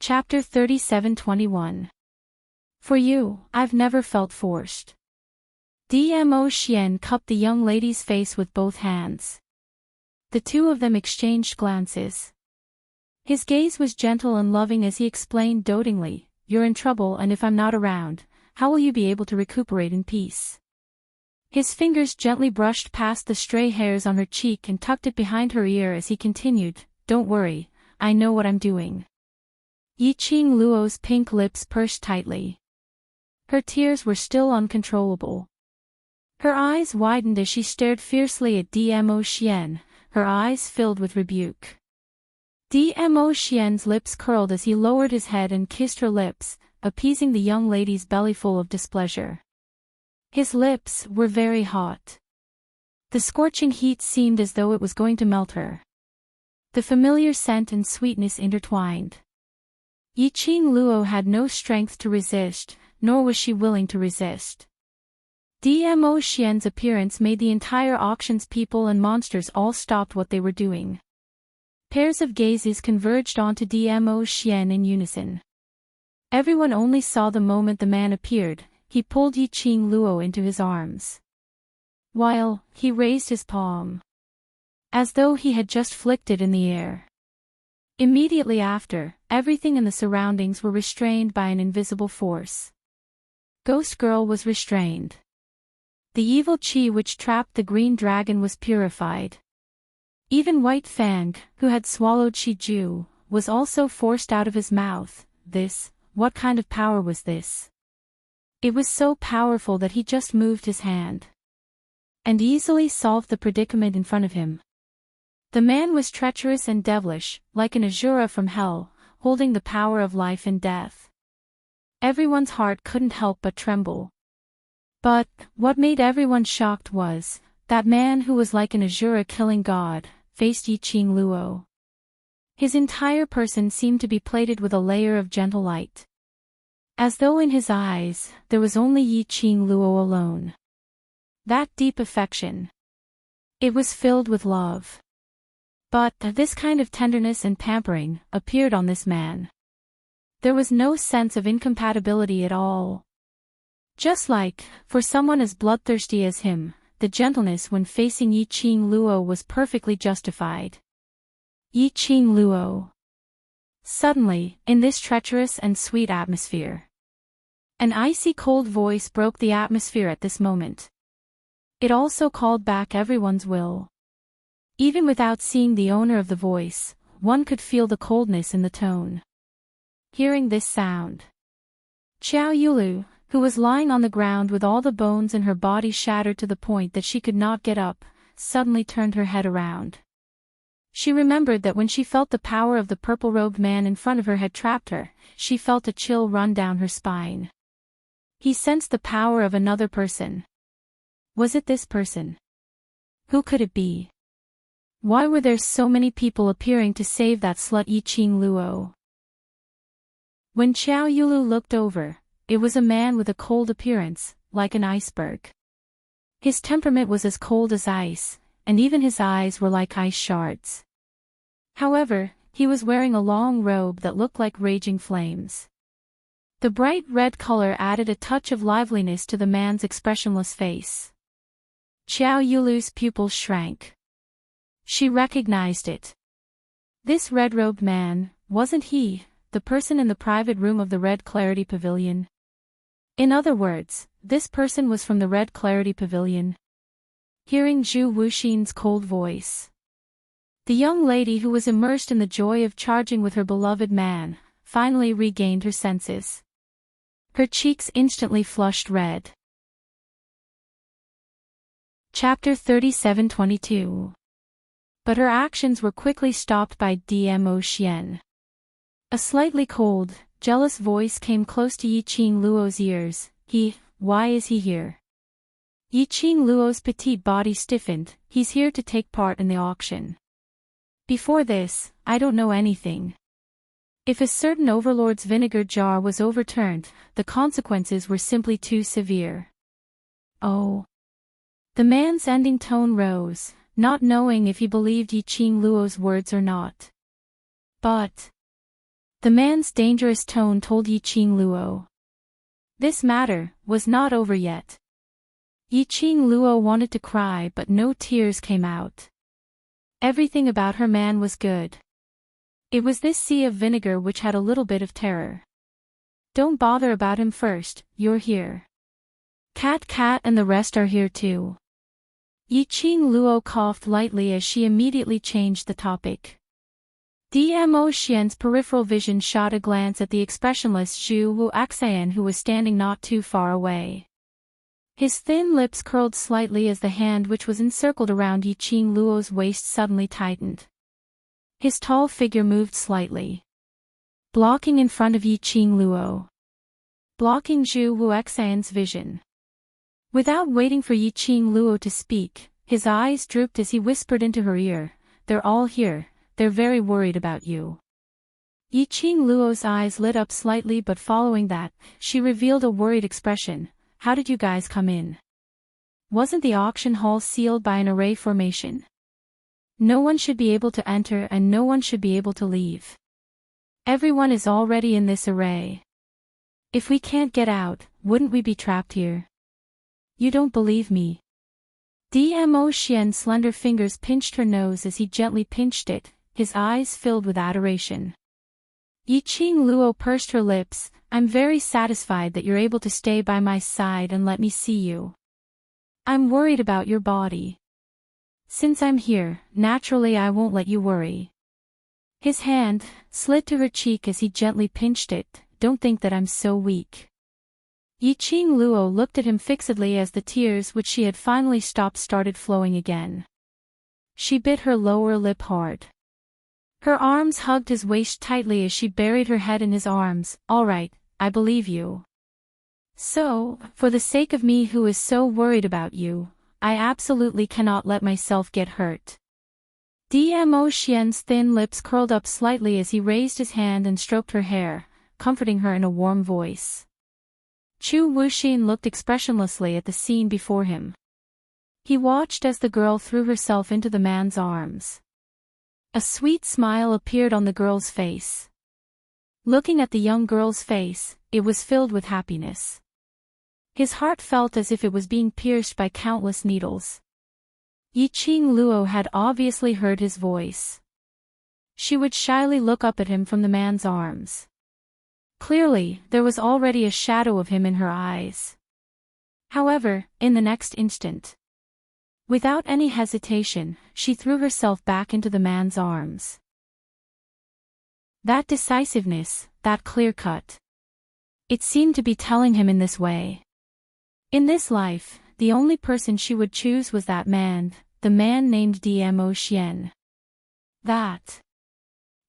Chapter 37:21. For you, I've never felt forced. Dmo Xian cupped the young lady's face with both hands. The two of them exchanged glances. His gaze was gentle and loving as he explained dotingly, "You're in trouble, and if I'm not around, how will you be able to recuperate in peace?" His fingers gently brushed past the stray hairs on her cheek and tucked it behind her ear as he continued, "Don't worry, I know what I'm doing." Yiqing Luo's pink lips pursed tightly. Her tears were still uncontrollable. Her eyes widened as she stared fiercely at Dmo Xian, her eyes filled with rebuke. Dmo Xian's lips curled as he lowered his head and kissed her lips, appeasing the young lady's bellyful of displeasure. His lips were very hot. The scorching heat seemed as though it was going to melt her. The familiar scent and sweetness intertwined. Yiqing Luo had no strength to resist, nor was she willing to resist. Dmo Xian's appearance made the entire auction's people and monsters all stop what they were doing. Pairs of gazes converged onto Dmo Xian in unison. Everyone only saw the moment the man appeared. He pulled Yiqing Luo into his arms, while he raised his palm, as though he had just flicked it in the air. Immediately after, everything in the surroundings were restrained by an invisible force. Ghost Girl was restrained. The evil qi which trapped the green dragon was purified. Even White Fang, who had swallowed Shiju, was also forced out of his mouth. What kind of power was this? It was so powerful that he just moved his hand and easily solved the predicament in front of him. The man was treacherous and devilish, like an Asura from hell, holding the power of life and death. Everyone's heart couldn't help but tremble. But what made everyone shocked was, that man who was like an Asura killing god, faced Yiqing Luo. His entire person seemed to be plated with a layer of gentle light. As though in his eyes, there was only Yiqing Luo alone. That deep affection. It was filled with love. But this kind of tenderness and pampering appeared on this man. There was no sense of incompatibility at all. Just like, for someone as bloodthirsty as him, the gentleness when facing Yiqing Luo was perfectly justified. Yiqing Luo. Suddenly, in this treacherous and sweet atmosphere, an icy cold voice broke the atmosphere at this moment. It also called back everyone's will. Even without seeing the owner of the voice, one could feel the coldness in the tone. Hearing this sound, Xiao Yulu, who was lying on the ground with all the bones in her body shattered to the point that she could not get up, suddenly turned her head around. She remembered that when she felt the power of the purple-robed man in front of her had trapped her, she felt a chill run down her spine. He sensed the power of another person. Was it this person? Who could it be? Why were there so many people appearing to save that slut Yiqing Luo? When Xiao Yulu looked over, it was a man with a cold appearance, like an iceberg. His temperament was as cold as ice, and even his eyes were like ice shards. However, he was wearing a long robe that looked like raging flames. The bright red color added a touch of liveliness to the man's expressionless face. Xiao Yulu's pupils shrank. She recognized it. This red-robed man, wasn't he, the person in the private room of the Red Clarity Pavilion? In other words, this person was from the Red Clarity Pavilion. Hearing Zhu Wuxin's cold voice, the young lady who was immersed in the joy of charging with her beloved man, finally regained her senses. Her cheeks instantly flushed red. Chapter 37:22. But her actions were quickly stopped by Dmo Xian. A slightly cold, jealous voice came close to Yiqing Luo's ears. Why is he here? Yiqing Luo's petite body stiffened. He's here to take part in the auction. Before this, I don't know anything. If a certain overlord's vinegar jar was overturned, the consequences were simply too severe. Oh. The man's ending tone rose, not knowing if he believed Yiqing Luo's words or not. But The man's dangerous tone told Yiqing Luo. This matter was not over yet. Yiqing Luo wanted to cry but no tears came out. Everything about her man was good. It was this sea of vinegar which had a little bit of terror. Don't bother about him first, you're here. Cat and the rest are here too. Yiqing Luo coughed lightly as she immediately changed the topic. Dmo Xian's peripheral vision shot a glance at the expressionless Zhu Wu Axian who was standing not too far away. His thin lips curled slightly as the hand which was encircled around Yiqing Luo's waist suddenly tightened. His tall figure moved slightly, blocking in front of Yiqing Luo, blocking Zhu Wu Axian's vision. Without waiting for Yiqing Luo to speak, his eyes drooped as he whispered into her ear, "They're all here. They're very worried about you." Yiqing Luo's eyes lit up slightly but following that, she revealed a worried expression. "How did you guys come in? Wasn't the auction hall sealed by an array formation? No one should be able to enter and no one should be able to leave. Everyone is already in this array. If we can't get out, wouldn't we be trapped here? You don't believe me." Dmo Xian's slender fingers pinched her nose as he gently pinched it, his eyes filled with adoration. Yiqing Luo pursed her lips. "I'm very satisfied that you're able to stay by my side and let me see you. I'm worried about your body. Since I'm here, naturally I won't let you worry." His hand slid to her cheek as he gently pinched it. "Don't think that I'm so weak." Yiqing Luo looked at him fixedly as the tears which she had finally stopped started flowing again. She bit her lower lip hard. Her arms hugged his waist tightly as she buried her head in his arms. "All right, I believe you. So, for the sake of me who is so worried about you, I absolutely cannot let myself get hurt." Dmo Xian's thin lips curled up slightly as he raised his hand and stroked her hair, comforting her in a warm voice. Chu Wuxin looked expressionlessly at the scene before him. He watched as the girl threw herself into the man's arms. A sweet smile appeared on the girl's face. Looking at the young girl's face, it was filled with happiness. His heart felt as if it was being pierced by countless needles. Yiqing Luo had obviously heard his voice. She would shyly look up at him from the man's arms. Clearly, there was already a shadow of him in her eyes. However, in the next instant, without any hesitation, she threw herself back into the man's arms. That decisiveness, that clear cut. It seemed to be telling him in this way. In this life, the only person she would choose was that man, the man named Dmo Xian. That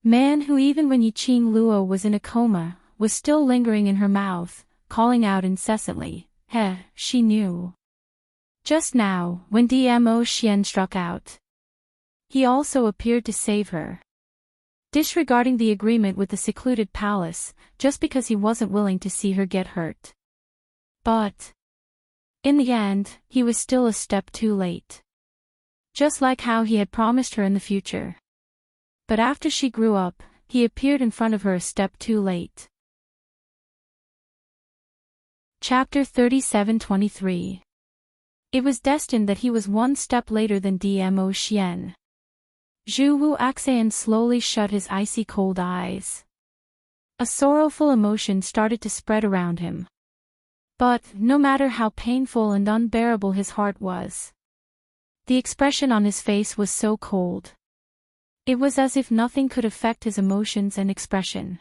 man who even when Yiqing Luo was in a coma, was still lingering in her mouth, calling out incessantly. She knew. Just now, when Dmo Xian struck out, he also appeared to save her. Disregarding the agreement with the secluded palace, just because he wasn't willing to see her get hurt. But in the end, he was still a step too late. Just like how he had promised her in the future. But after she grew up, he appeared in front of her a step too late. Chapter 37-23. It was destined that he was one step later than Dmo Xian. Zhu Wu Axian slowly shut his icy cold eyes. A sorrowful emotion started to spread around him. But, no matter how painful and unbearable his heart was, the expression on his face was so cold. It was as if nothing could affect his emotions and expression.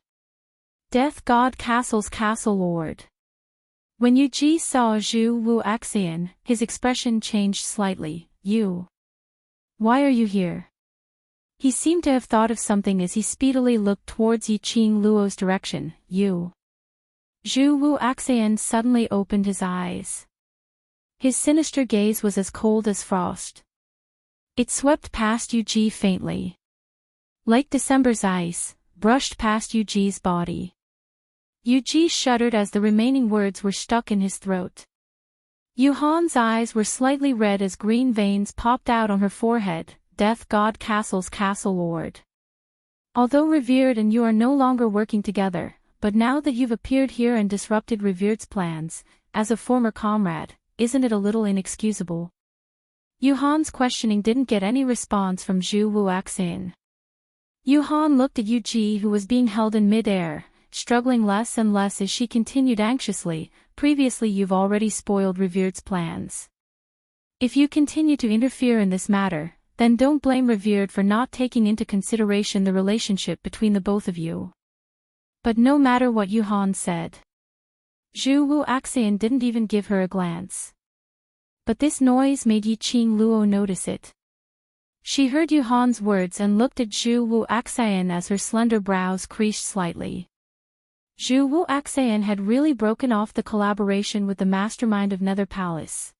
Death God Castle's Castle Lord. When Yu Ji saw Zhu Wu Axian, his expression changed slightly. "You. Why are you here?" He seemed to have thought of something as he speedily looked towards Yiqing Luo's direction. "You." Zhu Wu Axian suddenly opened his eyes. His sinister gaze was as cold as frost. It swept past Yu Ji faintly, like December's ice, brushed past Yu Ji's body. Yu Ji shuddered as the remaining words were stuck in his throat. Yu Han's eyes were slightly red as green veins popped out on her forehead. "Death God Castle's Castle Lord. Although revered and you are no longer working together, but now that you've appeared here and disrupted Revered's plans, as a former comrade, isn't it a little inexcusable? Yuhan's questioning didn't get any response from Zhu Wuaxian. Yuhan looked at Yu Ji, who was being held in mid-air, struggling less and less as she continued anxiously. Previously you've already spoiled Revered's plans. If you continue to interfere in this matter, then don't blame Revered for not taking into consideration the relationship between the both of you. But no matter what Yuhan said, Zhu Wuaxian didn't even give her a glance. But this noise made Yiqing Luo notice it. She heard Yuhan's words and looked at Zhu Wuaxian as her slender brows creased slightly. Zhu Wuaxian had really broken off the collaboration with the mastermind of Nether Palace.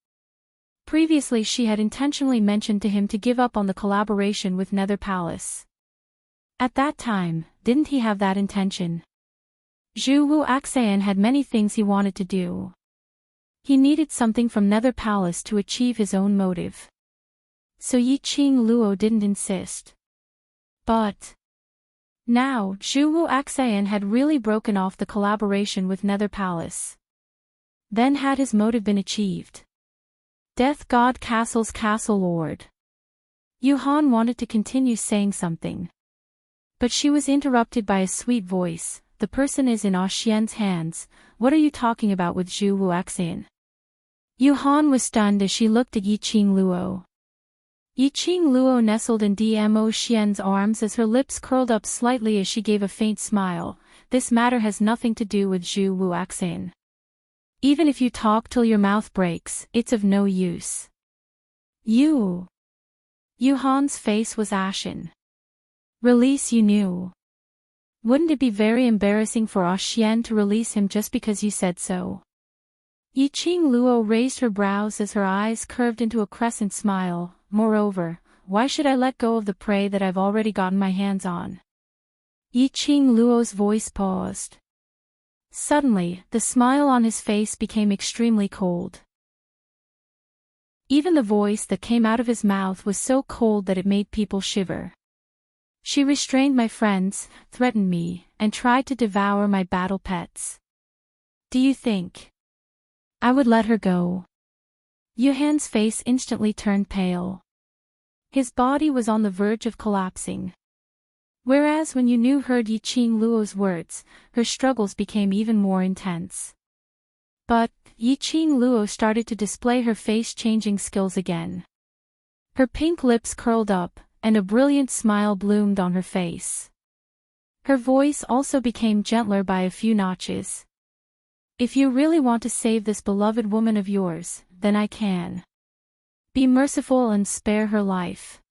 Previously she had intentionally mentioned to him to give up on the collaboration with Nether Palace. At that time, didn't he have that intention? Zhu Wuaxian had many things he wanted to do. He needed something from Nether Palace to achieve his own motive. So Yiqing Luo didn't insist. But now, Zhu Wuaxian had really broken off the collaboration with Nether Palace. Then had his motive been achieved? Death God Castle's Castle Lord. Yuhan wanted to continue saying something. But she was interrupted by a sweet voice. The person is in Xian's hands. What are you talking about with Zhu Wuaxian? Yuhan was stunned as she looked at Yiqing Luo. Yiqing Luo nestled in Dmo Xian's arms as her lips curled up slightly as she gave a faint smile. This matter has nothing to do with Zhu Wuaxian. Even if you talk till your mouth breaks, it's of no use. Yuhan's face was ashen. Release you knew. Wouldn't it be very embarrassing for Xian to release him just because you said so? Yiqing Luo raised her brows as her eyes curved into a crescent smile. Moreover, why should I let go of the prey that I've already gotten my hands on? Yiqing Luo's voice paused. Suddenly, the smile on his face became extremely cold. Even the voice that came out of his mouth was so cold that it made people shiver. She restrained my friends, threatened me, and tried to devour my battle pets. Do you think I would let her go? Yuhan's face instantly turned pale. His body was on the verge of collapsing. Whereas when Yu heard Yiqing Luo's words, her struggles became even more intense. But Yiqing Luo started to display her face-changing skills again. Her pink lips curled up, and a brilliant smile bloomed on her face. Her voice also became gentler by a few notches. If you really want to save this beloved woman of yours, then I can. Be merciful and spare her life.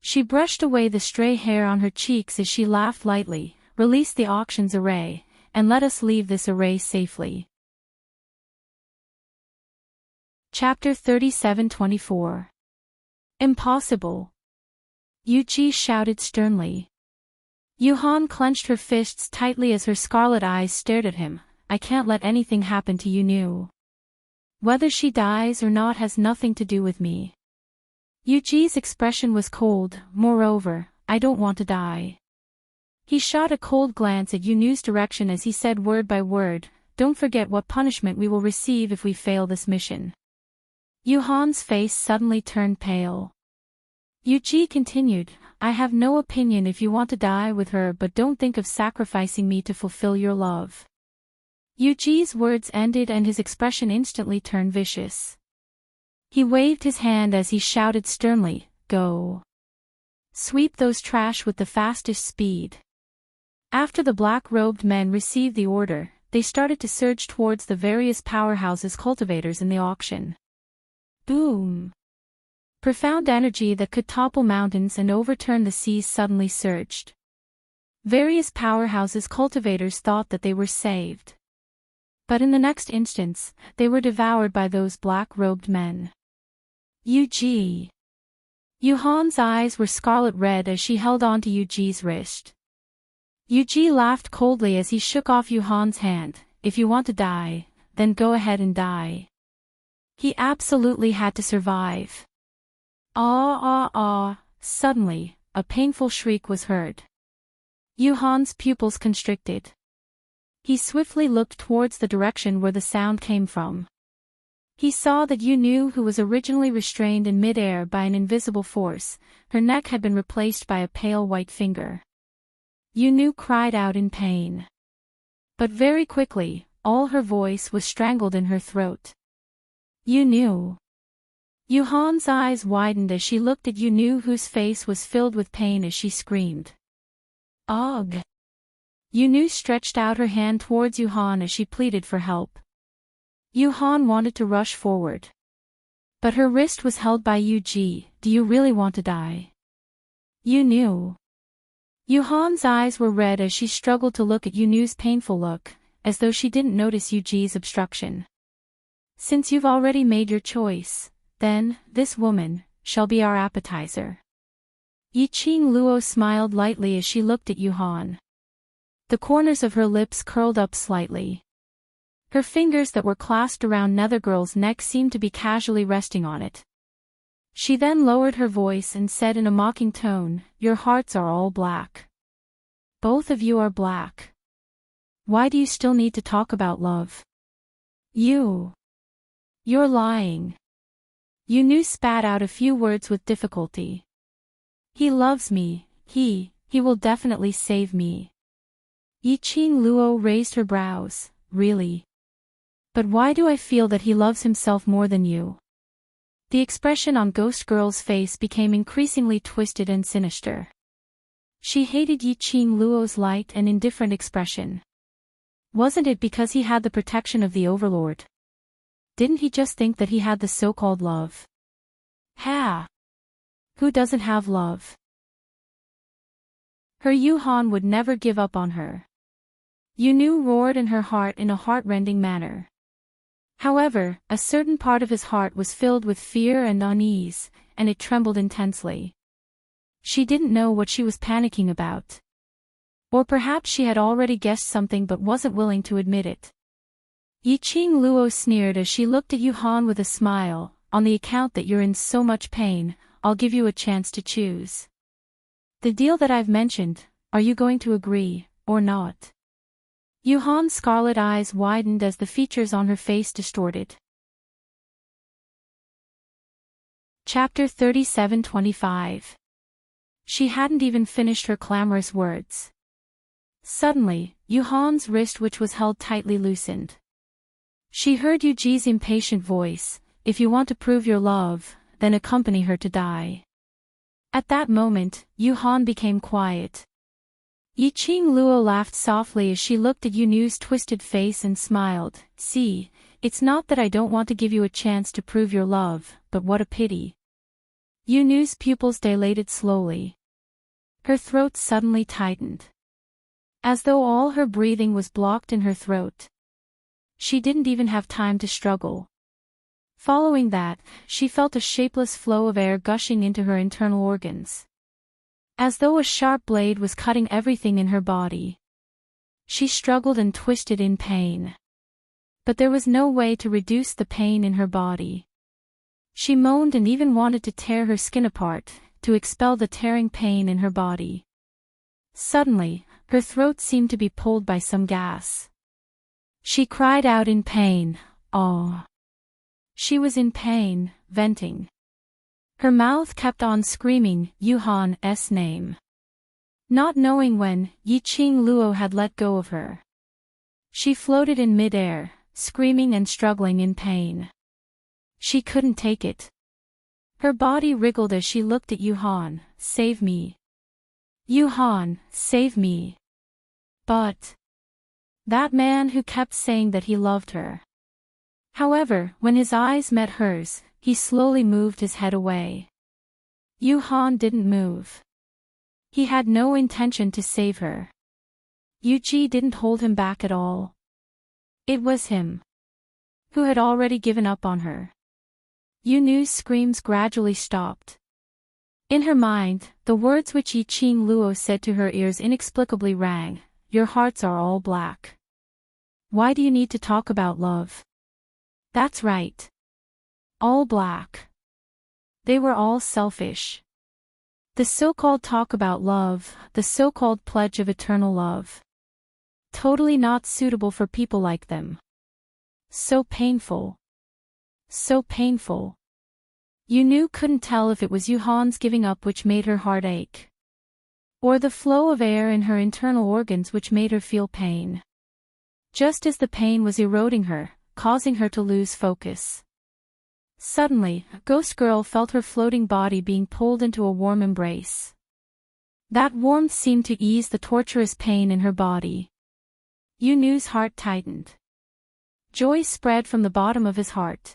She brushed away the stray hair on her cheeks as she laughed lightly. Release the auction's array, and let us leave this array safely. Chapter 37-24. Impossible. Yu Ji shouted sternly. Yuhan clenched her fists tightly as her scarlet eyes stared at him. I can't let anything happen to Yu. Whether she dies or not has nothing to do with me. Yu Ji's expression was cold. Moreover, I don't want to die. He shot a cold glance at Yu's direction as he said word by word, don't forget what punishment we will receive if we fail this mission. Yuhan's face suddenly turned pale. Yu Ji continued, I have no opinion if you want to die with her, but don't think of sacrificing me to fulfill your love. Yu Ji's words ended and his expression instantly turned vicious. He waved his hand as he shouted sternly, go. Sweep those trash with the fastest speed. After the black-robed men received the order, they started to surge towards the various powerhouses cultivators in the auction. Boom! Profound energy that could topple mountains and overturn the seas suddenly surged. Various powerhouses cultivators thought that they were saved. But in the next instance, they were devoured by those black-robed men. Yu Ji. Yuhan's eyes were scarlet red as she held on to Yu Ji's wrist. Yu Ji laughed coldly as he shook off Yuhan's hand. If you want to die, then go ahead and die. He absolutely had to survive. Ah ah ah, suddenly, a painful shriek was heard. Yuhan's pupils constricted. He swiftly looked towards the direction where the sound came from. He saw that Yu, who was originally restrained in mid-air by an invisible force, her neck had been replaced by a pale white finger. Yu cried out in pain. But very quickly, all her voice was strangled in her throat. Yu. Yuhan's eyes widened as she looked at Yu, whose face was filled with pain as she screamed. Ugh! Yu stretched out her hand towards Yuhan as she pleaded for help. Yuhan wanted to rush forward. But her wrist was held by Yuji. Do you really want to die? Yu. Yuhan's eyes were red as she struggled to look at Yunu's painful look, as though she didn't notice Yuji's obstruction. Since you've already made your choice, then, this woman, shall be our appetizer. Yiqing Luo smiled lightly as she looked at Yuhan. The corners of her lips curled up slightly. Her fingers that were clasped around Nethergirl's neck seemed to be casually resting on it. She then lowered her voice and said in a mocking tone, "Your hearts are all black. Both of you are black. Why do you still need to talk about love? You're lying." Yu spat out a few words with difficulty. He loves me, he will definitely save me. Yiqing Luo raised her brows, really? But why do I feel that he loves himself more than you? The expression on Ghost Girl's face became increasingly twisted and sinister. She hated Yiqing Luo's light and indifferent expression. Wasn't it because he had the protection of the Overlord? Didn't he just think that he had the so-called love? Ha! Who doesn't have love? Her Yuhan would never give up on her. Yu roared in her heart in a heart-rending manner. However, a certain part of his heart was filled with fear and unease, and it trembled intensely. She didn't know what she was panicking about. Or perhaps she had already guessed something but wasn't willing to admit it. Yiqing Luo sneered as she looked at Yuhan with a smile. On the account that you're in so much pain, I'll give you a chance to choose. The deal that I've mentioned, are you going to agree, or not? Yuhan's scarlet eyes widened as the features on her face distorted. Chapter 37:25. She hadn't even finished her clamorous words. Suddenly, Yuhan's wrist, which was held tightly, loosened. She heard Yuji's impatient voice, "If you want to prove your love, then accompany her to die." At that moment, Yuhan became quiet. Yiqing Luo laughed softly as she looked at Yunu's twisted face and smiled. "See, it's not that I don't want to give you a chance to prove your love, but what a pity." Yunu's pupils dilated slowly. Her throat suddenly tightened. As though all her breathing was blocked in her throat. She didn't even have time to struggle. Following that, she felt a shapeless flow of air gushing into her internal organs. As though a sharp blade was cutting everything in her body. She struggled and twisted in pain. But there was no way to reduce the pain in her body. She moaned and even wanted to tear her skin apart, to expel the tearing pain in her body. Suddenly, her throat seemed to be pulled by some gas. She cried out in pain, "Oh!" She was in pain, venting. Her mouth kept on screaming Yuhan's name. Not knowing when, Yiqing Luo had let go of her. She floated in mid-air, screaming and struggling in pain. She couldn't take it. Her body wriggled as she looked at Yuhan. "Save me. Yuhan, save me." But that man who kept saying that he loved her. However, when his eyes met hers, he slowly moved his head away. Yuhan didn't move. He had no intention to save her. Yuji didn't hold him back at all. It was him who had already given up on her. Yunu's screams gradually stopped. In her mind, the words which Yiqing Luo said to her ears inexplicably rang, "Your hearts are all black. Why do you need to talk about love? That's right. All black. They were all selfish. The so-called talk about love, the so-called pledge of eternal love. Totally not suitable for people like them. So painful. So painful. Yu couldn't tell if it was Yuhan's giving up which made her heart ache, or the flow of air in her internal organs which made her feel pain. Just as the pain was eroding her, causing her to lose focus. Suddenly, Ghost Girl felt her floating body being pulled into a warm embrace. That warmth seemed to ease the torturous pain in her body. Yu's heart tightened. Joy spread from the bottom of his heart.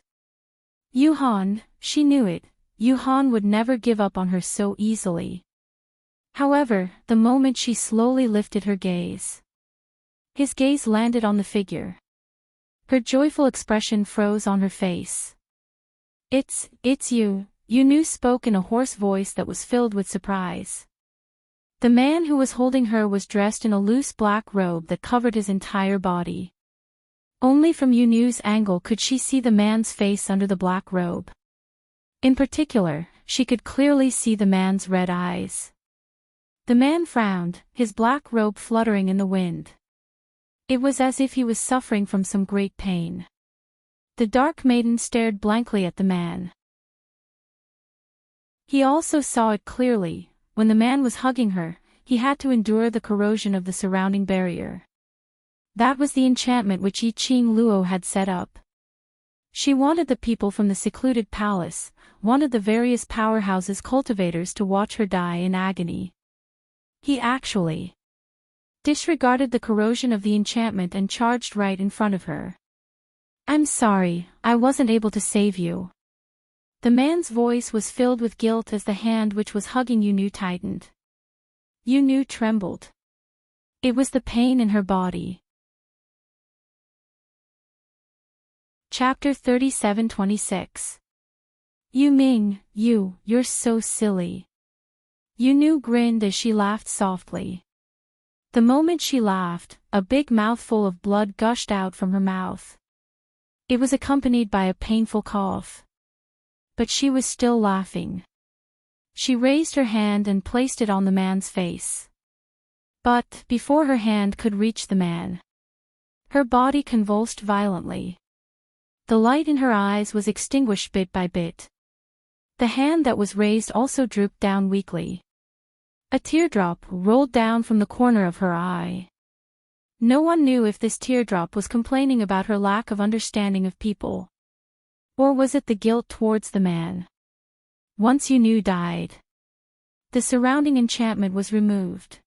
Yuhan, she knew it, Yuhan would never give up on her so easily. However, the moment she slowly lifted her gaze, his gaze landed on the figure. Her joyful expression froze on her face. It's you, Yu spoke in a hoarse voice that was filled with surprise. The man who was holding her was dressed in a loose black robe that covered his entire body. Only from Yu's angle could she see the man's face under the black robe. In particular, she could clearly see the man's red eyes. The man frowned, his black robe fluttering in the wind. It was as if he was suffering from some great pain. The dark maiden stared blankly at the man. He also saw it clearly, when the man was hugging her, he had to endure the corrosion of the surrounding barrier. That was the enchantment which Yiqing Luo had set up. She wanted the people from the secluded palace, wanted the various powerhouses cultivators to watch her die in agony. He actually disregarded the corrosion of the enchantment and charged right in front of her. I'm sorry, I wasn't able to save you. The man's voice was filled with guilt as the hand which was hugging Yu tightened. Yu trembled. It was the pain in her body. Chapter 37-26. You're so silly. Yu grinned as she laughed softly. The moment she laughed, a big mouthful of blood gushed out from her mouth. It was accompanied by a painful cough. But she was still laughing. She raised her hand and placed it on the man's face. But, before her hand could reach the man, her body convulsed violently. The light in her eyes was extinguished bit by bit. The hand that was raised also drooped down weakly. A teardrop rolled down from the corner of her eye. No one knew if this teardrop was complaining about her lack of understanding of people. Or was it the guilt towards the man? Once Yu died, the surrounding enchantment was removed.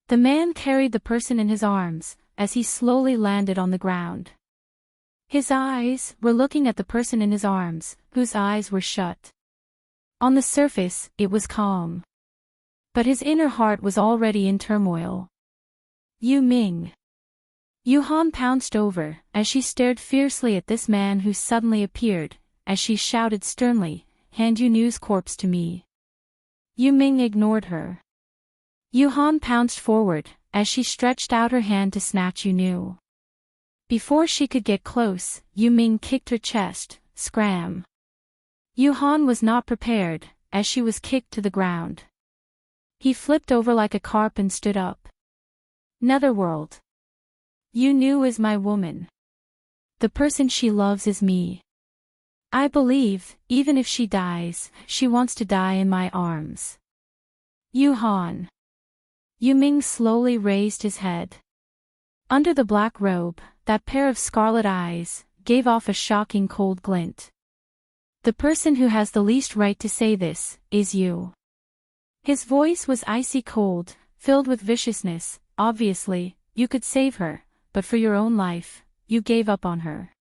The man carried the person in his arms, as he slowly landed on the ground. His eyes were looking at the person in his arms, whose eyes were shut. On the surface, it was calm. But his inner heart was already in turmoil. Yuhan pounced over, as she stared fiercely at this man who suddenly appeared, as she shouted sternly, "Hand Yu's corpse to me." Yuming ignored her. Yuhan pounced forward, as she stretched out her hand to snatch Yu. Before she could get close, Yuming kicked her chest, scram. Yuhan was not prepared, as she was kicked to the ground. He flipped over like a carp and stood up. Netherworld. Yu is my woman. The person she loves is me. I believe, even if she dies, she wants to die in my arms. Yuhan. Yuming slowly raised his head. Under the black robe, that pair of scarlet eyes gave off a shocking cold glint. The person who has the least right to say this is you. His voice was icy cold, filled with viciousness. Obviously, you could save her, but for your own life, you gave up on her.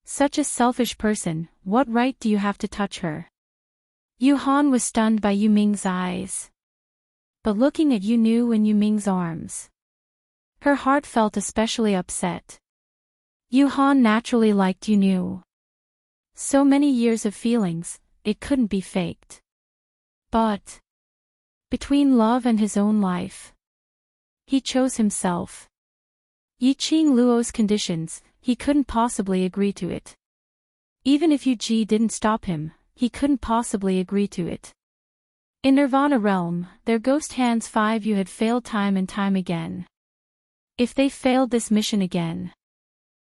Such a selfish person, what right do you have to touch her? Yuhan was stunned by Yuming's eyes. But looking at Yu in Yuming's arms, her heart felt especially upset. Yuhan naturally liked Yu. So many years of feelings, it couldn't be faked. But between love and his own life, he chose himself. Yiqing Luo's conditions, he couldn't possibly agree to it. Even if Yu didn't stop him, he couldn't possibly agree to it. In Nirvana realm, their ghost hands 5 you had failed time and time again. If they failed this mission again,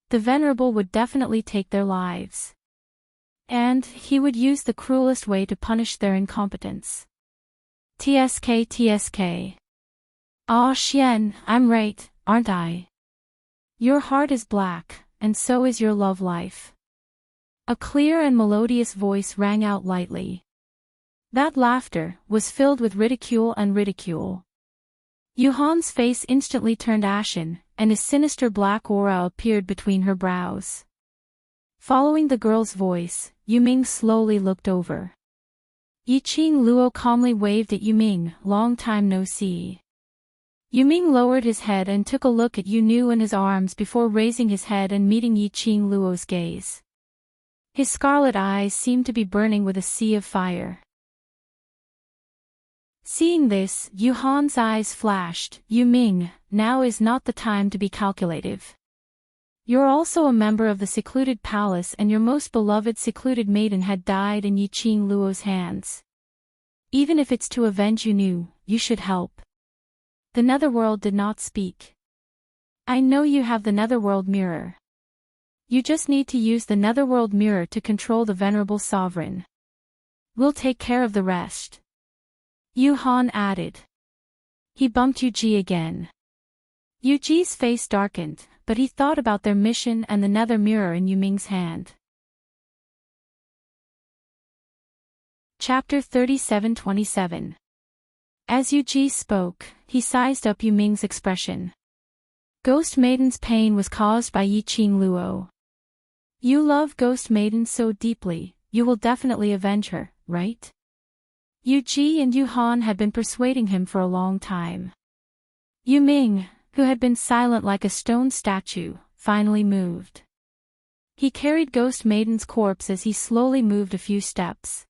the Venerable would definitely take their lives. And he would use the cruelest way to punish their incompetence. TSK. Aw Xian, I'm right, aren't I? Your heart is black, and so is your love life. A clear and melodious voice rang out lightly. That laughter was filled with ridicule and ridicule. Yuhan's face instantly turned ashen, and a sinister black aura appeared between her brows. Following the girl's voice, Yuming slowly looked over. Yiqing Luo calmly waved at Yuming, long time no see. Yuming lowered his head and took a look at Yunu in his arms before raising his head and meeting Yiqing Luo's gaze. His scarlet eyes seemed to be burning with a sea of fire. Seeing this, Yuhan's eyes flashed. Yuming, now is not the time to be calculative. You're also a member of the secluded palace and your most beloved secluded maiden had died in Yiqing Luo's hands. Even if it's to avenge Yunu, you should help. The Netherworld did not speak. I know you have the Netherworld mirror. You just need to use the Netherworld mirror to control the Venerable Sovereign. We'll take care of the rest. Yuhan added. He bumped Yuji again. Yuji's face darkened, but he thought about their mission and the nether mirror in Yuming's hand. Chapter 37-27. As Yuji spoke, he sized up Yuming's expression. Ghost Maiden's pain was caused by Yiqing Luo. You love Ghost Maiden so deeply, you will definitely avenge her, right? Yuji and Yuhan had been persuading him for a long time. Yuming, who had been silent like a stone statue, finally moved. He carried Ghost Maiden's corpse as he slowly moved a few steps.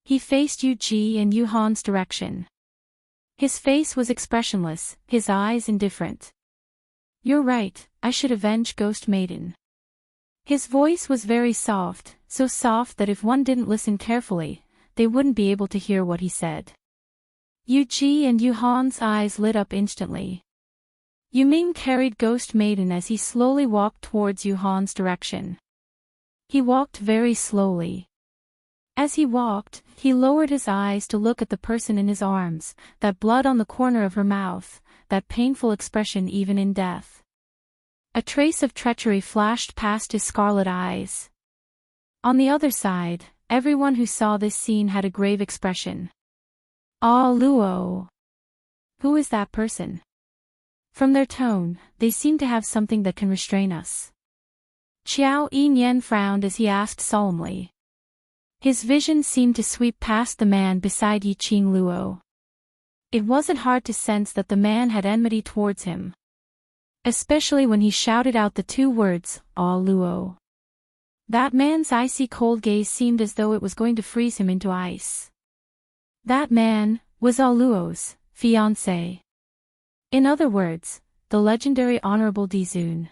He faced Yuji and Yuhan's direction. His face was expressionless, his eyes indifferent. You're right, I should avenge Ghost Maiden. His voice was very soft, so soft that if one didn't listen carefully, they wouldn't be able to hear what he said. Yuji and Yuhan's eyes lit up instantly. Yuming carried Ghost Maiden as he slowly walked towards Yuhan's direction. He walked very slowly. As he walked, he lowered his eyes to look at the person in his arms, that blood on the corner of her mouth, that painful expression even in death. A trace of treachery flashed past his scarlet eyes. On the other side, everyone who saw this scene had a grave expression. Ah Luo. Who is that person? From their tone, they seem to have something that can restrain us. Qiao Yinyan frowned as he asked solemnly. His vision seemed to sweep past the man beside Yiqing Luo. It wasn't hard to sense that the man had enmity towards him. Especially when he shouted out the 2 words, Ah Luo. That man's icy cold gaze seemed as though it was going to freeze him into ice. That man was Ah Luo's fiancé. In other words, the legendary Honorable Dizun.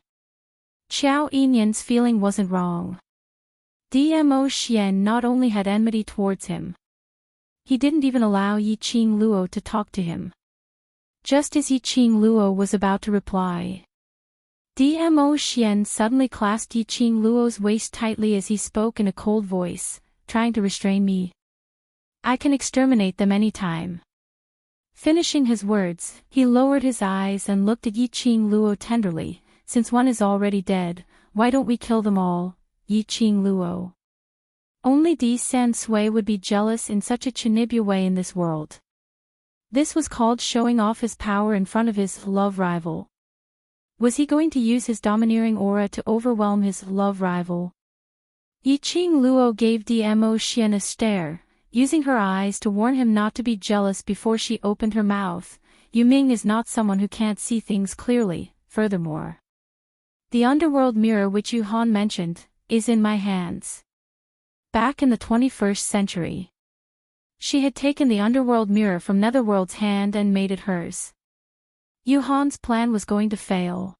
Qiao Yinyan's feeling wasn't wrong. Dmo Xian not only had enmity towards him. He didn't even allow Yiqing Luo to talk to him. Just as Yiqing Luo was about to reply, Dmo Xian suddenly clasped Yiqing Luo's waist tightly as he spoke in a cold voice, trying to restrain me. I can exterminate them anytime. Finishing his words, he lowered his eyes and looked at Yiqing Luo tenderly. Since one is already dead, why don't we kill them all, Yiqing Luo? Only Di San Sui would be jealous in such a Chinibya way in this world. This was called showing off his power in front of his love rival. Was he going to use his domineering aura to overwhelm his love rival? Yiqing Luo gave Dmo Xian a stare, using her eyes to warn him not to be jealous before she opened her mouth. Yuming is not someone who can't see things clearly. Furthermore, the underworld mirror which Yuhan mentioned is in my hands. Back in the 21st century, she had taken the underworld mirror from Netherworld's hand and made it hers. Yuhan's plan was going to fail.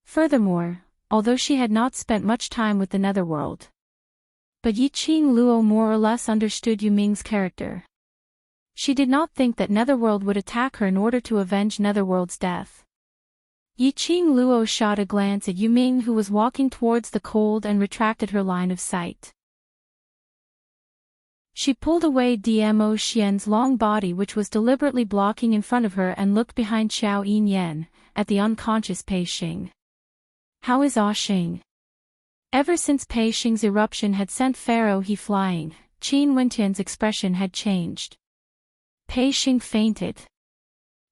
Furthermore, although she had not spent much time with the Netherworld, but Yiqing Luo more or less understood Yuming's character. She did not think that Netherworld would attack her in order to avenge Netherworld's death. Yiqing Luo shot a glance at Yuming, who was walking towards the cold, and retracted her line of sight. She pulled away Dmo Xian's long body, which was deliberately blocking in front of her, and looked behind Xiao Yinyan, at the unconscious Pei Xing. How is Ah Xing? Ever since Pei Xing's eruption had sent Pharaoh He flying, Qin Wentian's expression had changed. Pei Xing fainted.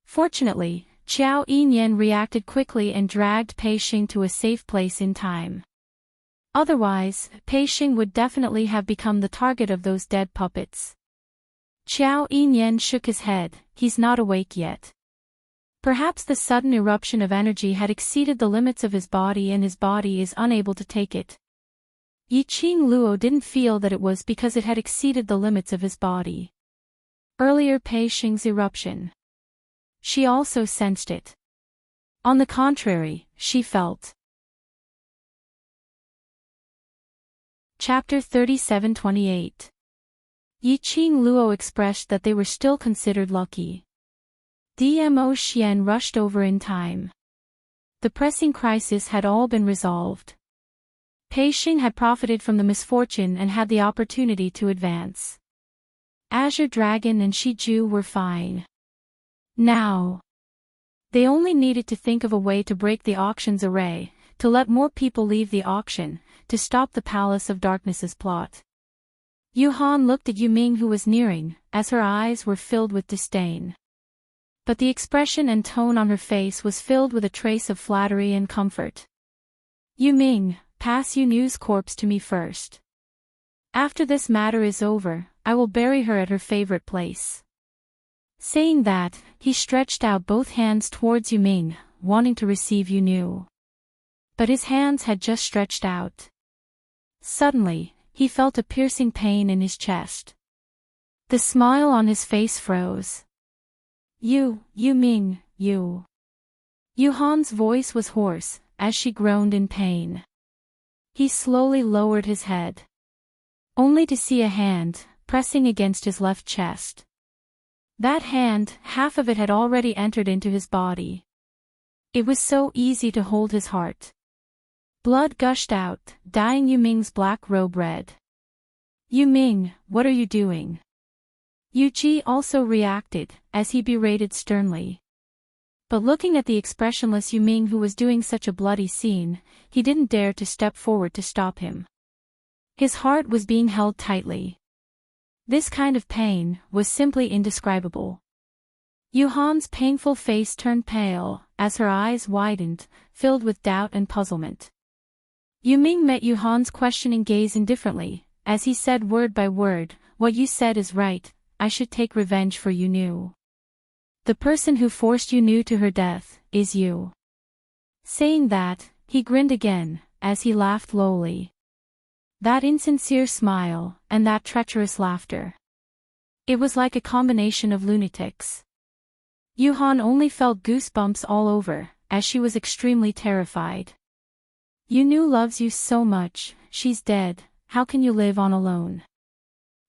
Fortunately, Xiao Yinyan reacted quickly and dragged Pei Xing to a safe place in time. Otherwise, Pei Xing would definitely have become the target of those dead puppets. Xiao Yinyan shook his head. He's not awake yet. Perhaps the sudden eruption of energy had exceeded the limits of his body, and his body is unable to take it. Yiqing Luo didn't feel that it was because it had exceeded the limits of his body. Earlier Pei Xing's eruption. She also sensed it. On the contrary, she felt. Chapter 37-28. Yiqing Luo expressed that they were still considered lucky. Dmo Xian rushed over in time. The pressing crisis had all been resolved. Pei Xing had profited from the misfortune and had the opportunity to advance. Azure Dragon and Shiju were fine. Now, they only needed to think of a way to break the auction's array, to let more people leave the auction, to stop the Palace of Darkness's plot. Yuhan looked at Yuming, who was nearing, as her eyes were filled with disdain. But the expression and tone on her face was filled with a trace of flattery and comfort. Yuming, pass Yunu's corpse to me first. After this matter is over, I will bury her at her favorite place. Saying that, he stretched out both hands towards Yuming, wanting to receive Yunu. But his hands had just stretched out. Suddenly, he felt a piercing pain in his chest. The smile on his face froze. Yuming, you. Yuhan's voice was hoarse, as she groaned in pain. He slowly lowered his head. Only to see a hand, pressing against his left chest. That hand, half of it had already entered into his body. It was so easy to hold his heart. Blood gushed out, dyeing Yuming's black robe red. Yuming, what are you doing? Yuji also reacted, as he berated sternly. But looking at the expressionless Yuming, who was doing such a bloody scene, he didn't dare to step forward to stop him. His heart was being held tightly. This kind of pain was simply indescribable. Yuhan's painful face turned pale, as her eyes widened, filled with doubt and puzzlement. Yuming met Yuhan's questioning gaze indifferently, as he said word by word, "What you said is right, I should take revenge for Yunu. The person who forced Yunu to her death, is you." Saying that, he grinned again, as he laughed lowly. That insincere smile, and that treacherous laughter. It was like a combination of lunatics. Yuhan only felt goosebumps all over, as she was extremely terrified. Yunu loves you so much, she's dead, how can you live on alone?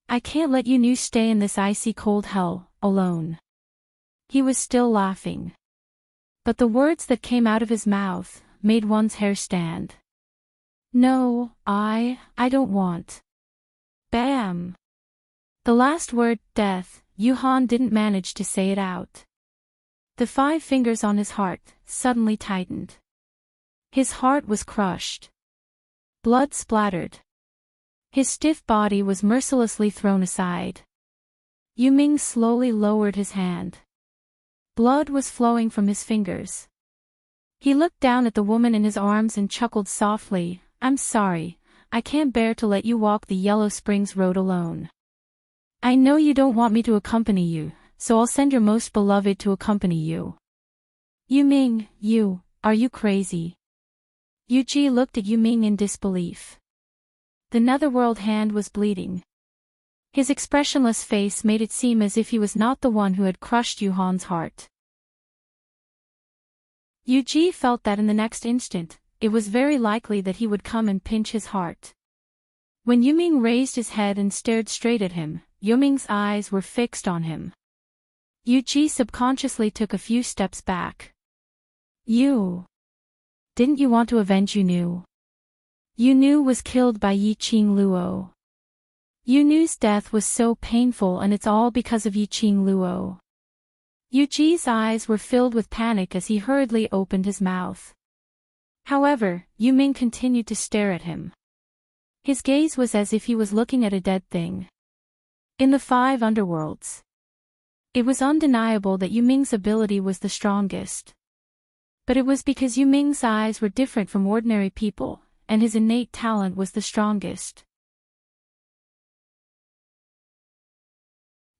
I can't let Yunu stay in this icy cold hell, alone. He was still laughing. But the words that came out of his mouth, made one's hair stand. No, I don't want. Bam! The last word, death, Yuhan didn't manage to say it out. The 5 fingers on his heart, suddenly tightened. His heart was crushed. Blood splattered. His stiff body was mercilessly thrown aside. Yuming slowly lowered his hand. Blood was flowing from his fingers. He looked down at the woman in his arms and chuckled softly, "I'm sorry, I can't bear to let you walk the Yellow Springs road alone. I know you don't want me to accompany you, so I'll send your most beloved to accompany you." Yuming, are you crazy? Yuji looked at Yuming in disbelief. The Netherworld hand was bleeding. His expressionless face made it seem as if he was not the one who had crushed Yuhan's heart. Yuji felt that in the next instant, it was very likely that he would come and pinch his heart. When Yuming raised his head and stared straight at him, Yuming's eyes were fixed on him. Yuji subconsciously took a few steps back. Didn't you want to avenge Yunu? Yunu was killed by Yiqing Luo. Yunu's death was so painful, and it's all because of Yiqing Luo. Yuji's eyes were filled with panic as he hurriedly opened his mouth. However, Yuming continued to stare at him. His gaze was as if he was looking at a dead thing. In the 5 underworlds, it was undeniable that Yuming's ability was the strongest. But it was because Yuming's eyes were different from ordinary people, and his innate talent was the strongest.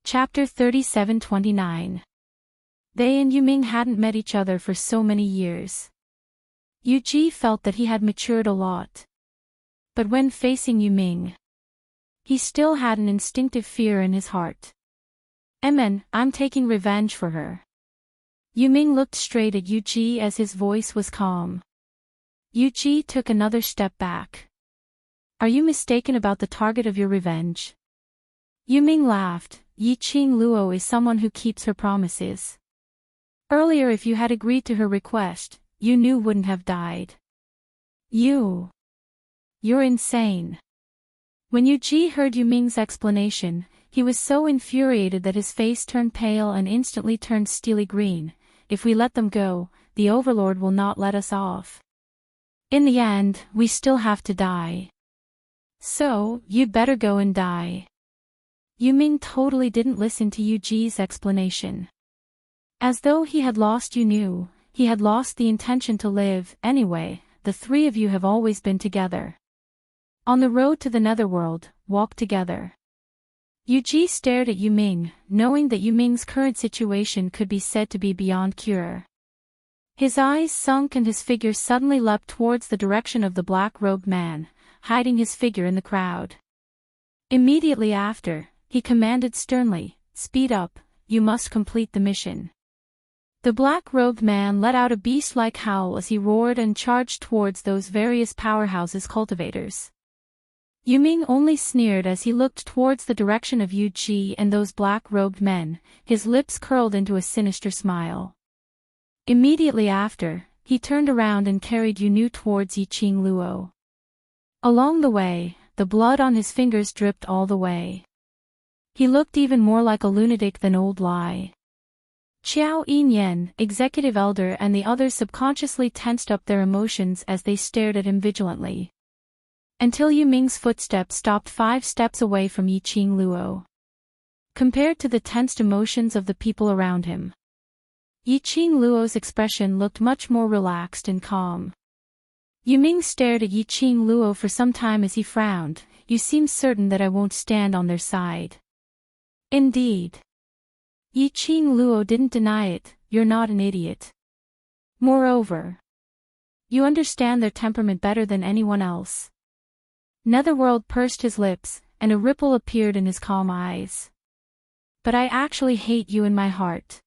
Chapter 37-29. They and Yuming hadn't met each other for so many years. Yuji felt that he had matured a lot. But when facing Yuming, he still had an instinctive fear in his heart. I'm taking revenge for her. Yuming looked straight at Yuji as his voice was calm. Yuji took another step back. Are you mistaken about the target of your revenge? Yuming laughed. Yiqing Luo is someone who keeps her promises. Earlier, if you had agreed to her request, Yunu wouldn't have died. You're insane. When Yuji heard Yuming's explanation, he was so infuriated that his face turned pale and instantly turned steely green. If we let them go, the Overlord will not let us off. In the end, we still have to die. So, you'd better go and die. Yuming totally didn't listen to Yuji's explanation. As though he had lost Yunu, he had lost the intention to live. Anyway, the 3 of you have always been together. On the road to the Netherworld, walk together. Yuji stared at Yuming, knowing that Yuming's current situation could be said to be beyond cure. His eyes sunk and his figure suddenly leapt towards the direction of the black-robed man, hiding his figure in the crowd. Immediately after, he commanded sternly, "Speed up, you must complete the mission." The black-robed man let out a beast-like howl as he roared and charged towards those various powerhouses cultivators. Yuming only sneered as he looked towards the direction of Yuji and those black-robed men, his lips curled into a sinister smile. Immediately after, he turned around and carried Yunu towards Yiqing Luo. Along the way, the blood on his fingers dripped all the way. He looked even more like a lunatic than old Lai. Qiao Yinyan, executive elder, and the others subconsciously tensed up their emotions as they stared at him vigilantly. Until Yuming's footsteps stopped 5 steps away from Yiqing Luo. Compared to the tensed emotions of the people around him, Yiqing Luo's expression looked much more relaxed and calm. Yuming stared at Yiqing Luo for some time as he frowned. You seem certain that I won't stand on their side. Indeed. Yiqing Luo didn't deny it. You're not an idiot. Moreover, you understand their temperament better than anyone else. Netherworld pursed his lips, and a ripple appeared in his calm eyes. But I actually hate you in my heart.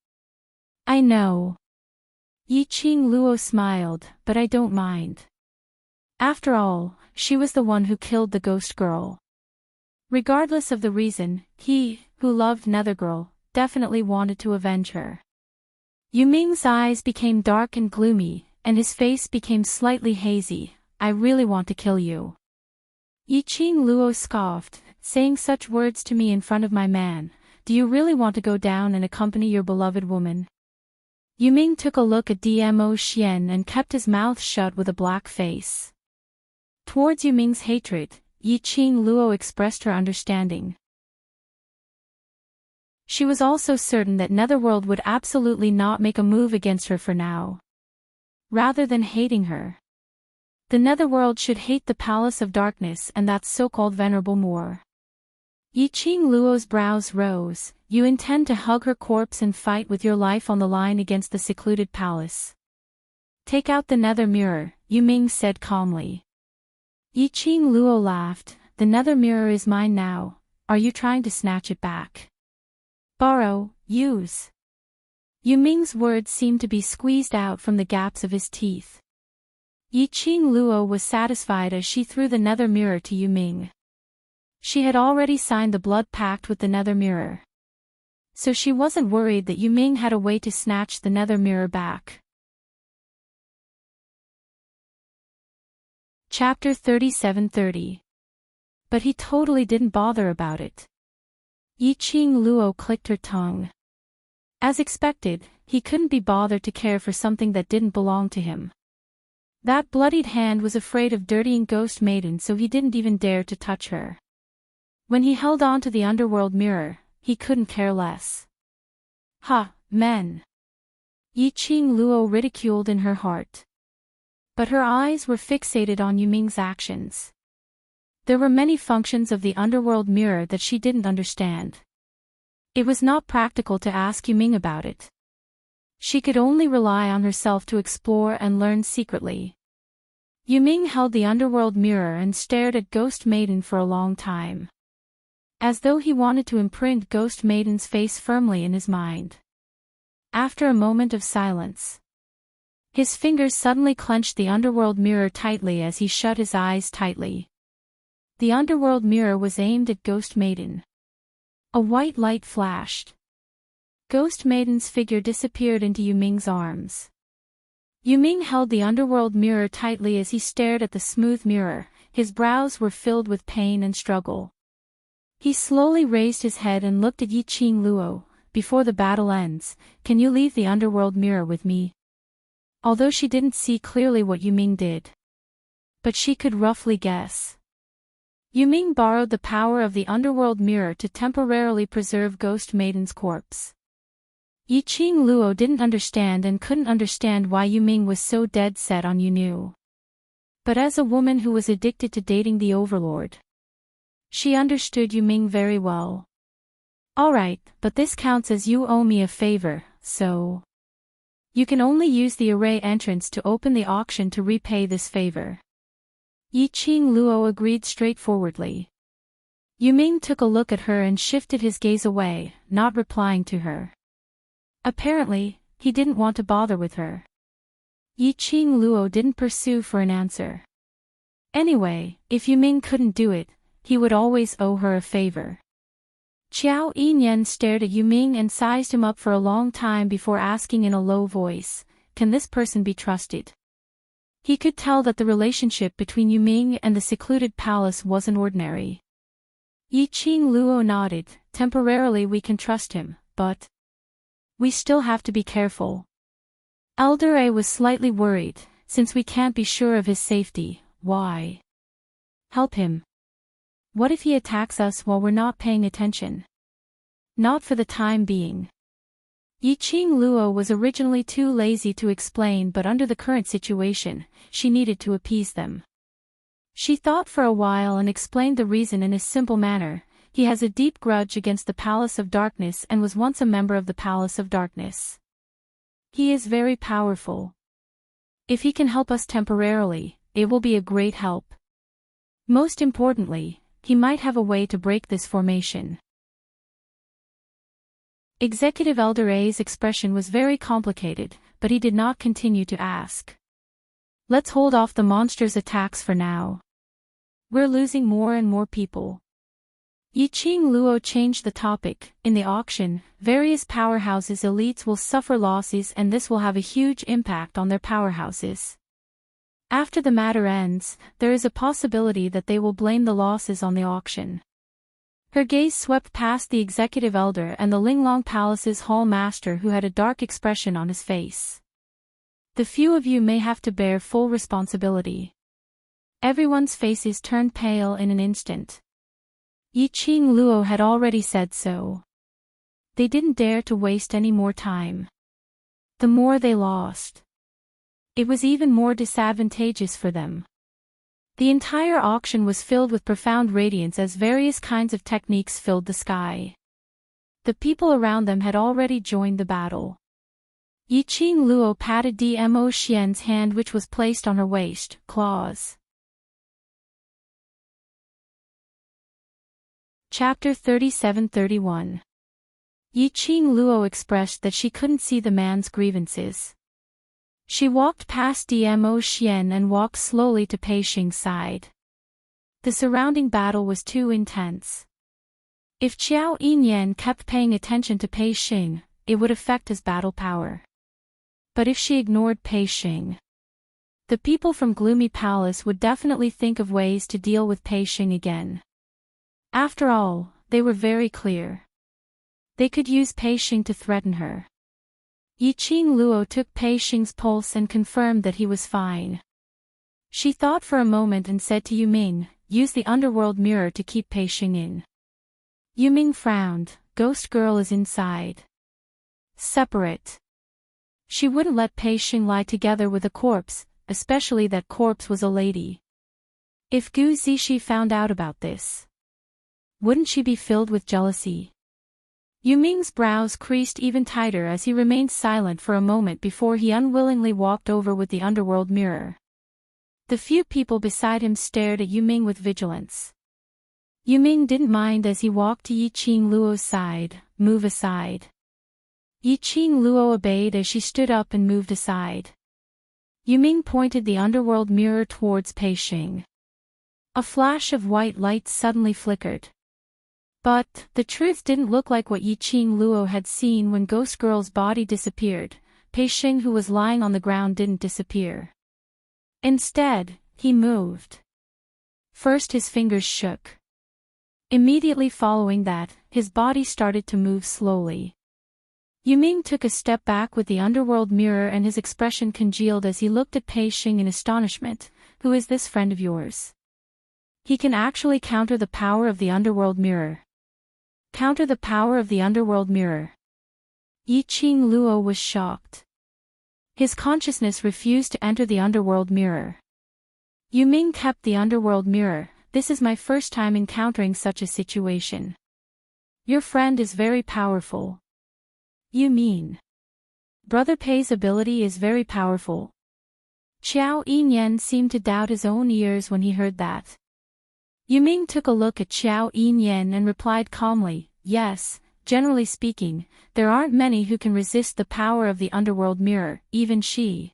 I know. Yiqing Luo smiled, but I don't mind. After all, she was the one who killed the ghost girl. Regardless of the reason, he, who loved Nethergirl, definitely wanted to avenge her. Yuming's eyes became dark and gloomy, and his face became slightly hazy. I really want to kill you. Yiqing Luo scoffed, saying such words to me in front of my man. Do you really want to go down and accompany your beloved woman? Yuming took a look at Dmo Xian and kept his mouth shut with a black face. Towards Yuming's hatred, Yiqing Luo expressed her understanding. She was also certain that Netherworld would absolutely not make a move against her for now. Rather than hating her, the Netherworld should hate the Palace of Darkness and that so-called Venerable Moor. Yiqing Luo's brows rose. You intend to hug her corpse and fight with your life on the line against the secluded palace. Take out the nether mirror, Yuming said calmly. Yiqing Luo laughed. The nether mirror is mine now. Are you trying to snatch it back? Borrow, use. Yuming's words seemed to be squeezed out from the gaps of his teeth. Yiqing Luo was satisfied as she threw the nether mirror to Yuming. She had already signed the blood pact with the nether mirror. so she wasn't worried that Yuming had a way to snatch the nether mirror back. Chapter 37:30. But he totally didn't bother about it. Yiqing Luo clicked her tongue. As expected, he couldn't be bothered to care for something that didn't belong to him. That bloodied hand was afraid of dirtying Ghost Maiden, so he didn't even dare to touch her. When he held on to the underworld mirror, he couldn't care less. Ha, men! Yiqing Luo ridiculed in her heart. But her eyes were fixated on Yuming's actions. There were many functions of the underworld mirror that she didn't understand. It was not practical to ask Yuming about it. She could only rely on herself to explore and learn secretly. Yuming held the underworld mirror and stared at Ghost Maiden for a long time, as though he wanted to imprint Ghost Maiden's face firmly in his mind. After a moment of silence, his fingers suddenly clenched the underworld mirror tightly as he shut his eyes tightly. The underworld mirror was aimed at Ghost Maiden. A white light flashed. Ghost Maiden's figure disappeared into Yuming's arms. Yuming held the underworld mirror tightly as he stared at the smooth mirror. His brows were filled with pain and struggle. He slowly raised his head and looked at Yiqing Luo. Before the battle ends, can you leave the underworld mirror with me? Although she didn't see clearly what Yuming did, but she could roughly guess. Yuming borrowed the power of the underworld mirror to temporarily preserve Ghost Maiden's corpse. Yiqing Luo didn't understand and couldn't understand why Yuming was so dead set on Yunu. But as a woman who was addicted to dating the Overlord, she understood Yuming very well. Alright, but this counts as you owe me a favor, so you can only use the array entrance to open the auction to repay this favor. Yiqing Luo agreed straightforwardly. Yuming took a look at her and shifted his gaze away, not replying to her. Apparently, he didn't want to bother with her. Yiqing Luo didn't pursue for an answer. Anyway, if Yuming couldn't do it, he would always owe her a favor. Qiao Yinyan stared at Yuming and sized him up for a long time before asking in a low voice, "Can this person be trusted?" He could tell that the relationship between Yuming and the secluded palace wasn't ordinary. Yiqing Luo nodded. Temporarily we can trust him, but we still have to be careful. Elder A was slightly worried. Since we can't be sure of his safety, why help him? What if he attacks us while we're not paying attention? Not for the time being. Yiqing Luo was originally too lazy to explain, but under the current situation, she needed to appease them. She thought for a while and explained the reason in a simple manner. He has a deep grudge against the Palace of Darkness and was once a member of the Palace of Darkness. He is very powerful. If he can help us temporarily, it will be a great help. Most importantly, he might have a way to break this formation. Executive Elder A's expression was very complicated, but he did not continue to ask. Let's hold off the monster's attacks for now. We're losing more and more people. Yiqing Luo changed the topic. In the auction, various powerhouses' elites will suffer losses, and this will have a huge impact on their powerhouses. After the matter ends, there is a possibility that they will blame the losses on the auction. Her gaze swept past the executive elder and the Linglong Palace's hall master, who had a dark expression on his face. The few of you may have to bear full responsibility. Everyone's faces turned pale in an instant. Yiqing Luo had already said so. They didn't dare to waste any more time. The more they lost, it was even more disadvantageous for them. The entire auction was filled with profound radiance as various kinds of techniques filled the sky. The people around them had already joined the battle. Yiqing Luo patted Dmo Xian's hand, which was placed on her waist. Claws. Chapter 37-31. Yiqing Luo expressed that she couldn't see the man's grievances. She walked past Dmo Xian and walked slowly to Pei Xing's side. The surrounding battle was too intense. If Qiao Yinyan kept paying attention to Pei Xing, it would affect his battle power. But if she ignored Pei Xing, the people from Gloomy Palace would definitely think of ways to deal with Pei Xing again. After all, they were very clear. They could use Pei Xing to threaten her. Yiqing Luo took Pei Xing's pulse and confirmed that he was fine. She thought for a moment and said to Yuming, "Use the underworld mirror to keep Pei Xing in." Yuming frowned. Ghost girl is inside. Separate. She wouldn't let Pei Xing lie together with a corpse, especially that corpse was a lady. If Gu Zixi found out about this, wouldn't she be filled with jealousy? Yuming's brows creased even tighter as he remained silent for a moment before he unwillingly walked over with the underworld mirror. The few people beside him stared at Yuming with vigilance. Yuming didn't mind as he walked to Yiqing Luo's side. "Move aside." Yiqing Luo obeyed as she stood up and moved aside. Yuming pointed the underworld mirror towards Pei Xing. A flash of white light suddenly flickered. But the truth didn't look like what Yiqing Luo had seen when Ghost Girl's body disappeared. Pei Xing, who was lying on the ground, didn't disappear. Instead, he moved. First his fingers shook. Immediately following that, his body started to move slowly. Yuming took a step back with the underworld mirror and his expression congealed as he looked at Pei Xing in astonishment. "Who is this friend of yours? He can actually counter the power of the underworld mirror." Counter the power of the underworld mirror. Yiqing Luo was shocked. His consciousness refused to enter the underworld mirror. Yuming kept the underworld mirror. "This is my first time encountering such a situation. Your friend is very powerful." "You mean Brother Pei's ability is very powerful?" Qiao Yinyan seemed to doubt his own ears when he heard that. Yuming took a look at Qiao Yinyan and replied calmly, "Yes, generally speaking, there aren't many who can resist the power of the underworld mirror, even she."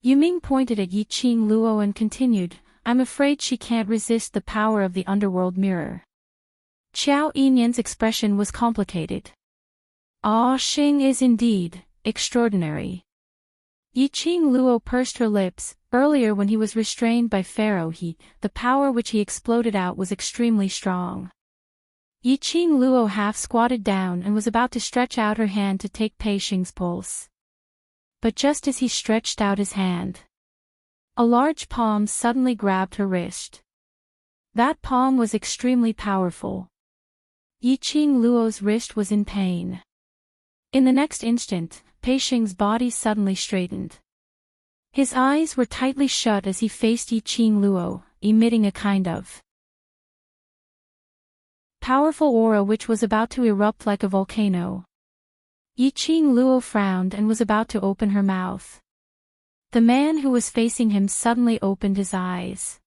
Yuming pointed at Yiqing Luo and continued, "I'm afraid she can't resist the power of the underworld mirror." Qiao Yinyan's expression was complicated. Xing is indeed extraordinary. Yiqing Luo pursed her lips. Earlier when he was restrained by Pharaoh, the power which he exploded out was extremely strong. Yiqing Luo half squatted down and was about to stretch out her hand to take Pei Xing's pulse. But just as he stretched out his hand, a large palm suddenly grabbed her wrist. That palm was extremely powerful. Yiqing Luo's wrist was in pain. In the next instant, Pei Xing's body suddenly straightened. His eyes were tightly shut as he faced Yiqing Luo, emitting a kind of powerful aura which was about to erupt like a volcano. Yiqing Luo frowned and was about to open her mouth. The man who was facing him suddenly opened his eyes.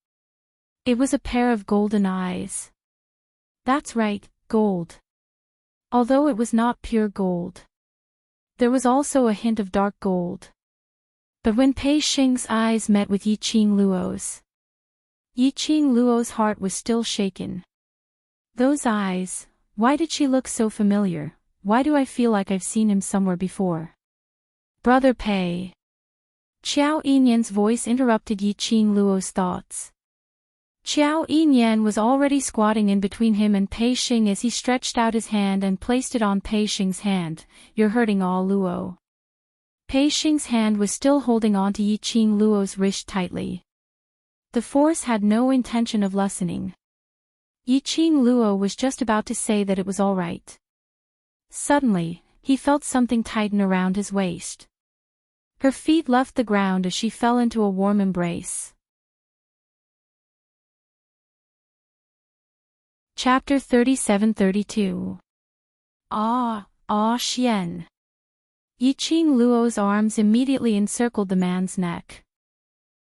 It was a pair of golden eyes. That's right, gold. Although it was not pure gold, there was also a hint of dark gold. But when Pei Xing's eyes met with Yiqing Luo's heart was still shaken. Those eyes, why did she look so familiar? Why do I feel like I've seen him somewhere before? Brother Pei. Qiao Yinyan's voice interrupted Yiqing Luo's thoughts. Qiao Yinyan was already squatting in between him and Pei Xing as he stretched out his hand and placed it on Pei Xing's hand. "You're hurting all Luo." Pei Xing's hand was still holding on to Yiqing Luo's wrist tightly. The force had no intention of lessening. Yiqing Luo was just about to say that it was all right. Suddenly, he felt something tighten around his waist. Her feet left the ground as she fell into a warm embrace. Chapter 37-32. Xian. Yiqing Luo's arms immediately encircled the man's neck.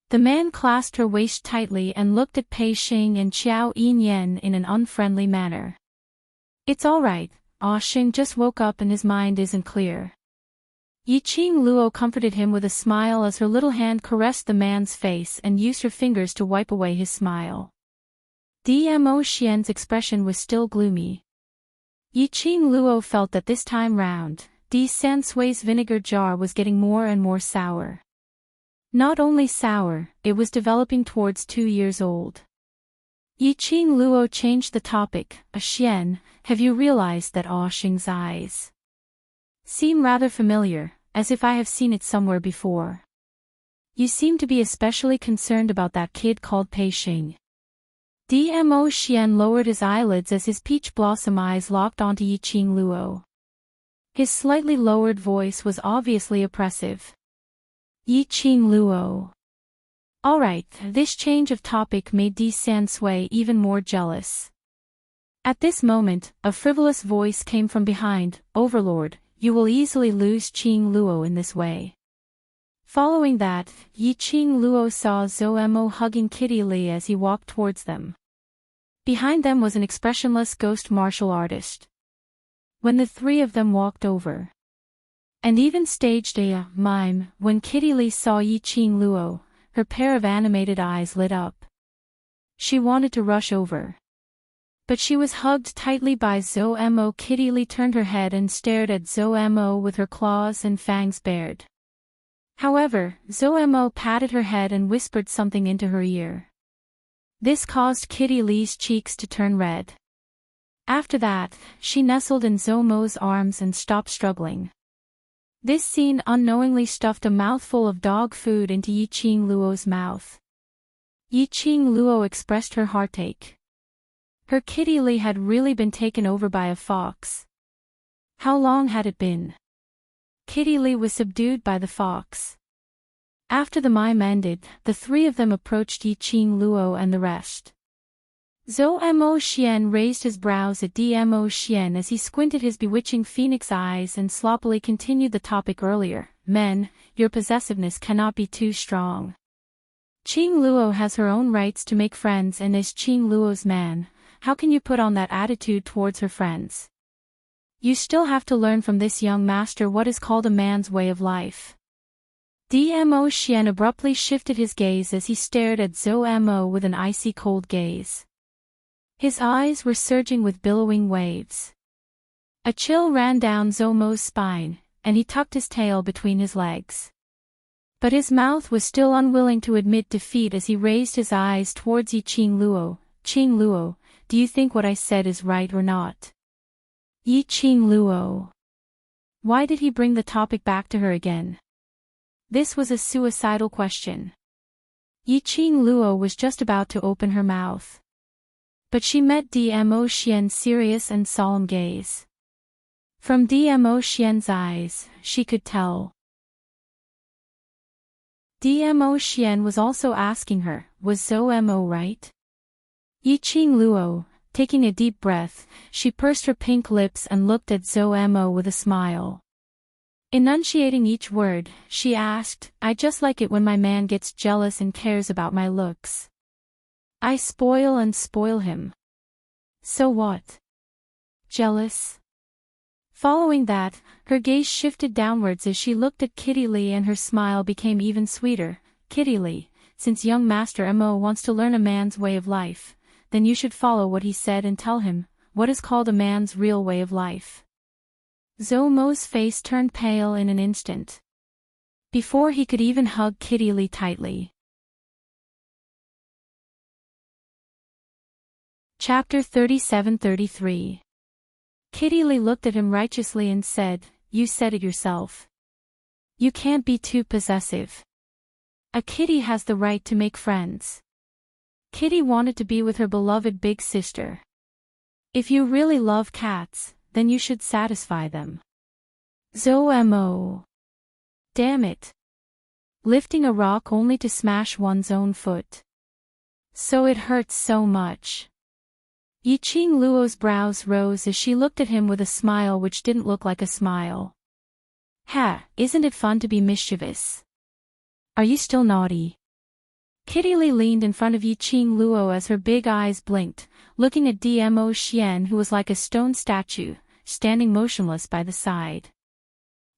The man clasped her waist tightly and looked at Pei Xing and Qiao Yinyan in an unfriendly manner. "It's all right, Xing just woke up and his mind isn't clear." Yiqing Luo comforted him with a smile as her little hand caressed the man's face and used her fingers to wipe away his smile. Xian's expression was still gloomy. Yi Qing Luo felt that this time round, Di San Sui's vinegar jar was getting more and more sour. Not only sour, it was developing towards 2 years old. Yi Qing Luo changed the topic. Xian, have you realized that Xing's eyes seem rather familiar, as if I have seen it somewhere before? You seem to be especially concerned about that kid called Pei Xing. Dmo Xian lowered his eyelids as his peach blossom eyes locked onto Yi Qing Luo. His slightly lowered voice was obviously oppressive. Yi Qing Luo. Alright, this change of topic made Di San Sui even more jealous. At this moment, a frivolous voice came from behind. Overlord, you will easily lose Qing Luo in this way. Following that, Yi Qing Luo saw Zhou Mo hugging Kitty Li as he walked towards them. Behind them was an expressionless ghost martial artist. When the three of them walked over and even staged a mime, when Kitty Li saw Yi Qing Luo, her pair of animated eyes lit up. She wanted to rush over, but she was hugged tightly by Zhou Mo. Kitty Li turned her head and stared at Zhou Mo with her claws and fangs bared. However, Zhou Mo patted her head and whispered something into her ear. This caused Kitty Li's cheeks to turn red. After that, she nestled in Zhou Mo's arms and stopped struggling. This scene unknowingly stuffed a mouthful of dog food into Yi Qing Luo's mouth. Yi Qing Luo expressed her heartache. Her Kitty Li had really been taken over by a fox. How long had it been? Kitty Li was subdued by the fox. After the mime ended, the three of them approached Yi Qing Luo and the rest. Zhou Mo Xian raised his brows at Dmo Xian as he squinted his bewitching phoenix eyes and sloppily continued the topic earlier. Men, your possessiveness cannot be too strong. Qing Luo has her own rights to make friends and is Qing Luo's man. How can you put on that attitude towards her friends? You still have to learn from this young master what is called a man's way of life. Dmo Xian abruptly shifted his gaze as he stared at Zhou Mo with an icy cold gaze. His eyes were surging with billowing waves. A chill ran down Zhou Mo's spine, and he tucked his tail between his legs. But his mouth was still unwilling to admit defeat as he raised his eyes towards Yi Qing Luo. Qing Luo, do you think what I said is right or not? Yi Qing Luo. Why did he bring the topic back to her again? This was a suicidal question. Yi Qing Luo was just about to open her mouth. But she met Dmo Xian's serious and solemn gaze. From Dmo Xian's eyes, she could tell. Dmo Xian was also asking her, was Zhou Mo right? Yi Qing Luo, taking a deep breath, she pursed her pink lips and looked at Zhou Mo with a smile. Enunciating each word, she asked, I just like it when my man gets jealous and cares about my looks. I spoil and spoil him. So what? Jealous? Following that, her gaze shifted downwards as she looked at Kitty Li and her smile became even sweeter. Kitty Li, since young Master Mo wants to learn a man's way of life, then you should follow what he said and tell him what is called a man's real way of life. Zhou Mo's face turned pale in an instant. Before he could even hug Kitty Li tightly. Chapter 37-33. Kitty Li looked at him righteously and said, You said it yourself. You can't be too possessive. A kitty has the right to make friends. Kitty wanted to be with her beloved big sister. If you really love cats, then you should satisfy them. Zhou Mo. Damn it. Lifting a rock only to smash one's own foot. So it hurts so much. Yi Qing Luo's brows rose as she looked at him with a smile which didn't look like a smile. Ha, isn't it fun to be mischievous? Are you still naughty? Kitty Li leaned in front of Yi Qing Luo as her big eyes blinked, looking at Dmo Xian who was like a stone statue, standing motionless by the side.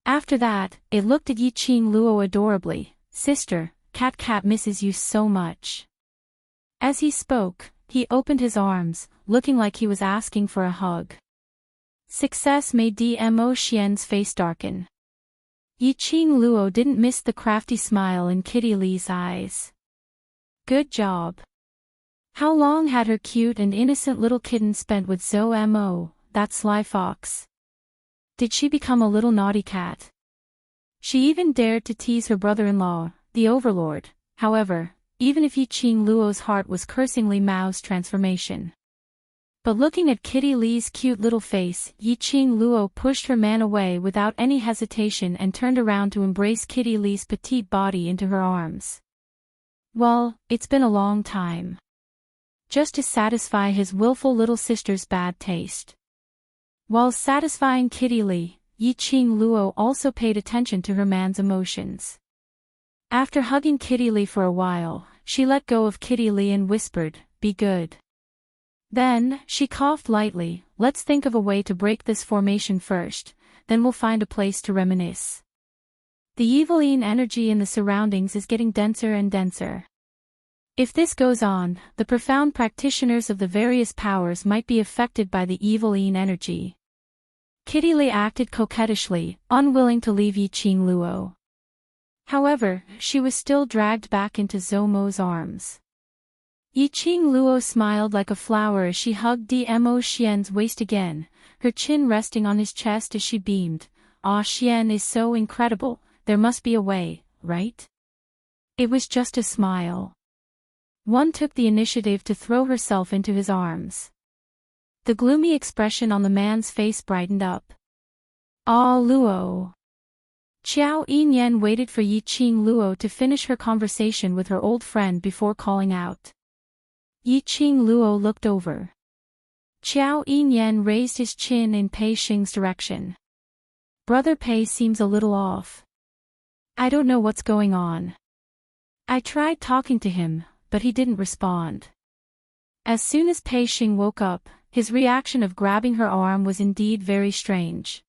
After that, it looked at Yi Qing Luo adorably. Sister, Cat misses you so much. As he spoke, he opened his arms, looking like he was asking for a hug. Success made Dmo Xian's face darken. Yiqing Luo didn't miss the crafty smile in Kitty Lee's eyes. Good job. How long had her cute and innocent little kitten spent with Zhou Mo, that sly fox? Did she become a little naughty cat? She even dared to tease her brother-in-law, the overlord. However, even if Yiqing Luo's heart was cursingly Mao's transformation. But looking at Kitty Lee's cute little face, Yiqing Luo pushed her man away without any hesitation and turned around to embrace Kitty Lee's petite body into her arms. Well, it's been a long time. Just to satisfy his willful little sister's bad taste. While satisfying Kitty Lee, Yiqing Luo also paid attention to her man's emotions. After hugging Kitty Lee for a while, she let go of Kitty Lee and whispered, "Be good." Then, she coughed lightly, "Let's think of a way to break this formation first, then we'll find a place to reminisce. The eviline energy in the surroundings is getting denser and denser. If this goes on, the profound practitioners of the various powers might be affected by the eviline energy." Kitty Lee acted coquettishly, unwilling to leave Yiqing Luo. However, she was still dragged back into Zhou Mo's arms. Yiqing Luo smiled like a flower as she hugged Dmo Xian's waist again, her chin resting on his chest as she beamed. "Ah, Xian is so incredible, there must be a way, right?" It was just a smile. One took the initiative to throw herself into his arms. The gloomy expression on the man's face brightened up. "Ah, Luo." Qiao Yinyan waited for Yiqing Luo to finish her conversation with her old friend before calling out. Yiqing Luo looked over. Qiao Yinyan raised his chin in Pei Xing's direction. "Brother Pei seems a little off. I don't know what's going on. I tried talking to him, but he didn't respond." As soon as Pei Xing woke up, his reaction of grabbing her arm was indeed very strange.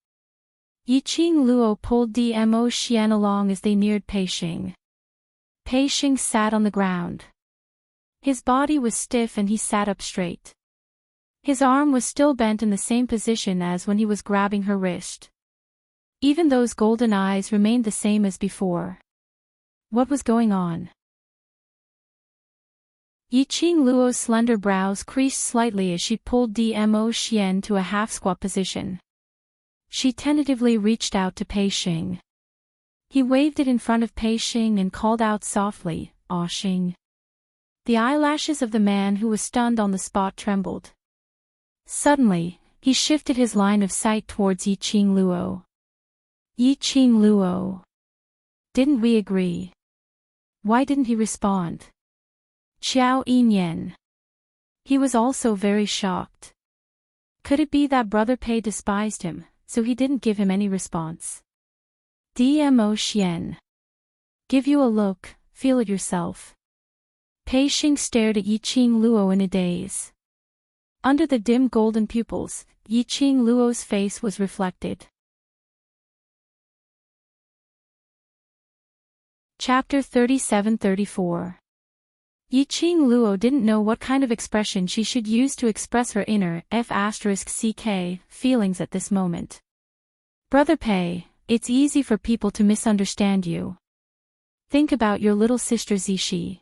Yiqing Luo pulled Dmo Xian along as they neared Pei Xing. Pei Xing sat on the ground. His body was stiff and he sat up straight. His arm was still bent in the same position as when he was grabbing her wrist. Even those golden eyes remained the same as before. What was going on? Yiqing Luo's slender brows creased slightly as she pulled Dmo Xian to a half-squat position. She tentatively reached out to Pei Xing. He waved it in front of Pei Xing and called out softly, "Ah Xing." The eyelashes of the man who was stunned on the spot trembled. Suddenly, he shifted his line of sight towards Yiqing Luo. "Yiqing Luo. Didn't we agree? Why didn't he respond?" Qiao Yinyan. He was also very shocked. Could it be that Brother Pei despised him, so he didn't give him any response? Dmo Xian. Give you a look, feel it yourself. Pei Xing stared at Yiqing Luo in a daze. Under the dim golden pupils, Yiqing Luo's face was reflected. Chapter 37-34. Yiqing Luo didn't know what kind of expression she should use to express her inner *ck feelings at this moment. "Brother Pei, it's easy for people to misunderstand you. Think about your little sister Zixi."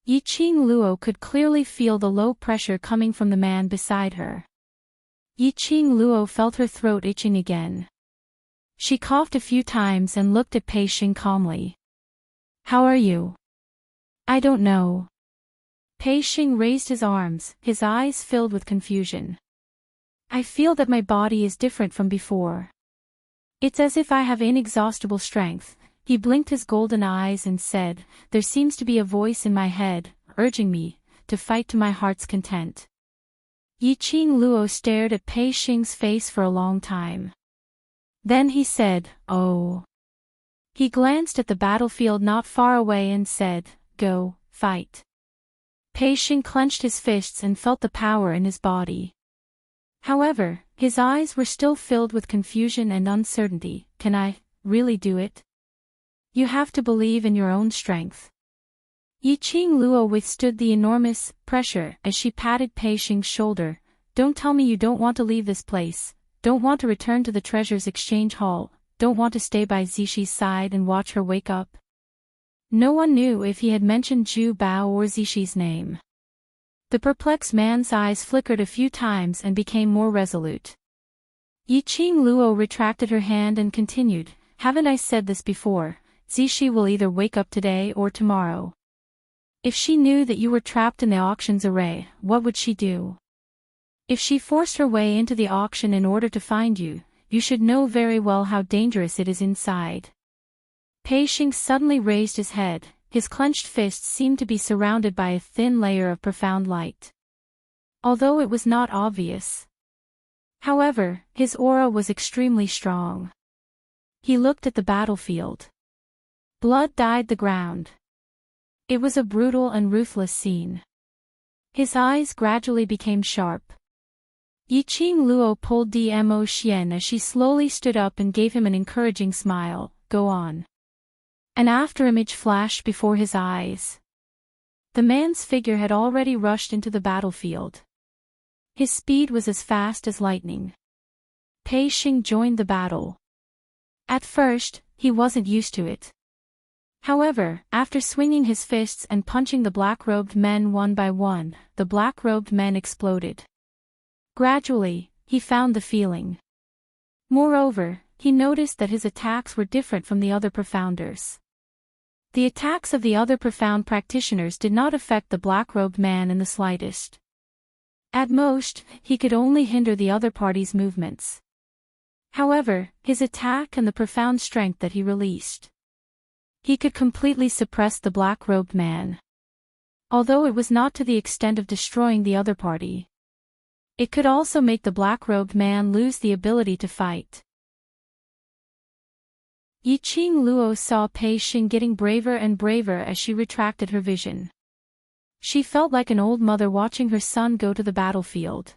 Yiqing Luo could clearly feel the low pressure coming from the man beside her. Yiqing Luo felt her throat itching again. She coughed a few times and looked at Pei Xing calmly. "How are you?" "I don't know." Pei Xing raised his arms, his eyes filled with confusion. "I feel that my body is different from before. It's as if I have inexhaustible strength." He blinked his golden eyes and said, "There seems to be a voice in my head, urging me to fight to my heart's content." Yiqing Luo stared at Pei Xing's face for a long time. Then he said, "Oh." He glanced at the battlefield not far away and said, "Go, fight." Pei Xing clenched his fists and felt the power in his body. However, his eyes were still filled with confusion and uncertainty. "Can I really do it?" "You have to believe in your own strength." Yiqing Luo withstood the enormous pressure as she patted Pei Xing's shoulder. "Don't tell me you don't want to leave this place, don't want to return to the treasures exchange hall, don't want to stay by Zishi's side and watch her wake up. No one knew if he had mentioned Zhu Bao or Zishi's name. The perplexed man's eyes flickered a few times and became more resolute. Yiqing Luo retracted her hand and continued, haven't I said this before? Zishi will either wake up today or tomorrow. If she knew that you were trapped in the auction's array, what would she do? If she forced her way into the auction in order to find you, you should know very well how dangerous it is inside. Pei Xing suddenly raised his head, his clenched fists seemed to be surrounded by a thin layer of profound light. Although it was not obvious. However, his aura was extremely strong. He looked at the battlefield. Blood dyed the ground. It was a brutal and ruthless scene. His eyes gradually became sharp. Yiqing Luo pulled Dmo Xian as she slowly stood up and gave him an encouraging smile, go on. An afterimage flashed before his eyes. The man's figure had already rushed into the battlefield. His speed was as fast as lightning. Pei Xing joined the battle. At first, he wasn't used to it. However, after swinging his fists and punching the black-robed men one by one, the black-robed men exploded. Gradually, he found the feeling. Moreover, he noticed that his attacks were different from the other profounders. The attacks of the other profound practitioners did not affect the black-robed man in the slightest. At most, he could only hinder the other party's movements. However, his attack and the profound strength that he released. He could completely suppress the black-robed man. Although it was not to the extent of destroying the other party. It could also make the black-robed man lose the ability to fight. Yiqing Luo saw Pei Xing getting braver and braver as she retracted her vision. She felt like an old mother watching her son go to the battlefield.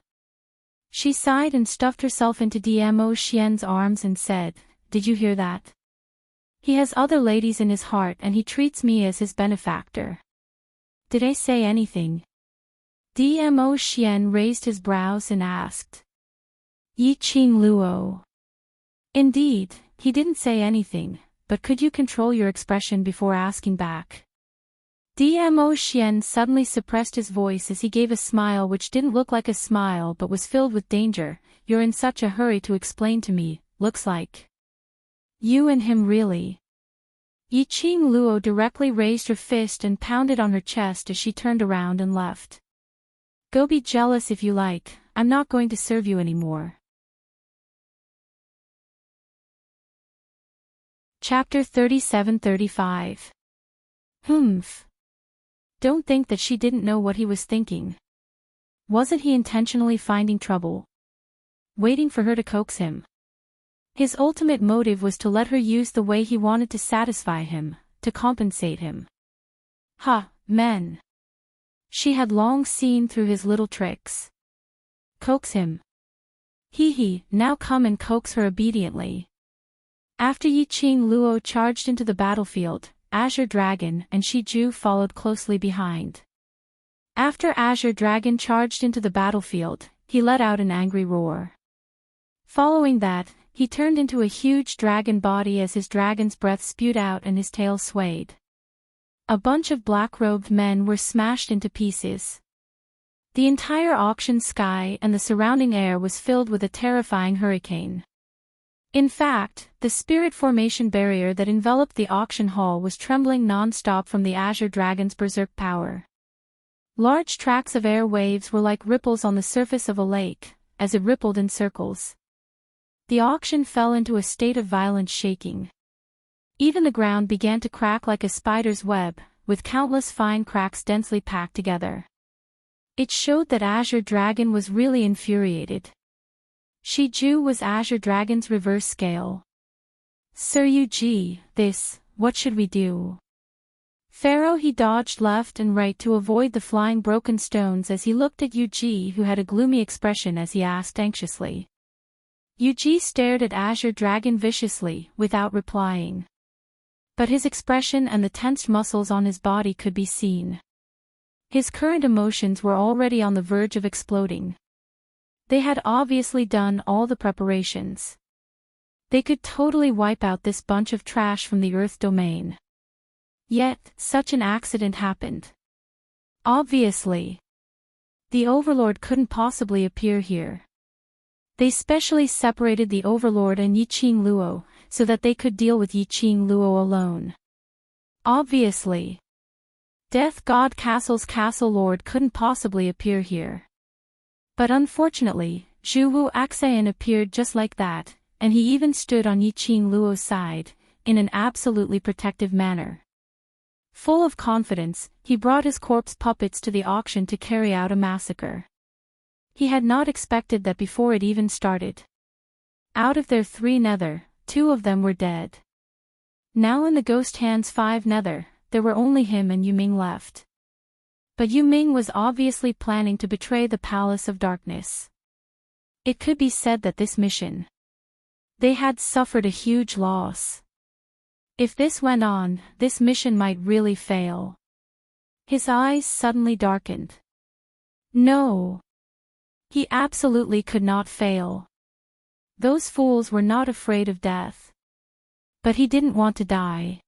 She sighed and stuffed herself into Dmo Xian's arms and said, did you hear that? He has other ladies in his heart and he treats me as his benefactor. Did I say anything? Dmo Xian raised his brows and asked. Yiqing Luo. Indeed, he didn't say anything, but could you control your expression before asking back? Dmo Xian suddenly suppressed his voice as he gave a smile which didn't look like a smile but was filled with danger. You're in such a hurry to explain to me, looks like. You and him really. Yiqing Luo directly raised her fist and pounded on her chest as she turned around and left. Go be jealous if you like, I'm not going to serve you anymore. Chapter 37-35. Humph. Don't think that she didn't know what he was thinking. Wasn't he intentionally finding trouble? Waiting for her to coax him. His ultimate motive was to let her use the way he wanted to satisfy him, to compensate him. Men. She had long seen through his little tricks. Coax him. Now come and coax her obediently. After Yiqing Luo charged into the battlefield, Azure Dragon and Shi Ju followed closely behind. After Azure Dragon charged into the battlefield, he let out an angry roar. Following that, he turned into a huge dragon body as his dragon's breath spewed out and his tail swayed. A bunch of black-robed men were smashed into pieces. The entire auction sky and the surrounding air was filled with a terrifying hurricane. In fact, the spirit formation barrier that enveloped the auction hall was trembling non-stop from the Azure Dragon's berserk power. Large tracts of air waves were like ripples on the surface of a lake, as it rippled in circles. The auction fell into a state of violent shaking. Even the ground began to crack like a spider's web, with countless fine cracks densely packed together. It showed that Azure Dragon was really infuriated. Shi Ju was Azure Dragon's reverse scale. Sir Yuji, what should we do? Pharaoh he dodged left and right to avoid the flying broken stones as he looked at Yuji who had a gloomy expression as he asked anxiously. Yuji stared at Azure Dragon viciously, without replying. But his expression and the tensed muscles on his body could be seen. His current emotions were already on the verge of exploding. They had obviously done all the preparations. They could totally wipe out this bunch of trash from the Earth domain. Yet, such an accident happened. Obviously, the Overlord couldn't possibly appear here. They specially separated the Overlord and Yiqing Luo, so that they could deal with Yiqing Luo alone. Obviously, Death God Castle's Castle Lord couldn't possibly appear here. But unfortunately, Zhu Wu Axayan appeared just like that, and he even stood on Yiqing Luo's side, in an absolutely protective manner. Full of confidence, he brought his corpse puppets to the auction to carry out a massacre. He had not expected that before it even started. Out of their 3 nether, 2 of them were dead. Now in the Ghost Hand's 5 nether, there were only him and Yuming left. But Yuming was obviously planning to betray the Palace of Darkness. It could be said that this mission, they had suffered a huge loss. If this went on, this mission might really fail. His eyes suddenly darkened. No. He absolutely could not fail. Those fools were not afraid of death. But he didn't want to die.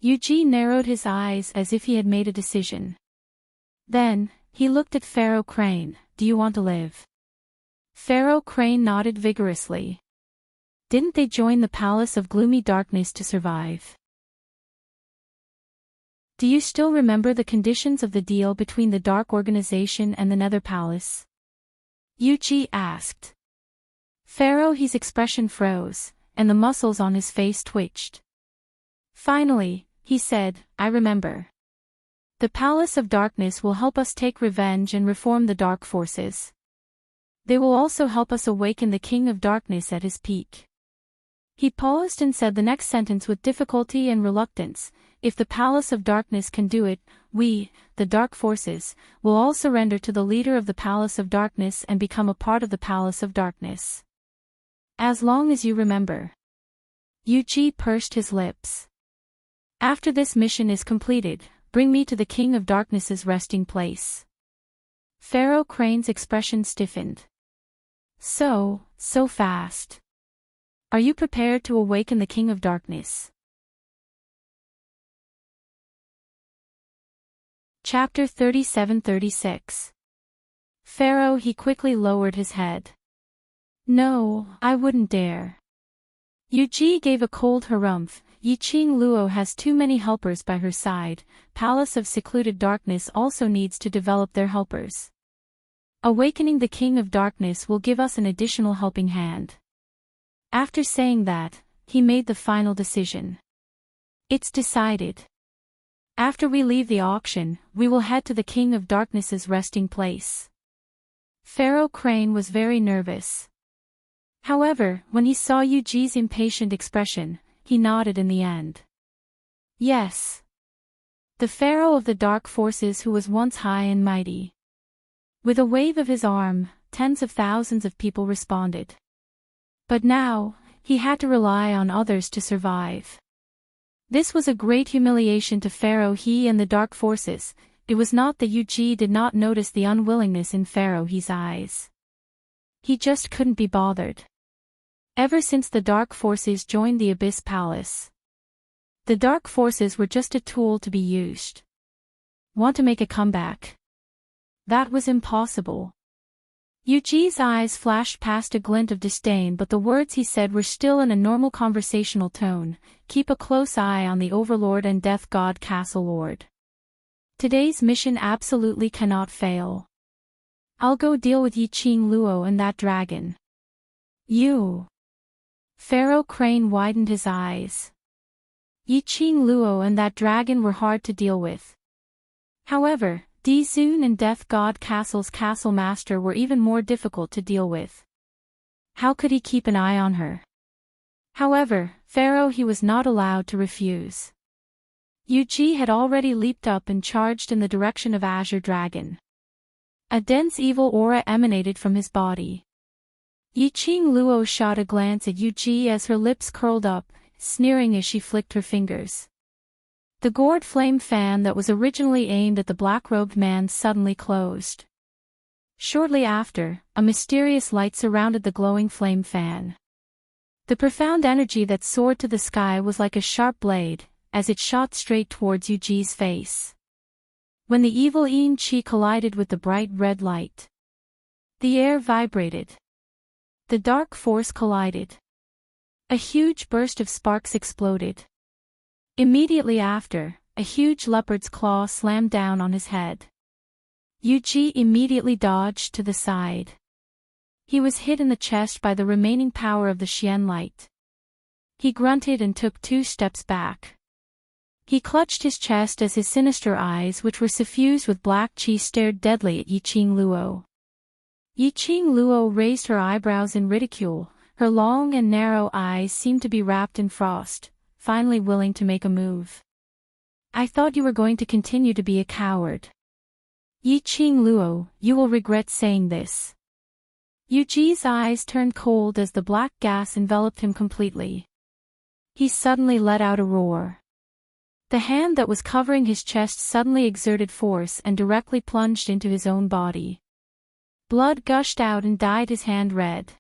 Yuji narrowed his eyes as if he had made a decision. Then, he looked at Pharaoh Crane. Do you want to live? Pharaoh Crane nodded vigorously. Didn't they join the Palace of Gloomy Darkness to survive? Do you still remember the conditions of the deal between the Dark Organization and the Nether Palace? Yuji asked. Pharaoh's expression froze, and the muscles on his face twitched. Finally, he said, I remember. The Palace of Darkness will help us take revenge and reform the Dark Forces. They will also help us awaken the King of Darkness at his peak. He paused and said the next sentence with difficulty and reluctance. If the Palace of Darkness can do it, we, the Dark Forces, will all surrender to the leader of the Palace of Darkness and become a part of the Palace of Darkness. As long as you remember. Yuji pursed his lips. After this mission is completed, bring me to the King of Darkness's resting place. Pharaoh Crane's expression stiffened. So fast. Are you prepared to awaken the King of Darkness? Chapter 37-36. Pharaoh, he quickly lowered his head. No, I wouldn't dare. Yuji gave a cold harumph. Yiqing Luo has too many helpers by her side. Palace of Secluded Darkness also needs to develop their helpers. Awakening the King of Darkness will give us an additional helping hand. After saying that, he made the final decision. It's decided. After we leave the auction, we will head to the King of Darkness's resting place. Pharaoh Crane was very nervous. However, when he saw Yuji's impatient expression, he nodded in the end. Yes. The Pharaoh of the Dark Forces who was once high and mighty. With a wave of his arm, tens of thousands of people responded. But now, he had to rely on others to survive. This was a great humiliation to Pharaoh he and the Dark Forces. It was not that Yuji did not notice the unwillingness in Pharaoh he's eyes. He just couldn't be bothered. Ever since the Dark Forces joined the Abyss Palace, the Dark Forces were just a tool to be used. Want to make a comeback? That was impossible. Yuji's eyes flashed past a glint of disdain, but the words he said were still in a normal conversational tone. Keep a close eye on the Overlord and Death God Castle Lord. Today's mission absolutely cannot fail. I'll go deal with Yiqing Luo and that dragon. You. Pharaoh Crane widened his eyes. Yiqing Luo and that dragon were hard to deal with. However, Dizun and Death God Castle's Castle Master were even more difficult to deal with. How could he keep an eye on her? However, Pharaoh he was not allowed to refuse. Yuji had already leaped up and charged in the direction of Azure Dragon. A dense evil aura emanated from his body. Yiqing Luo shot a glance at Yuji as her lips curled up, sneering as she flicked her fingers. The gourd flame fan that was originally aimed at the black-robed man suddenly closed. Shortly after, a mysterious light surrounded the glowing flame fan. The profound energy that soared to the sky was like a sharp blade, as it shot straight towards Yuji's face. When the evil yin chi collided with the bright red light, the air vibrated. The dark force collided. A huge burst of sparks exploded. Immediately after, a huge leopard's claw slammed down on his head. Yuji immediately dodged to the side. He was hit in the chest by the remaining power of the Xian light. He grunted and took 2 steps back. He clutched his chest as his sinister eyes, which were suffused with black qi, stared deadly at Yiqing Luo. Yiqing Luo raised her eyebrows in ridicule. Her long and narrow eyes seemed to be wrapped in frost, finally willing to make a move. I thought you were going to continue to be a coward. Yiqing Luo, you will regret saying this. Yuji's eyes turned cold as the black gas enveloped him completely. He suddenly let out a roar. The hand that was covering his chest suddenly exerted force and directly plunged into his own body. Blood gushed out and dyed his hand red.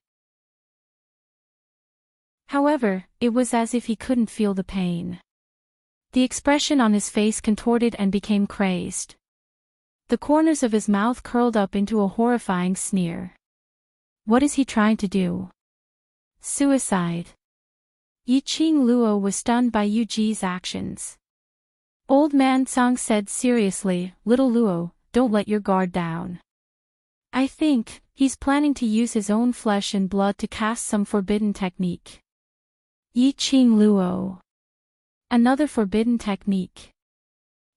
However, it was as if he couldn't feel the pain. The expression on his face contorted and became crazed. The corners of his mouth curled up into a horrifying sneer. What is he trying to do? Suicide. Yiqing Luo was stunned by Yuji's actions. Old man Song said seriously, "Little Luo, don't let your guard down. I think he's planning to use his own flesh and blood to cast some forbidden technique." Yiqing Luo. Another forbidden technique.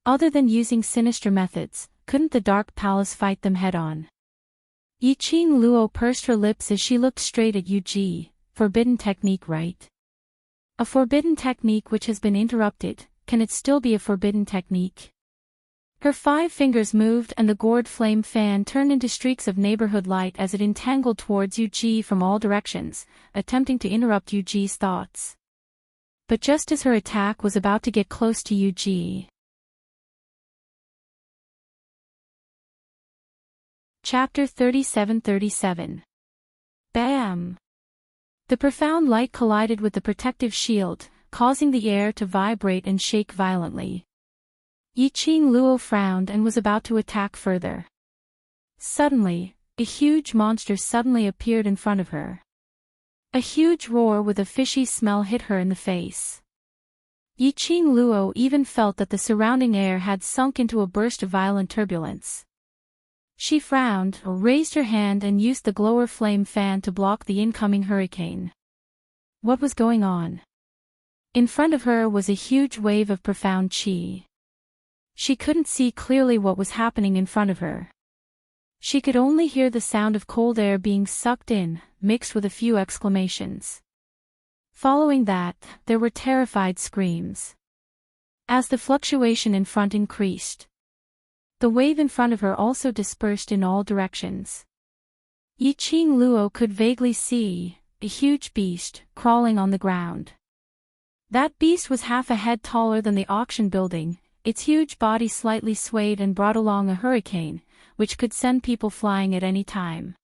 Other than using sinister methods, couldn't the Dark Palace fight them head-on? Yiqing Luo pursed her lips as she looked straight at Yuji. Forbidden technique, right? A forbidden technique which has been interrupted, can it still be a forbidden technique? Her 5 fingers moved and the gourd flame fan turned into streaks of neighborhood light as it entangled towards Yuji from all directions, attempting to interrupt Yuji's thoughts. But just as her attack was about to get close to Yuji. Chapter 37:37. Bam! The profound light collided with the protective shield, causing the air to vibrate and shake violently. Yiqing Luo frowned and was about to attack further. Suddenly, a huge monster suddenly appeared in front of her. A huge roar with a fishy smell hit her in the face. Yiqing Luo even felt that the surrounding air had sunk into a burst of violent turbulence. She frowned, raised her hand and used the glower flame fan to block the incoming hurricane. What was going on? In front of her was a huge wave of profound qi. She couldn't see clearly what was happening in front of her. She could only hear the sound of cold air being sucked in, mixed with a few exclamations. Following that, there were terrified screams. As the fluctuation in front increased, the wave in front of her also dispersed in all directions. Yiqing Luo could vaguely see a huge beast crawling on the ground. That beast was half a head taller than the auction building. Its huge body slightly swayed and brought along a hurricane, which could send people flying at any time.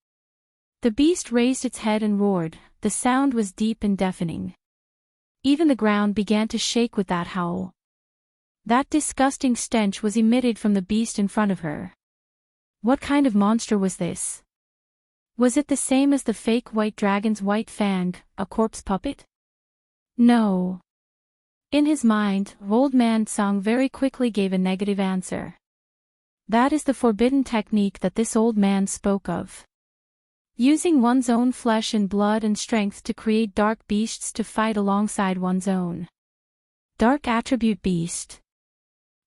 The beast raised its head and roared. The sound was deep and deafening. Even the ground began to shake with that howl. That disgusting stench was emitted from the beast in front of her. What kind of monster was this? Was it the same as the fake white dragon's white fang, a corpse puppet? No. In his mind, Old Man Song very quickly gave a negative answer. That is the forbidden technique that this old man spoke of. Using one's own flesh and blood and strength to create dark beasts to fight alongside one's own. Dark attribute beast.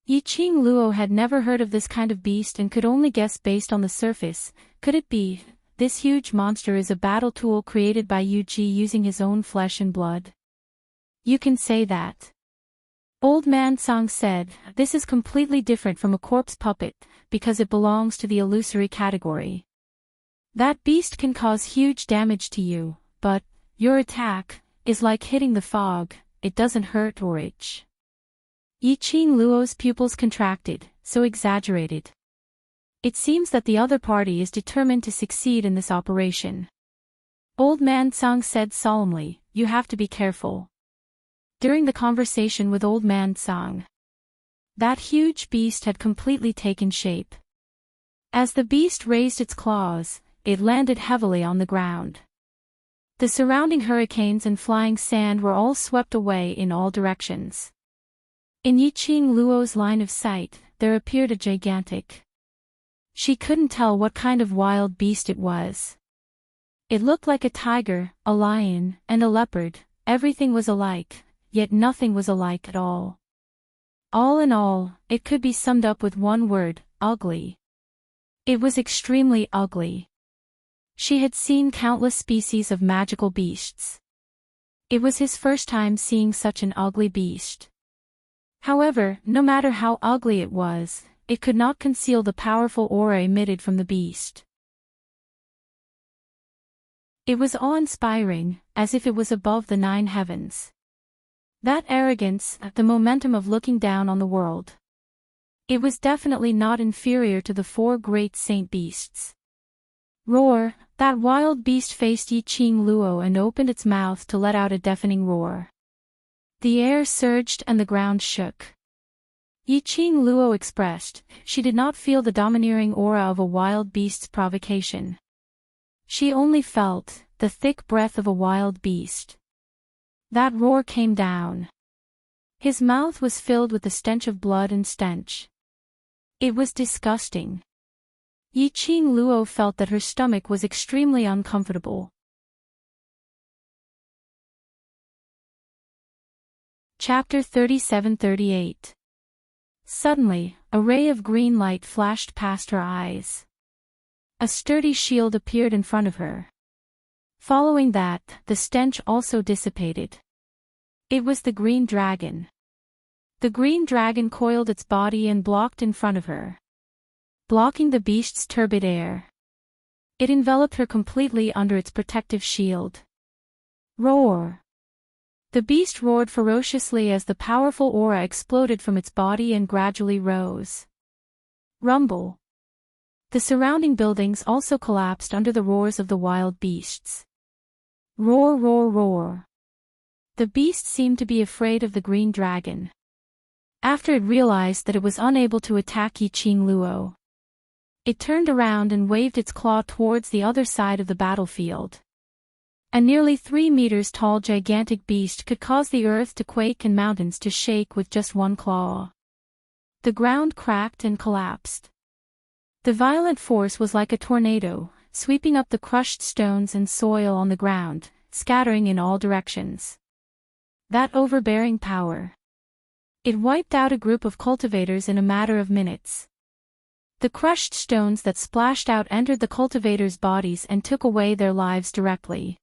Yiqing Luo had never heard of this kind of beast and could only guess based on the surface. Could it be, this huge monster is a battle tool created by Yuji using his own flesh and blood? You can say that. Old Man Song said, this is completely different from a corpse puppet, because it belongs to the illusory category. That beast can cause huge damage to you, but your attack is like hitting the fog, it doesn't hurt or itch. Yiqing Luo's pupils contracted, so exaggerated. It seems that the other party is determined to succeed in this operation. Old Man Tsang said solemnly, "You have to be careful." During the conversation with Old Man Tsang, that huge beast had completely taken shape. As the beast raised its claws, it landed heavily on the ground. The surrounding hurricanes and flying sand were all swept away in all directions. In Yiqing Luo's line of sight, there appeared a gigantic. She couldn't tell what kind of wild beast it was. It looked like a tiger, a lion, and a leopard. Everything was alike, yet nothing was alike at all. All in all, it could be summed up with one word: ugly. It was extremely ugly. She had seen countless species of magical beasts. It was his first time seeing such an ugly beast. However, no matter how ugly it was, it could not conceal the powerful aura emitted from the beast. It was awe-inspiring, as if it was above the 9 heavens. That arrogance, the momentum of looking down on the world. It was definitely not inferior to the 4 great saint beasts. Roar! That wild beast faced Yiqing Luo and opened its mouth to let out a deafening roar. The air surged and the ground shook. Yiqing Luo expressed, she did not feel the domineering aura of a wild beast's provocation. She only felt the thick breath of a wild beast. That roar came down. His mouth was filled with the stench of blood and stench. It was disgusting. Yiqing Luo felt that her stomach was extremely uncomfortable. Chapter 37-38. Suddenly, a ray of green light flashed past her eyes. A sturdy shield appeared in front of her. Following that, the stench also dissipated. It was the green dragon. The green dragon coiled its body and blocked in front of her, blocking the beast's turbid air. It enveloped her completely under its protective shield. Roar! The beast roared ferociously as the powerful aura exploded from its body and gradually rose. Rumble! The surrounding buildings also collapsed under the roars of the wild beasts. Roar, roar, roar! The beast seemed to be afraid of the green dragon. After it realized that it was unable to attack Yiqing Luo, it turned around and waved its claw towards the other side of the battlefield. A nearly 3 meters tall gigantic beast could cause the earth to quake and mountains to shake with just one claw. The ground cracked and collapsed. The violent force was like a tornado, sweeping up the crushed stones and soil on the ground, scattering in all directions. That overbearing power. It wiped out a group of cultivators in a matter of minutes. The crushed stones that splashed out entered the cultivators' bodies and took away their lives directly.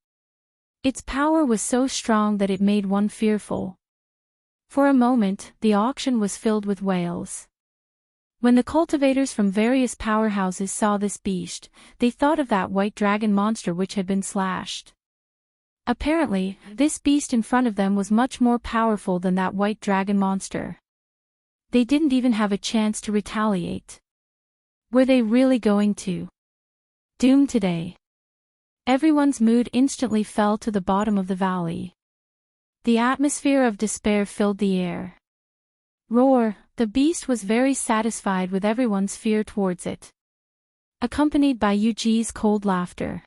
Its power was so strong that it made one fearful. For a moment, the auction was filled with wails. When the cultivators from various powerhouses saw this beast, they thought of that white dragon monster which had been slashed. Apparently, this beast in front of them was much more powerful than that white dragon monster. They didn't even have a chance to retaliate. Were they really going to doom today? Everyone's mood instantly fell to the bottom of the valley. The atmosphere of despair filled the air. Roar! The beast was very satisfied with everyone's fear towards it, accompanied by Yuji's cold laughter.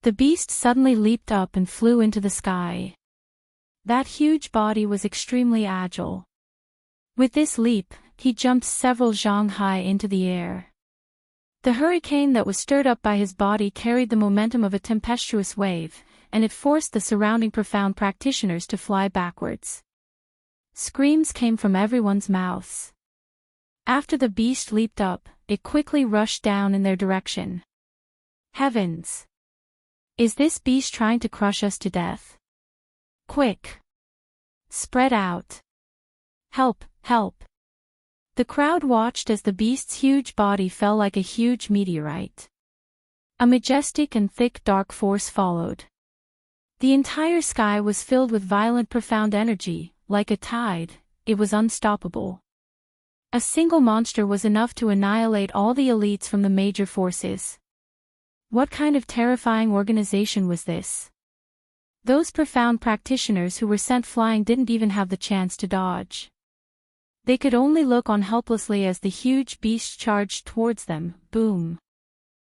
The beast suddenly leaped up and flew into the sky. That huge body was extremely agile. With this leap, he jumped several zhang high into the air. The hurricane that was stirred up by his body carried the momentum of a tempestuous wave, and it forced the surrounding profound practitioners to fly backwards. Screams came from everyone's mouths. After the beast leaped up, it quickly rushed down in their direction. Heavens! Is this beast trying to crush us to death? Quick! Spread out! Help! Help! The crowd watched as the beast's huge body fell like a huge meteorite. A majestic and thick dark force followed. The entire sky was filled with violent profound energy, like a tide. It was unstoppable. A single monster was enough to annihilate all the elites from the major forces. What kind of terrifying organization was this? Those profound practitioners who were sent flying didn't even have the chance to dodge. They could only look on helplessly as the huge beast charged towards them. Boom.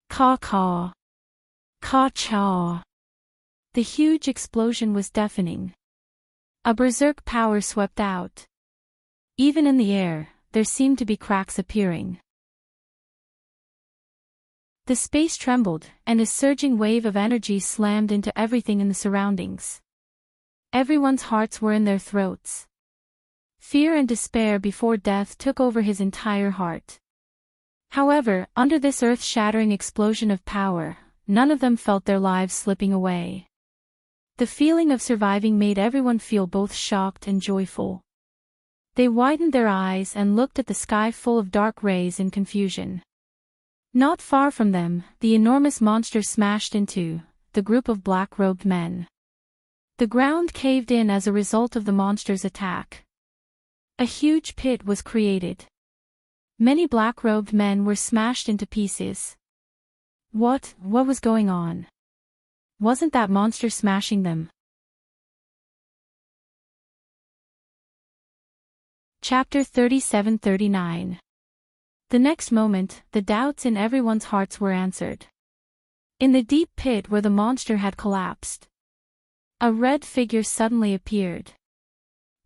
Caw-caw. Caw-chaw. The huge explosion was deafening. A berserk power swept out. Even in the air, there seemed to be cracks appearing. The space trembled, and a surging wave of energy slammed into everything in the surroundings. Everyone's hearts were in their throats. Fear and despair before death took over his entire heart. However, under this earth-shattering explosion of power, none of them felt their lives slipping away. The feeling of surviving made everyone feel both shocked and joyful. They widened their eyes and looked at the sky full of dark rays in confusion. Not far from them, the enormous monster smashed into the group of black-robed men. The ground caved in as a result of the monster's attack. A huge pit was created. Many black-robed men were smashed into pieces. What was going on? Wasn't that monster smashing them? Chapter 37-39. The next moment, the doubts in everyone's hearts were answered. In the deep pit where the monster had collapsed, a red figure suddenly appeared.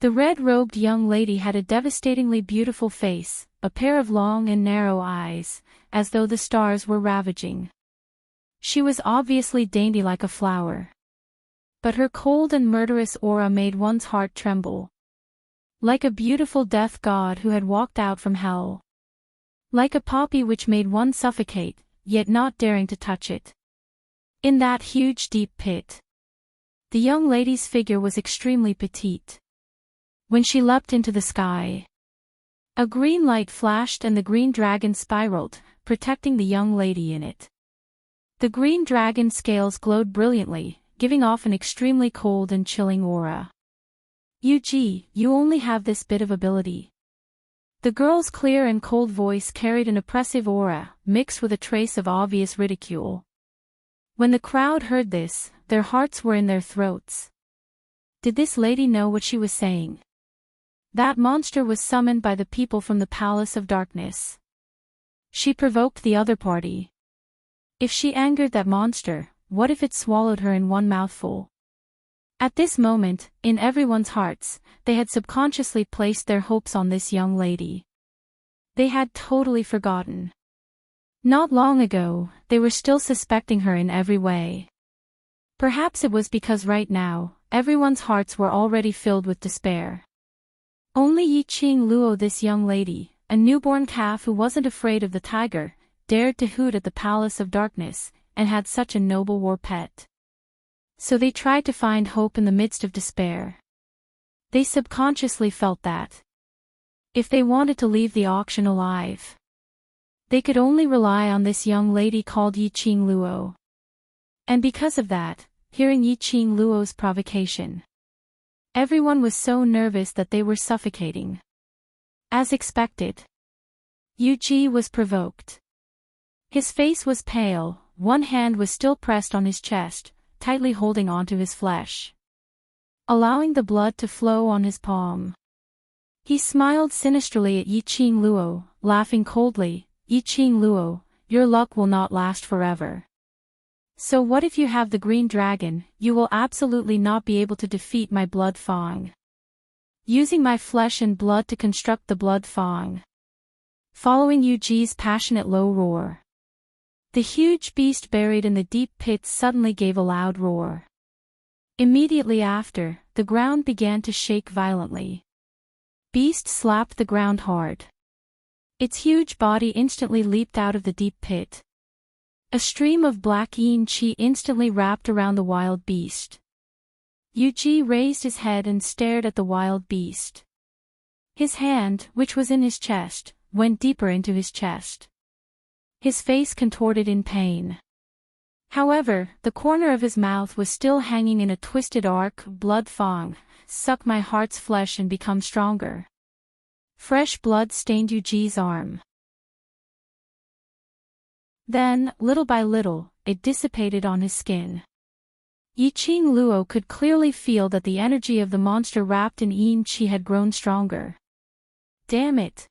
The red-robed young lady had a devastatingly beautiful face, a pair of long and narrow eyes, as though the stars were ravaging. She was obviously dainty like a flower. But her cold and murderous aura made one's heart tremble. Like a beautiful death god who had walked out from hell. Like a poppy which made one suffocate, yet not daring to touch it. In that huge deep pit, the young lady's figure was extremely petite. When she leapt into the sky, a green light flashed and the green dragon spiraled, protecting the young lady in it. The green dragon scales glowed brilliantly, giving off an extremely cold and chilling aura. Yuji, you only have this bit of ability. The girl's clear and cold voice carried an oppressive aura, mixed with a trace of obvious ridicule. When the crowd heard this, their hearts were in their throats. Did this lady know what she was saying? That monster was summoned by the people from the Palace of Darkness. She provoked the other party. If she angered that monster, what if it swallowed her in one mouthful? At this moment, in everyone's hearts, they had subconsciously placed their hopes on this young lady. They had totally forgotten. Not long ago, they were still suspecting her in every way. Perhaps it was because right now, everyone's hearts were already filled with despair. Only Yi-Ching Luo, this young lady, a newborn calf who wasn't afraid of the tiger, dared to hoot at the Palace of Darkness, and had such a noble war pet. So they tried to find hope in the midst of despair. They subconsciously felt that if they wanted to leave the auction alive, they could only rely on this young lady called Yi-Ching Luo. And because of that, hearing Yi-Ching Luo's provocation, everyone was so nervous that they were suffocating. As expected, Yuji was provoked. His face was pale, one hand was still pressed on his chest, tightly holding onto his flesh, allowing the blood to flow on his palm. He smiled sinisterly at Yi-Ching Luo, laughing coldly. Yi-Ching Luo, your luck will not last forever. So what if you have the green dragon? You will absolutely not be able to defeat my blood fang. Using my flesh and blood to construct the blood fang. Following Yuji's passionate low roar, the huge beast buried in the deep pit suddenly gave a loud roar. Immediately after, the ground began to shake violently. Beast slapped the ground hard. Its huge body instantly leaped out of the deep pit. A stream of black yin chi instantly wrapped around the wild beast. Yuji raised his head and stared at the wild beast. His hand, which was in his chest, went deeper into his chest. His face contorted in pain. However, the corner of his mouth was still hanging in a twisted arc. Blood fang, suck my heart's flesh and become stronger. Fresh blood stained Yuji's arm. Then, little by little, it dissipated on his skin. Yiqing Luo could clearly feel that the energy of the monster wrapped in Yin Qi had grown stronger. Damn it!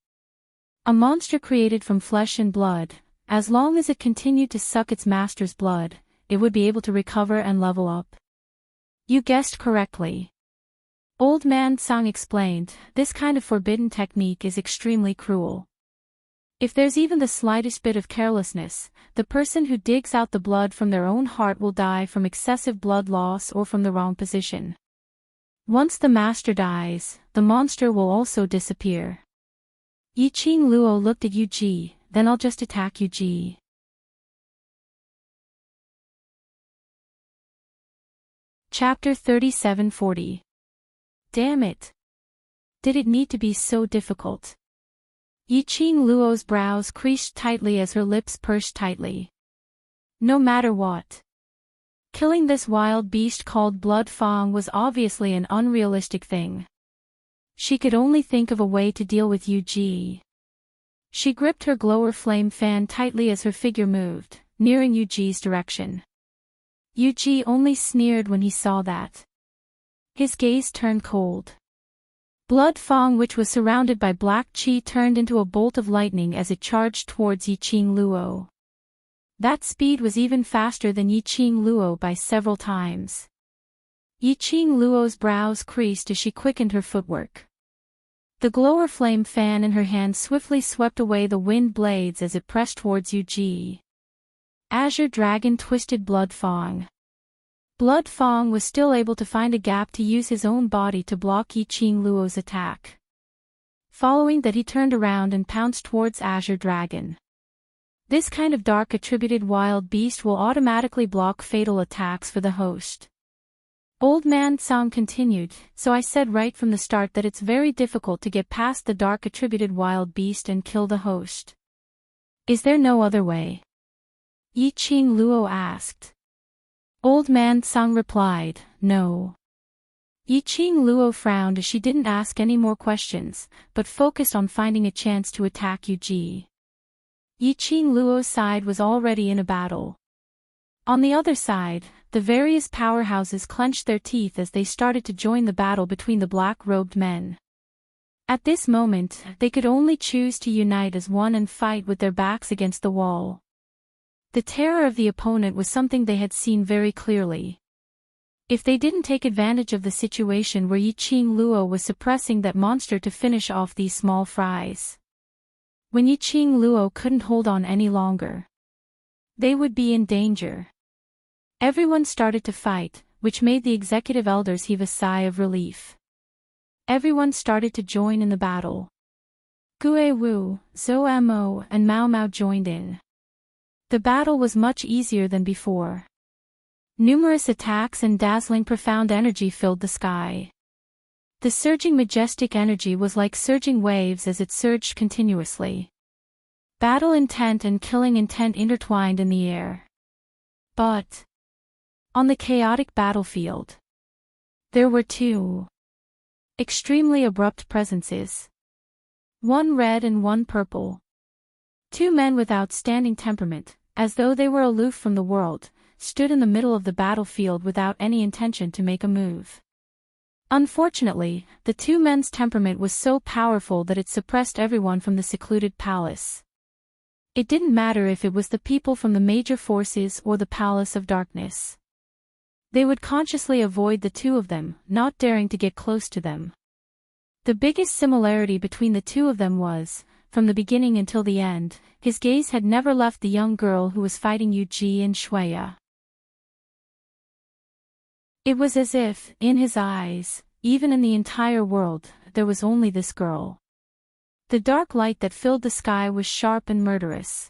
A monster created from flesh and blood, as long as it continued to suck its master's blood, it would be able to recover and level up. You guessed correctly. Old Man Tsang explained, this kind of forbidden technique is extremely cruel. If there's even the slightest bit of carelessness, the person who digs out the blood from their own heart will die from excessive blood loss or from the wrong position. Once the master dies, the monster will also disappear. Yiqing Luo looked at Yuji, then I'll just attack Yuji. Chapter 3740. Damn it! Did it need to be so difficult? Yiqing Luo's brows creased tightly as her lips pursed tightly. No matter what. Killing this wild beast called Blood Fang was obviously an unrealistic thing. She could only think of a way to deal with Yuji. She gripped her glower flame fan tightly as her figure moved, nearing Yuji's direction. Yuji only sneered when he saw that. His gaze turned cold. Blood Fang, which was surrounded by black qi, turned into a bolt of lightning as it charged towards Yiqing Luo. That speed was even faster than Yiqing Luo by several times. Yiqing Luo's brows creased as she quickened her footwork. The glower flame fan in her hand swiftly swept away the wind blades as it pressed towards Yuji. Azure Dragon twisted Blood Fang. Blood Fang was still able to find a gap to use his own body to block Yiqing Luo's attack. Following that, he turned around and pounced towards Azure Dragon. This kind of dark attributed wild beast will automatically block fatal attacks for the host. Old Man Tsang continued, so I said right from the start that it's very difficult to get past the dark attributed wild beast and kill the host. Is there no other way? Yiqing Luo asked. Old Man Tsang replied, no. Yiqing Luo frowned as she didn't ask any more questions, but focused on finding a chance to attack Yuji. Yiqing Luo's side was already in a battle. On the other side, the various powerhouses clenched their teeth as they started to join the battle between the black-robed men. At this moment, they could only choose to unite as one and fight with their backs against the wall. The terror of the opponent was something they had seen very clearly. If they didn't take advantage of the situation where Yiqing Luo was suppressing that monster to finish off these small fries. When Yiqing Luo couldn't hold on any longer, they would be in danger. Everyone started to fight, which made the executive elders heave a sigh of relief. Everyone started to join in the battle. Gue Wu, Zhou Mo, and Mao Mao joined in. The battle was much easier than before. Numerous attacks and dazzling profound energy filled the sky. The surging majestic energy was like surging waves as it surged continuously. Battle intent and killing intent intertwined in the air. But on the chaotic battlefield, there were two extremely abrupt presences. One red and one purple. Two men with outstanding temperament, as though they were aloof from the world, stood in the middle of the battlefield without any intention to make a move. Unfortunately, the two men's temperament was so powerful that it suppressed everyone from the secluded palace. It didn't matter if it was the people from the major forces or the Palace of Darkness. They would consciously avoid the two of them, not daring to get close to them. The biggest similarity between the two of them was, from the beginning until the end, his gaze had never left the young girl who was fighting Yuji and Shueya. It was as if, in his eyes, even in the entire world, there was only this girl. The dark light that filled the sky was sharp and murderous.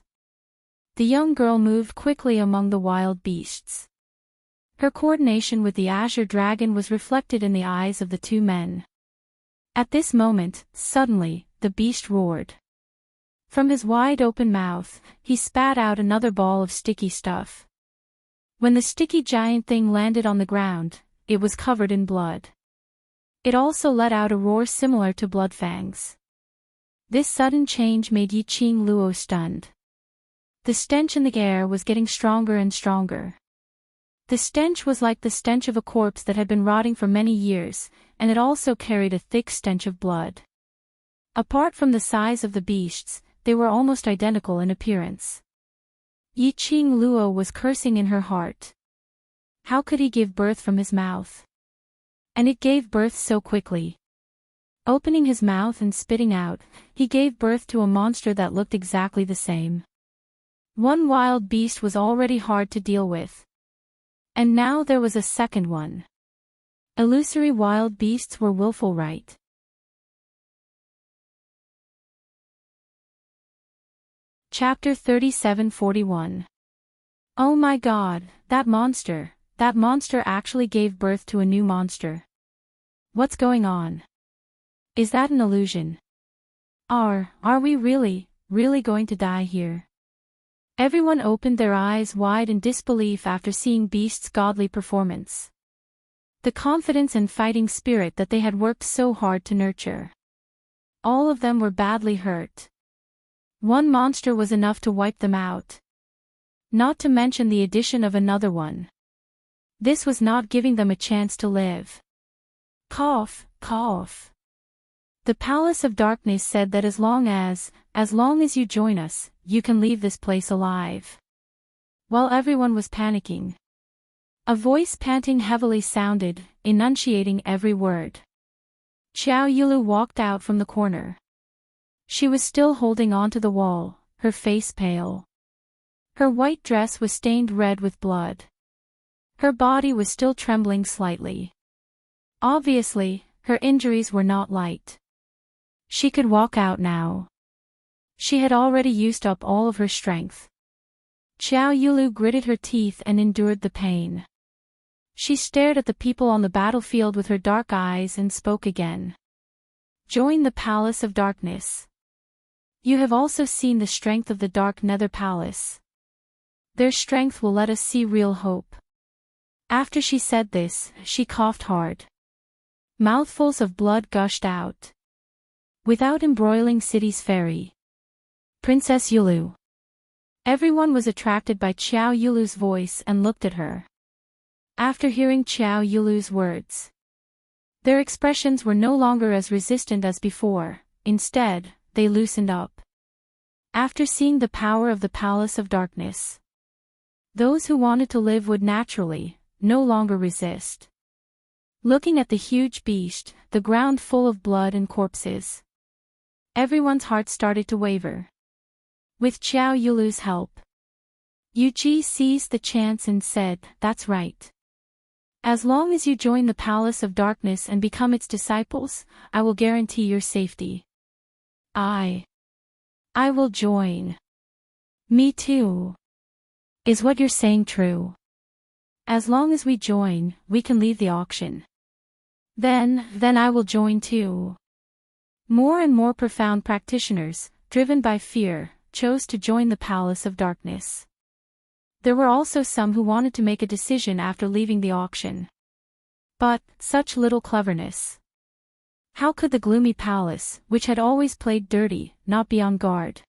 The young girl moved quickly among the wild beasts. Her coordination with the Azure Dragon was reflected in the eyes of the two men. At this moment, suddenly, the beast roared. From his wide-open mouth, he spat out another ball of sticky stuff. When the sticky giant thing landed on the ground, it was covered in blood. It also let out a roar similar to Bloodfang's. This sudden change made Yiqing Luo stunned. The stench in the air was getting stronger and stronger. The stench was like the stench of a corpse that had been rotting for many years, and it also carried a thick stench of blood. Apart from the size of the beasts, they were almost identical in appearance. Yiqing Luo was cursing in her heart. How could he give birth from his mouth? And it gave birth so quickly. Opening his mouth and spitting out, he gave birth to a monster that looked exactly the same. One wild beast was already hard to deal with. And now there was a second one. Illusory wild beasts were willful, right? Chapter 37-41. Oh my God, that monster actually gave birth to a new monster. What's going on? Is that an illusion? Are we really going to die here? Everyone opened their eyes wide in disbelief after seeing Beast's godly performance. The confidence and fighting spirit that they had worked so hard to nurture. All of them were badly hurt. One monster was enough to wipe them out. Not to mention the addition of another one. This was not giving them a chance to live. Cough, cough. The Palace of Darkness said that as long as you join us, you can leave this place alive. While everyone was panicking, a voice panting heavily sounded, enunciating every word. Xiao Yulu walked out from the corner. She was still holding onto the wall, her face pale. Her white dress was stained red with blood. Her body was still trembling slightly. Obviously, her injuries were not light. She could walk out now. She had already used up all of her strength. Xiao Yulu gritted her teeth and endured the pain. She stared at the people on the battlefield with her dark eyes and spoke again. Join the Palace of Darkness. You have also seen the strength of the Dark Nether Palace. Their strength will let us see real hope. After she said this, she coughed hard. Mouthfuls of blood gushed out. Without embroiling city's fairy. Princess Yulu. Everyone was attracted by Xiao Yulu's voice and looked at her. After hearing Xiao Yulu's words, their expressions were no longer as resistant as before, instead, they loosened up. After seeing the power of the Palace of Darkness, those who wanted to live would naturally, no longer resist. Looking at the huge beast, the ground full of blood and corpses, everyone's heart started to waver. With Xiao Yulu's help, Yuji seized the chance and said, "That's right. As long as you join the Palace of Darkness and become its disciples, I will guarantee your safety." I will join. Me too. Is what you're saying true? As long as we join, we can leave the auction. Then I will join too. More and more profound practitioners, driven by fear, chose to join the Palace of Darkness. There were also some who wanted to make a decision after leaving the auction. But, such little cleverness. How could the gloomy palace, which had always played dirty, not be on guard?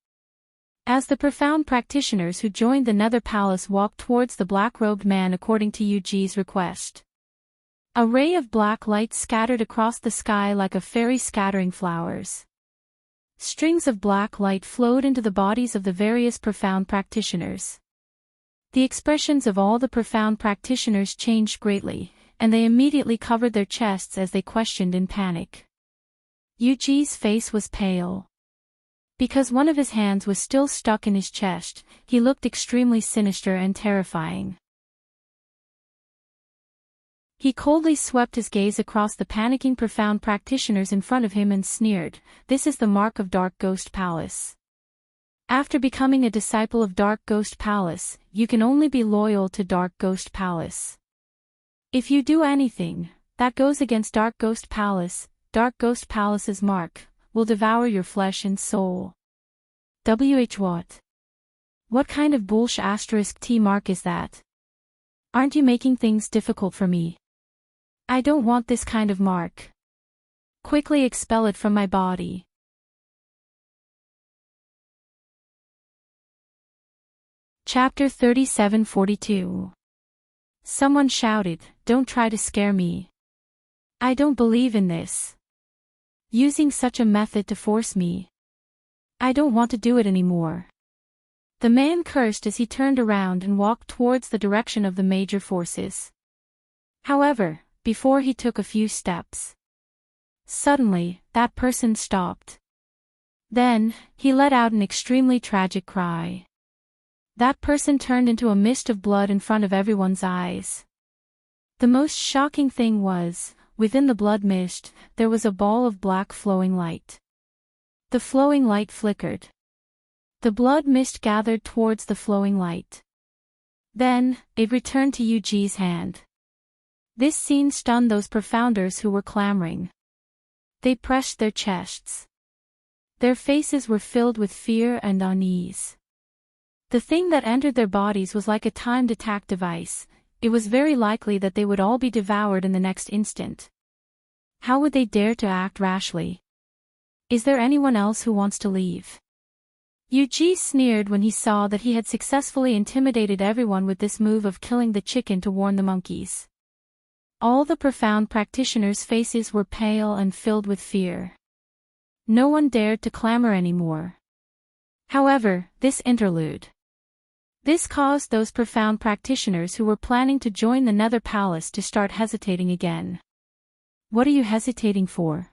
As the profound practitioners who joined the Nether Palace walked towards the black-robed man according to Yuji's request, a ray of black light scattered across the sky like a fairy scattering flowers. Strings of black light flowed into the bodies of the various profound practitioners. The expressions of all the profound practitioners changed greatly, and they immediately covered their chests as they questioned in panic. Yuji's face was pale. Because one of his hands was still stuck in his chest, he looked extremely sinister and terrifying. He coldly swept his gaze across the panicking profound practitioners in front of him and sneered, "This is the mark of Dark Ghost Palace. After becoming a disciple of Dark Ghost Palace, you can only be loyal to Dark Ghost Palace. If you do anything that goes against Dark Ghost Palace Palace's mark will devour your flesh and soul." What? What kind of bullsh T mark is that? Aren't you making things difficult for me? I don't want this kind of mark. Quickly expel it from my body. Chapter 3742. Someone shouted, "Don't try to scare me. I don't believe in this. Using such a method to force me. I don't want to do it anymore." The man cursed as he turned around and walked towards the direction of the major forces. However, before he took a few steps, suddenly, that person stopped. Then, he let out an extremely tragic cry. That person turned into a mist of blood in front of everyone's eyes. The most shocking thing was, within the blood mist, there was a ball of black flowing light. The flowing light flickered. The blood mist gathered towards the flowing light. Then, it returned to Yuji's hand. This scene stunned those profounders who were clamoring. They pressed their chests. Their faces were filled with fear and unease. The thing that entered their bodies was like a timed attack device. It was very likely that they would all be devoured in the next instant. How would they dare to act rashly? Is there anyone else who wants to leave? Yuji sneered when he saw that he had successfully intimidated everyone with this move of killing the chicken to warn the monkeys. All the profound practitioners' faces were pale and filled with fear. No one dared to clamor anymore. However, this interlude. This caused those profound practitioners who were planning to join the Nether Palace to start hesitating again. What are you hesitating for?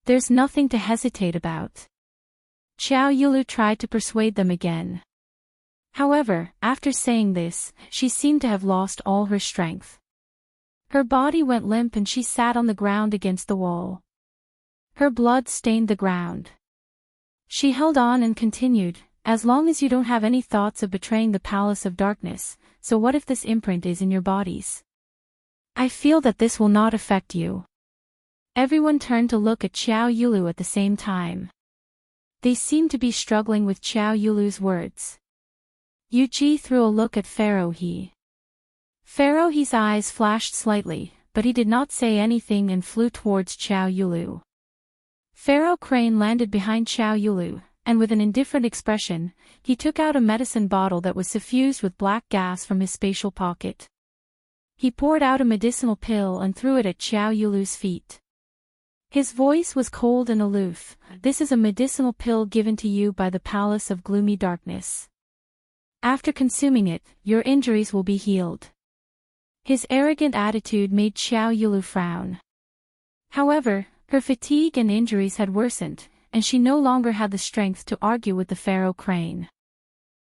There's nothing to hesitate about. Xiao Yulu tried to persuade them again. However, after saying this, she seemed to have lost all her strength. Her body went limp and she sat on the ground against the wall. Her blood stained the ground. She held on and continued, "As long as you don't have any thoughts of betraying the Palace of Darkness, so what if this imprint is in your bodies? I feel that this will not affect you." Everyone turned to look at Xiao Yulu at the same time. They seemed to be struggling with Xiao Yulu's words. Yuji threw a look at Pharaoh He. Pharaoh He's eyes flashed slightly, but he did not say anything and flew towards Xiao Yulu. Pharaoh Crane landed behind Xiao Yulu, and with an indifferent expression, he took out a medicine bottle that was suffused with black gas from his spatial pocket. He poured out a medicinal pill and threw it at Xiao Yulu's feet. His voice was cold and aloof. "This is a medicinal pill given to you by the Palace of Gloomy Darkness. After consuming it, your injuries will be healed." His arrogant attitude made Xiao Yulu frown. However, her fatigue and injuries had worsened, and she no longer had the strength to argue with the Pharaoh Crane.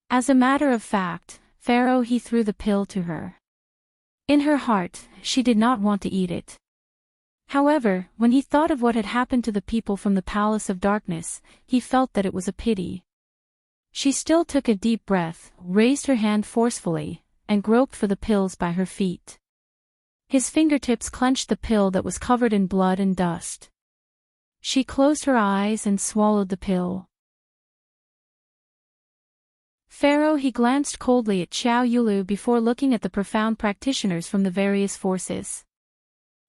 As a matter of fact, Pharaoh He threw the pill to her. In her heart, she did not want to eat it. However, when he thought of what had happened to the people from the Palace of Darkness, he felt that it was a pity. She still took a deep breath, raised her hand forcefully, and groped for the pills by her feet. His fingertips clenched the pill that was covered in blood and dust. She closed her eyes and swallowed the pill. Pharaoh He glanced coldly at Xiao Yulu before looking at the profound practitioners from the various forces.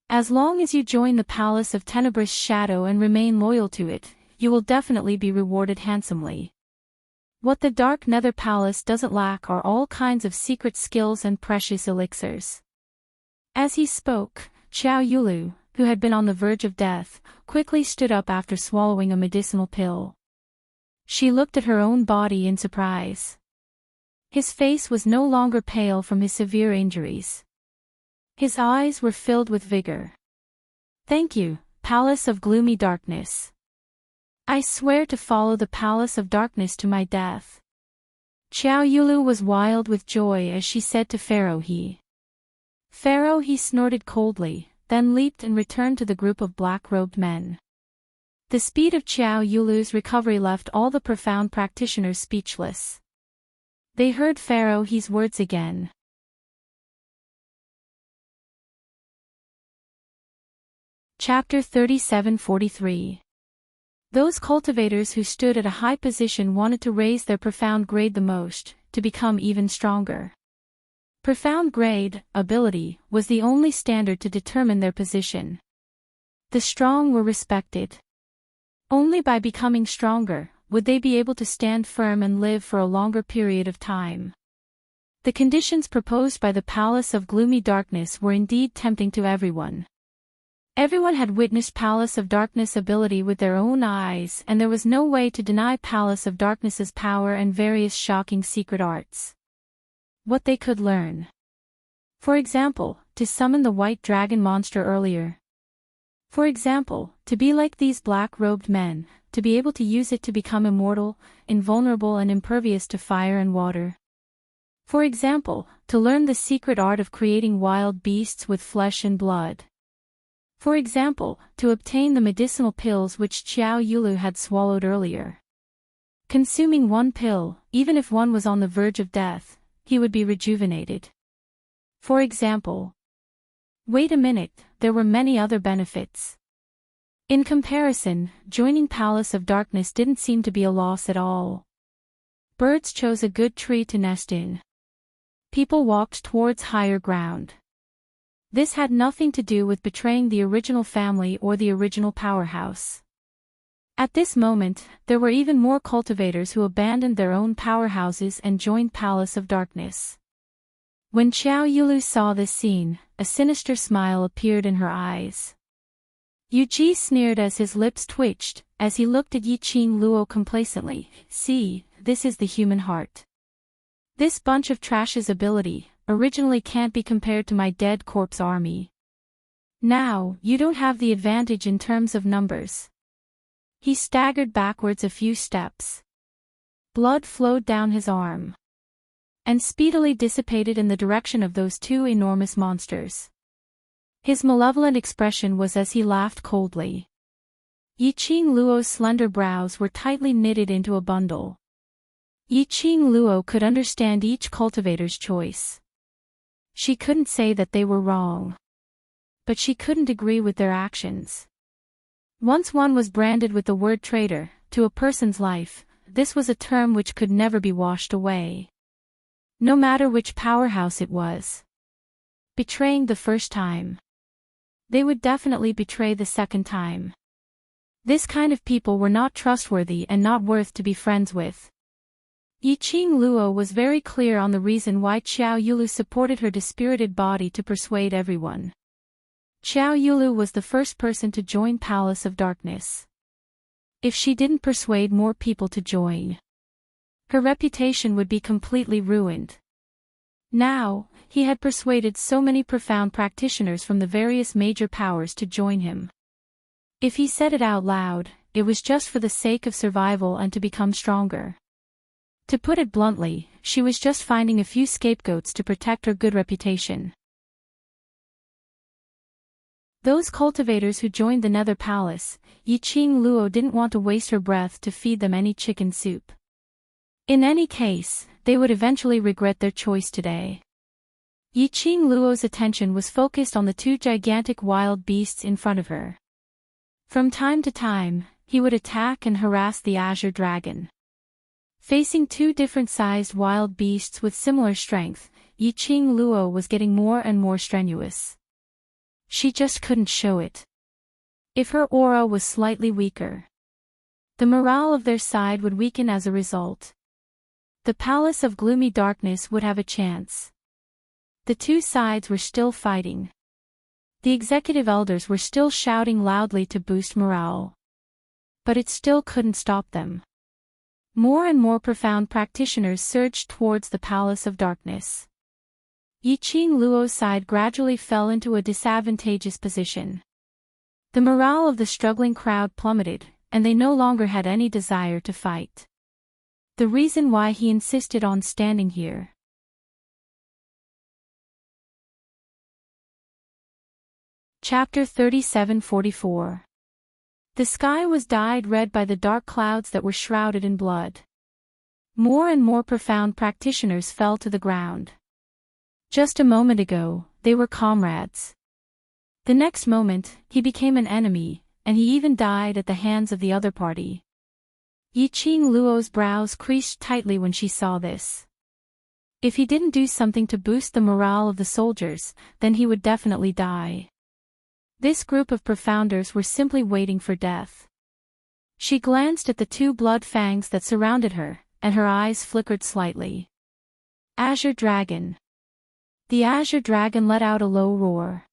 "As long as you join the Palace of Tenebrous Shadow and remain loyal to it, you will definitely be rewarded handsomely. What the Dark Nether Palace doesn't lack are all kinds of secret skills and precious elixirs." As he spoke, Xiao Yulu, who had been on the verge of death, quickly stood up after swallowing a medicinal pill. She looked at her own body in surprise. His face was no longer pale from his severe injuries. His eyes were filled with vigor. "Thank you, Palace of Gloomy Darkness. I swear to follow the Palace of Darkness to my death." Xiao Yulu was wild with joy as she said to Pharaoh He. Pharaoh He snorted coldly, then leaped and returned to the group of black-robed men. The speed of Xiao Yulu's recovery left all the profound practitioners speechless. They heard Pharaoh He's words again. Chapter 3743. Those cultivators who stood at a high position wanted to raise their profound grade the most, to become even stronger. Profound grade, ability, was the only standard to determine their position. The strong were respected. Only by becoming stronger, would they be able to stand firm and live for a longer period of time. The conditions proposed by the Palace of Gloomy Darkness were indeed tempting to everyone. Everyone had witnessed Palace of Darkness' ability with their own eyes, and there was no way to deny Palace of Darkness's power and various shocking secret arts. What they could learn. For example, to summon the white dragon monster earlier. For example, to be like these black-robed men, to be able to use it to become immortal, invulnerable and impervious to fire and water. For example, to learn the secret art of creating wild beasts with flesh and blood. For example, to obtain the medicinal pills which Xiao Yulu had swallowed earlier. Consuming one pill, even if one was on the verge of death, he would be rejuvenated. For example. Wait a minute, there were many other benefits. In comparison, joining Palace of Darkness didn't seem to be a loss at all. Birds chose a good tree to nest in. People walked towards higher ground. This had nothing to do with betraying the original family or the original powerhouse. At this moment, there were even more cultivators who abandoned their own powerhouses and joined Palace of Darkness. When Xiao Yulu saw this scene, a sinister smile appeared in her eyes. Yu Ji sneered as his lips twitched, as he looked at Yi Qing Luo complacently. See, this is the human heart. This bunch of trash's ability, originally can't be compared to my dead corpse army. Now, you don't have the advantage in terms of numbers. He staggered backwards a few steps. Blood flowed down his arm. And speedily dissipated in the direction of those two enormous monsters. His malevolent expression was as he laughed coldly. Yi Qing Luo's slender brows were tightly knitted into a bundle. Yi Qing Luo could understand each cultivator's choice. She couldn't say that they were wrong. But she couldn't agree with their actions. Once one was branded with the word traitor, to a person's life, this was a term which could never be washed away. No matter which powerhouse it was. Betraying the first time. They would definitely betray the second time. This kind of people were not trustworthy and not worth to be friends with. Yi Qing Luo was very clear on the reason why Xiao Yulu supported her dispirited body to persuade everyone. Xiao Yulu was the first person to join Palace of Darkness. If she didn't persuade more people to join, her reputation would be completely ruined. Now, he had persuaded so many profound practitioners from the various major powers to join him. If he said it out loud, it was just for the sake of survival and to become stronger. To put it bluntly, she was just finding a few scapegoats to protect her good reputation. Those cultivators who joined the Nether Palace, Yi Qing Luo didn't want to waste her breath to feed them any chicken soup. In any case, they would eventually regret their choice today. Yi Qing Luo's attention was focused on the two gigantic wild beasts in front of her. From time to time, he would attack and harass the Azure Dragon. Facing two different-sized wild beasts with similar strength, Yi Qing Luo was getting more and more strenuous. She just couldn't show it. If her aura was slightly weaker, the morale of their side would weaken as a result. The Palace of Gloomy Darkness would have a chance. The two sides were still fighting. The executive elders were still shouting loudly to boost morale. But it still couldn't stop them. More and more profound practitioners surged towards the Palace of Darkness. Yi Qing Luo's side gradually fell into a disadvantageous position. The morale of the struggling crowd plummeted, and they no longer had any desire to fight. The reason why he insisted on standing here. Chapter 37:44. The sky was dyed red by the dark clouds that were shrouded in blood. More and more profound practitioners fell to the ground. Just a moment ago, they were comrades. The next moment, he became an enemy, and he even died at the hands of the other party. Yi Qing Luo's brows creased tightly when she saw this. If he didn't do something to boost the morale of the soldiers, then he would definitely die. This group of profounders were simply waiting for death. She glanced at the two blood fangs that surrounded her, and her eyes flickered slightly. Azure Dragon. The Azure Dragon let out a low roar.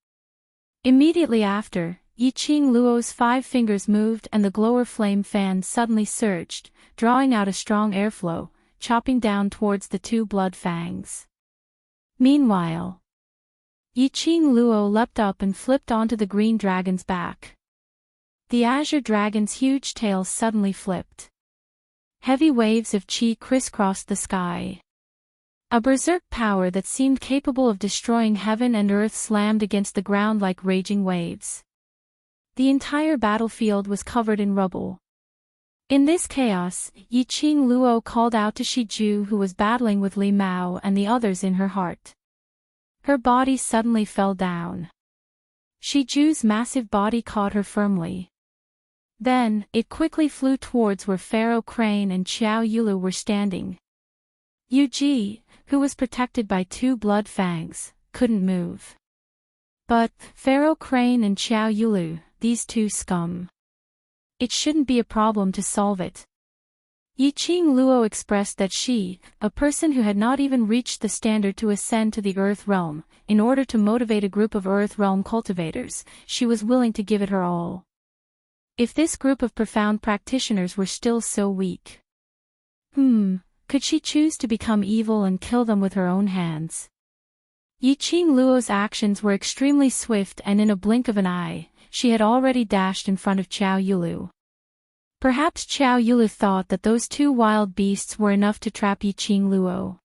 Immediately after, Yiqing Luo's 5 fingers moved and the glower flame fan suddenly surged, drawing out a strong airflow, chopping down towards the 2 blood fangs. Meanwhile, Yiqing Luo leapt up and flipped onto the green dragon's back. The Azure Dragon's huge tail suddenly flipped. Heavy waves of qi crisscrossed the sky. A berserk power that seemed capable of destroying heaven and earth slammed against the ground like raging waves. The entire battlefield was covered in rubble. In this chaos, Yiqing Luo called out to Shiju, who was battling with Li Mao and the others in her heart. Her body suddenly fell down. Shiju's massive body caught her firmly. Then, it quickly flew towards where Pharaoh Crane and Xiao Yulu were standing. Yu Ji, who was protected by 2 blood fangs, couldn't move. But, Pharaoh Crane and Xiao Yulu, these 2 scum. It shouldn't be a problem to solve it. Yiqing Luo expressed that she, a person who had not even reached the standard to ascend to the Earth Realm, in order to motivate a group of Earth Realm cultivators, she was willing to give it her all. If this group of profound practitioners were still so weak. Could she choose to become evil and kill them with her own hands? Yiqing Luo's actions were extremely swift and in a blink of an eye, she had already dashed in front of Xiao Yulu. Perhaps Xiao Yulu thought that those 2 wild beasts were enough to trap Yiqing Luo.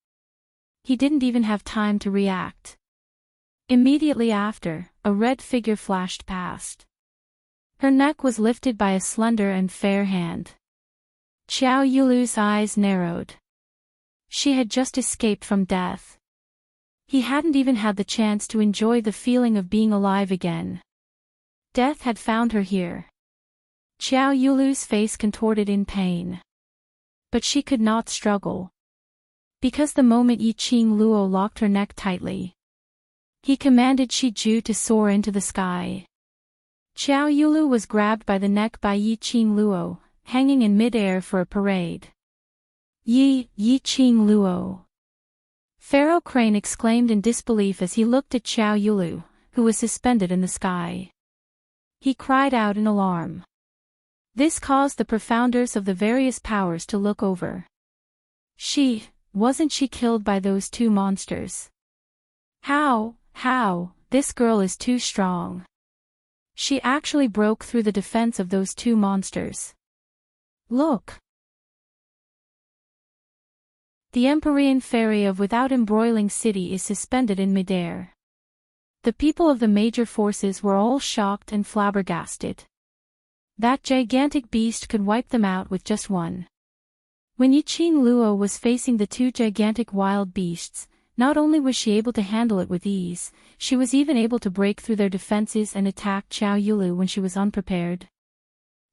He didn't even have time to react. Immediately after, a red figure flashed past. Her neck was lifted by a slender and fair hand. Xiao Yulu's eyes narrowed. She had just escaped from death. He hadn't even had the chance to enjoy the feeling of being alive again. Death had found her here. Xiao Yulu's face contorted in pain. But she could not struggle. Because the moment Yiqing Luo locked her neck tightly. He commanded Shiju to soar into the sky. Xiao Yulu was grabbed by the neck by Yiqing Luo, hanging in mid-air for a parade. Yiqing Luo! Pharaoh Crane exclaimed in disbelief as he looked at Xiao Yulu, who was suspended in the sky. He cried out in alarm. This caused the profounders of the various powers to look over. Wasn't she killed by those 2 monsters? How, this girl is too strong. She actually broke through the defense of those 2 monsters. Look! The Empyrean ferry of Without Embroiling City is suspended in midair. The people of the major forces were all shocked and flabbergasted. That gigantic beast could wipe them out with just one. When Yiqing Luo was facing the 2 gigantic wild beasts, not only was she able to handle it with ease, she was even able to break through their defenses and attack Xiao Yulu when she was unprepared.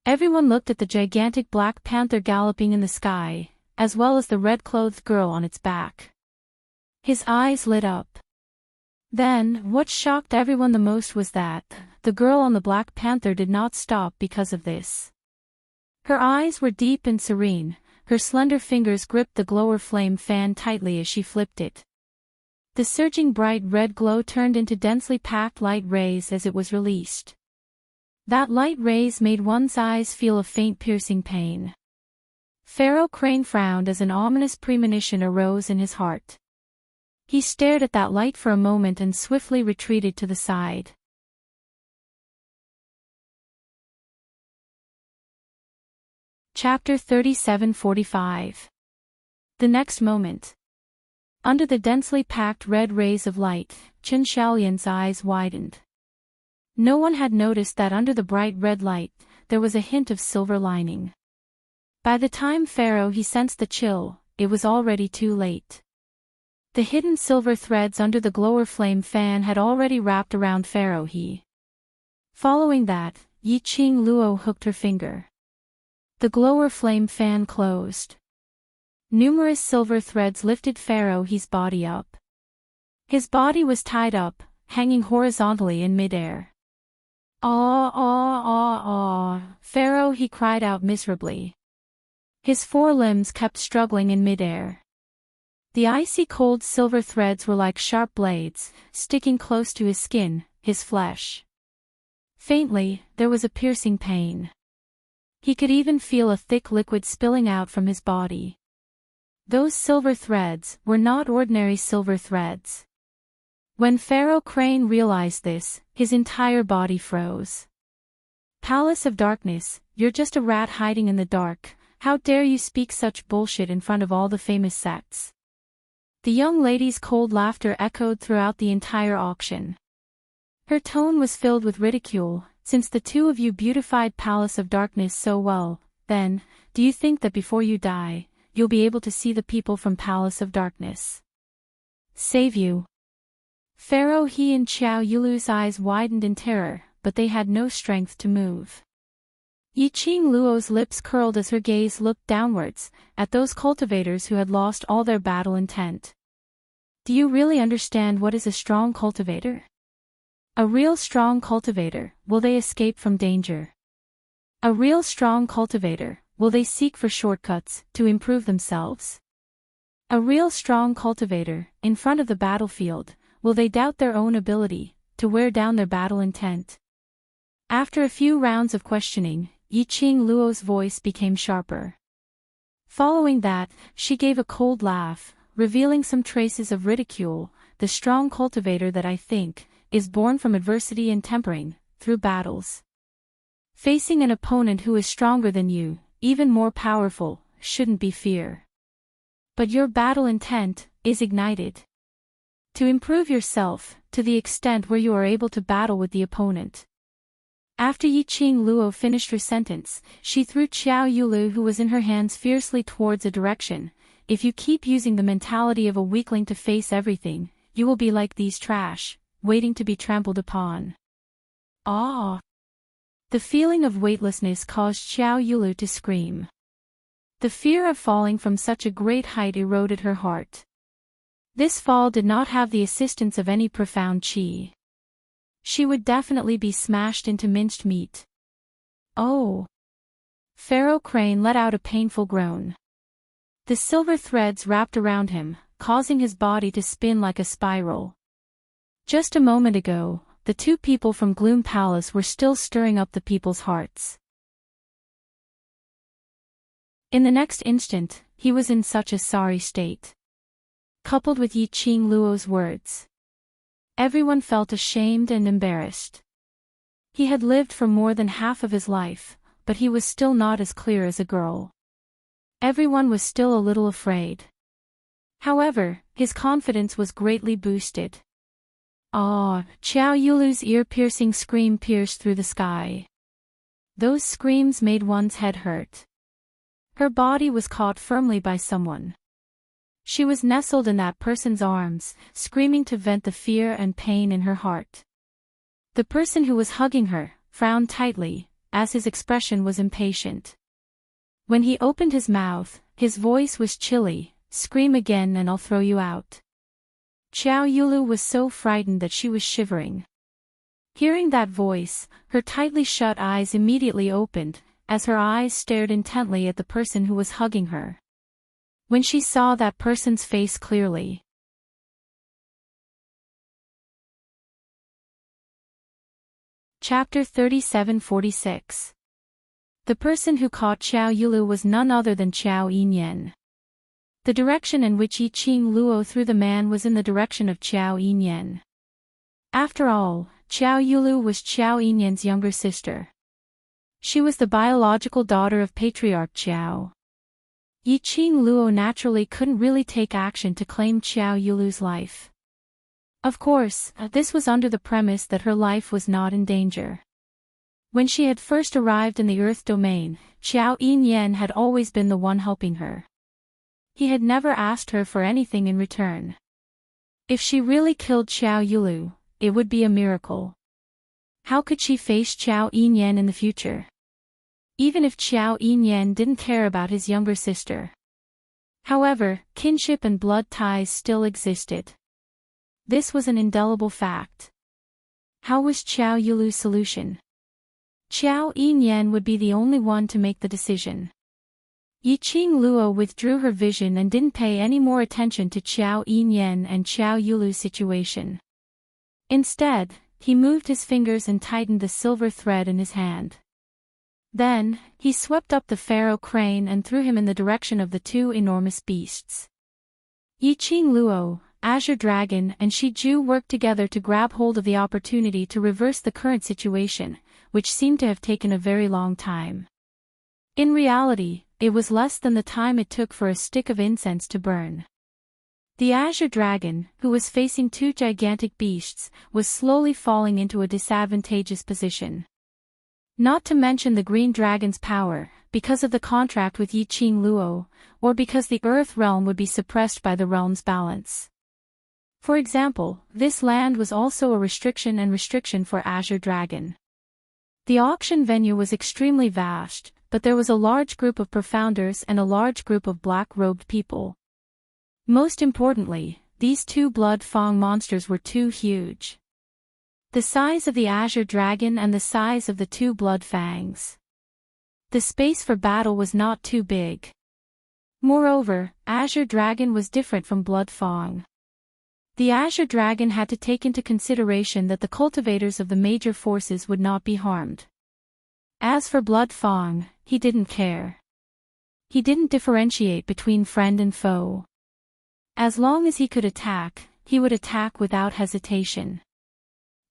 Everyone looked at the gigantic black panther galloping in the sky, as well as the red-clothed girl on its back. His eyes lit up. Then, what shocked everyone the most was that the girl on the black panther did not stop because of this. Her eyes were deep and serene, her slender fingers gripped the glower flame fan tightly as she flipped it. The surging bright red glow turned into densely packed light rays as it was released. That light rays made one's eyes feel a faint piercing pain. Pharaoh Crane frowned as an ominous premonition arose in his heart. He stared at that light for a moment and swiftly retreated to the side. Chapter 37:45. The next moment. Under the densely packed red rays of light, Chen Xiaolian's eyes widened. No one had noticed that under the bright red light, there was a hint of silver lining. By the time Pharaoh he sensed the chill, it was already too late. The hidden silver threads under the glower flame fan had already wrapped around Pharaoh he. Following that, Yiqing Luo hooked her finger. The glower flame fan closed. Numerous silver threads lifted Pharaoh he's body up. His body was tied up, hanging horizontally in midair. Pharaoh he cried out miserably. His 4 limbs kept struggling in midair. The icy cold silver threads were like sharp blades, sticking close to his skin, his flesh. Faintly, there was a piercing pain. He could even feel a thick liquid spilling out from his body. Those silver threads were not ordinary silver threads. When Pharaoh Crane realized this, his entire body froze. Palace of Darkness, you're just a rat hiding in the dark. How dare you speak such bullshit in front of all the famous sects? The young lady's cold laughter echoed throughout the entire auction. Her tone was filled with ridicule. Since the two of you beautified Palace of Darkness so well, then, do you think that before you die, you'll be able to see the people from Palace of Darkness save you? Pharaoh He and Xiao Yulu's eyes widened in terror, but they had no strength to move. Yiqing Luo's lips curled as her gaze looked downwards, at those cultivators who had lost all their battle intent. Do you really understand what is a strong cultivator? A real strong cultivator, will they escape from danger? A real strong cultivator, will they seek for shortcuts, to improve themselves? A real strong cultivator, in front of the battlefield, will they doubt their own ability, to wear down their battle intent? After a few rounds of questioning, Yiqing Luo's voice became sharper. Following that, she gave a cold laugh, revealing some traces of ridicule. The strong cultivator that I think, is born from adversity and tempering, through battles. Facing an opponent who is stronger than you, even more powerful, shouldn't be fear. But your battle intent, is ignited. To improve yourself, to the extent where you are able to battle with the opponent. After Yiqing Luo finished her sentence, she threw Xiao Yulu who was in her hands fiercely towards a direction. If you keep using the mentality of a weakling to face everything, you will be like these trash, waiting to be trampled upon. Ah! The feeling of weightlessness caused Xiao Yulu to scream. The fear of falling from such a great height eroded her heart. This fall did not have the assistance of any profound qi. She would definitely be smashed into minced meat. Oh! Pharaoh Crane let out a painful groan. The silver threads wrapped around him, causing his body to spin like a spiral. Just a moment ago, the two people from Gloom Palace were still stirring up the people's hearts. In the next instant, he was in such a sorry state. Coupled with Yiqing Luo's words, everyone felt ashamed and embarrassed. He had lived for more than half of his life, but he was still not as clear as a girl. Everyone was still a little afraid. However, his confidence was greatly boosted. Ah! Xiao Yulu's ear-piercing scream pierced through the sky. Those screams made one's head hurt. Her body was caught firmly by someone. She was nestled in that person's arms, screaming to vent the fear and pain in her heart. The person who was hugging her frowned tightly, as his expression was impatient. When he opened his mouth, his voice was chilly. Scream again and I'll throw you out. Xiao Yulu was so frightened that she was shivering. Hearing that voice, her tightly shut eyes immediately opened, as her eyes stared intently at the person who was hugging her. When she saw that person's face clearly. Chapter 3746. The person who caught Xiao Yulu was none other than Xiao Yinyan. The direction in which Yiqing Luo threw the man was in the direction of Xiao Yinyan. After all, Xiao Yulu was Xiao Yinyan's younger sister. She was the biological daughter of Patriarch Xiao. Yiqing Luo naturally couldn't really take action to claim Xiao Yulu's life. Of course, this was under the premise that her life was not in danger. When she had first arrived in the Earth domain, Xiao Yinyan had always been the one helping her. He had never asked her for anything in return. If she really killed Xiao Yulu, it would be a miracle. How could she face Xiao Yinyan in the future? Even if Xiao Yinyan didn't care about his younger sister. However, kinship and blood ties still existed. This was an indelible fact. How was Xiao Yulu's solution? Xiao Yinyan would be the only one to make the decision. Yiqing Luo withdrew her vision and didn't pay any more attention to Qiao Yinyan and Qiao Yulu's situation. Instead, he moved his fingers and tightened the silver thread in his hand. Then, he swept up the pharaoh crane and threw him in the direction of the two enormous beasts. Yiqing Luo, Azure Dragon and Shi Ju worked together to grab hold of the opportunity to reverse the current situation, which seemed to have taken a very long time. In reality, it was less than the time it took for a stick of incense to burn. The Azure Dragon, who was facing two gigantic beasts, was slowly falling into a disadvantageous position. Not to mention the Green Dragon's power, because of the contract with Yiqing Luo, or because the Earth realm would be suppressed by the realm's balance. For example, this land was also a restriction for Azure Dragon. The auction venue was extremely vast, but there was a large group of profounders and a large group of black-robed people. Most importantly, these two blood fang monsters were too huge. The size of the Azure Dragon and the size of the two blood fangs. The space for battle was not too big. Moreover, Azure Dragon was different from Blood Fang. The Azure Dragon had to take into consideration that the cultivators of the major forces would not be harmed. As for Blood Fang, he didn't care. He didn't differentiate between friend and foe. As long as he could attack, he would attack without hesitation.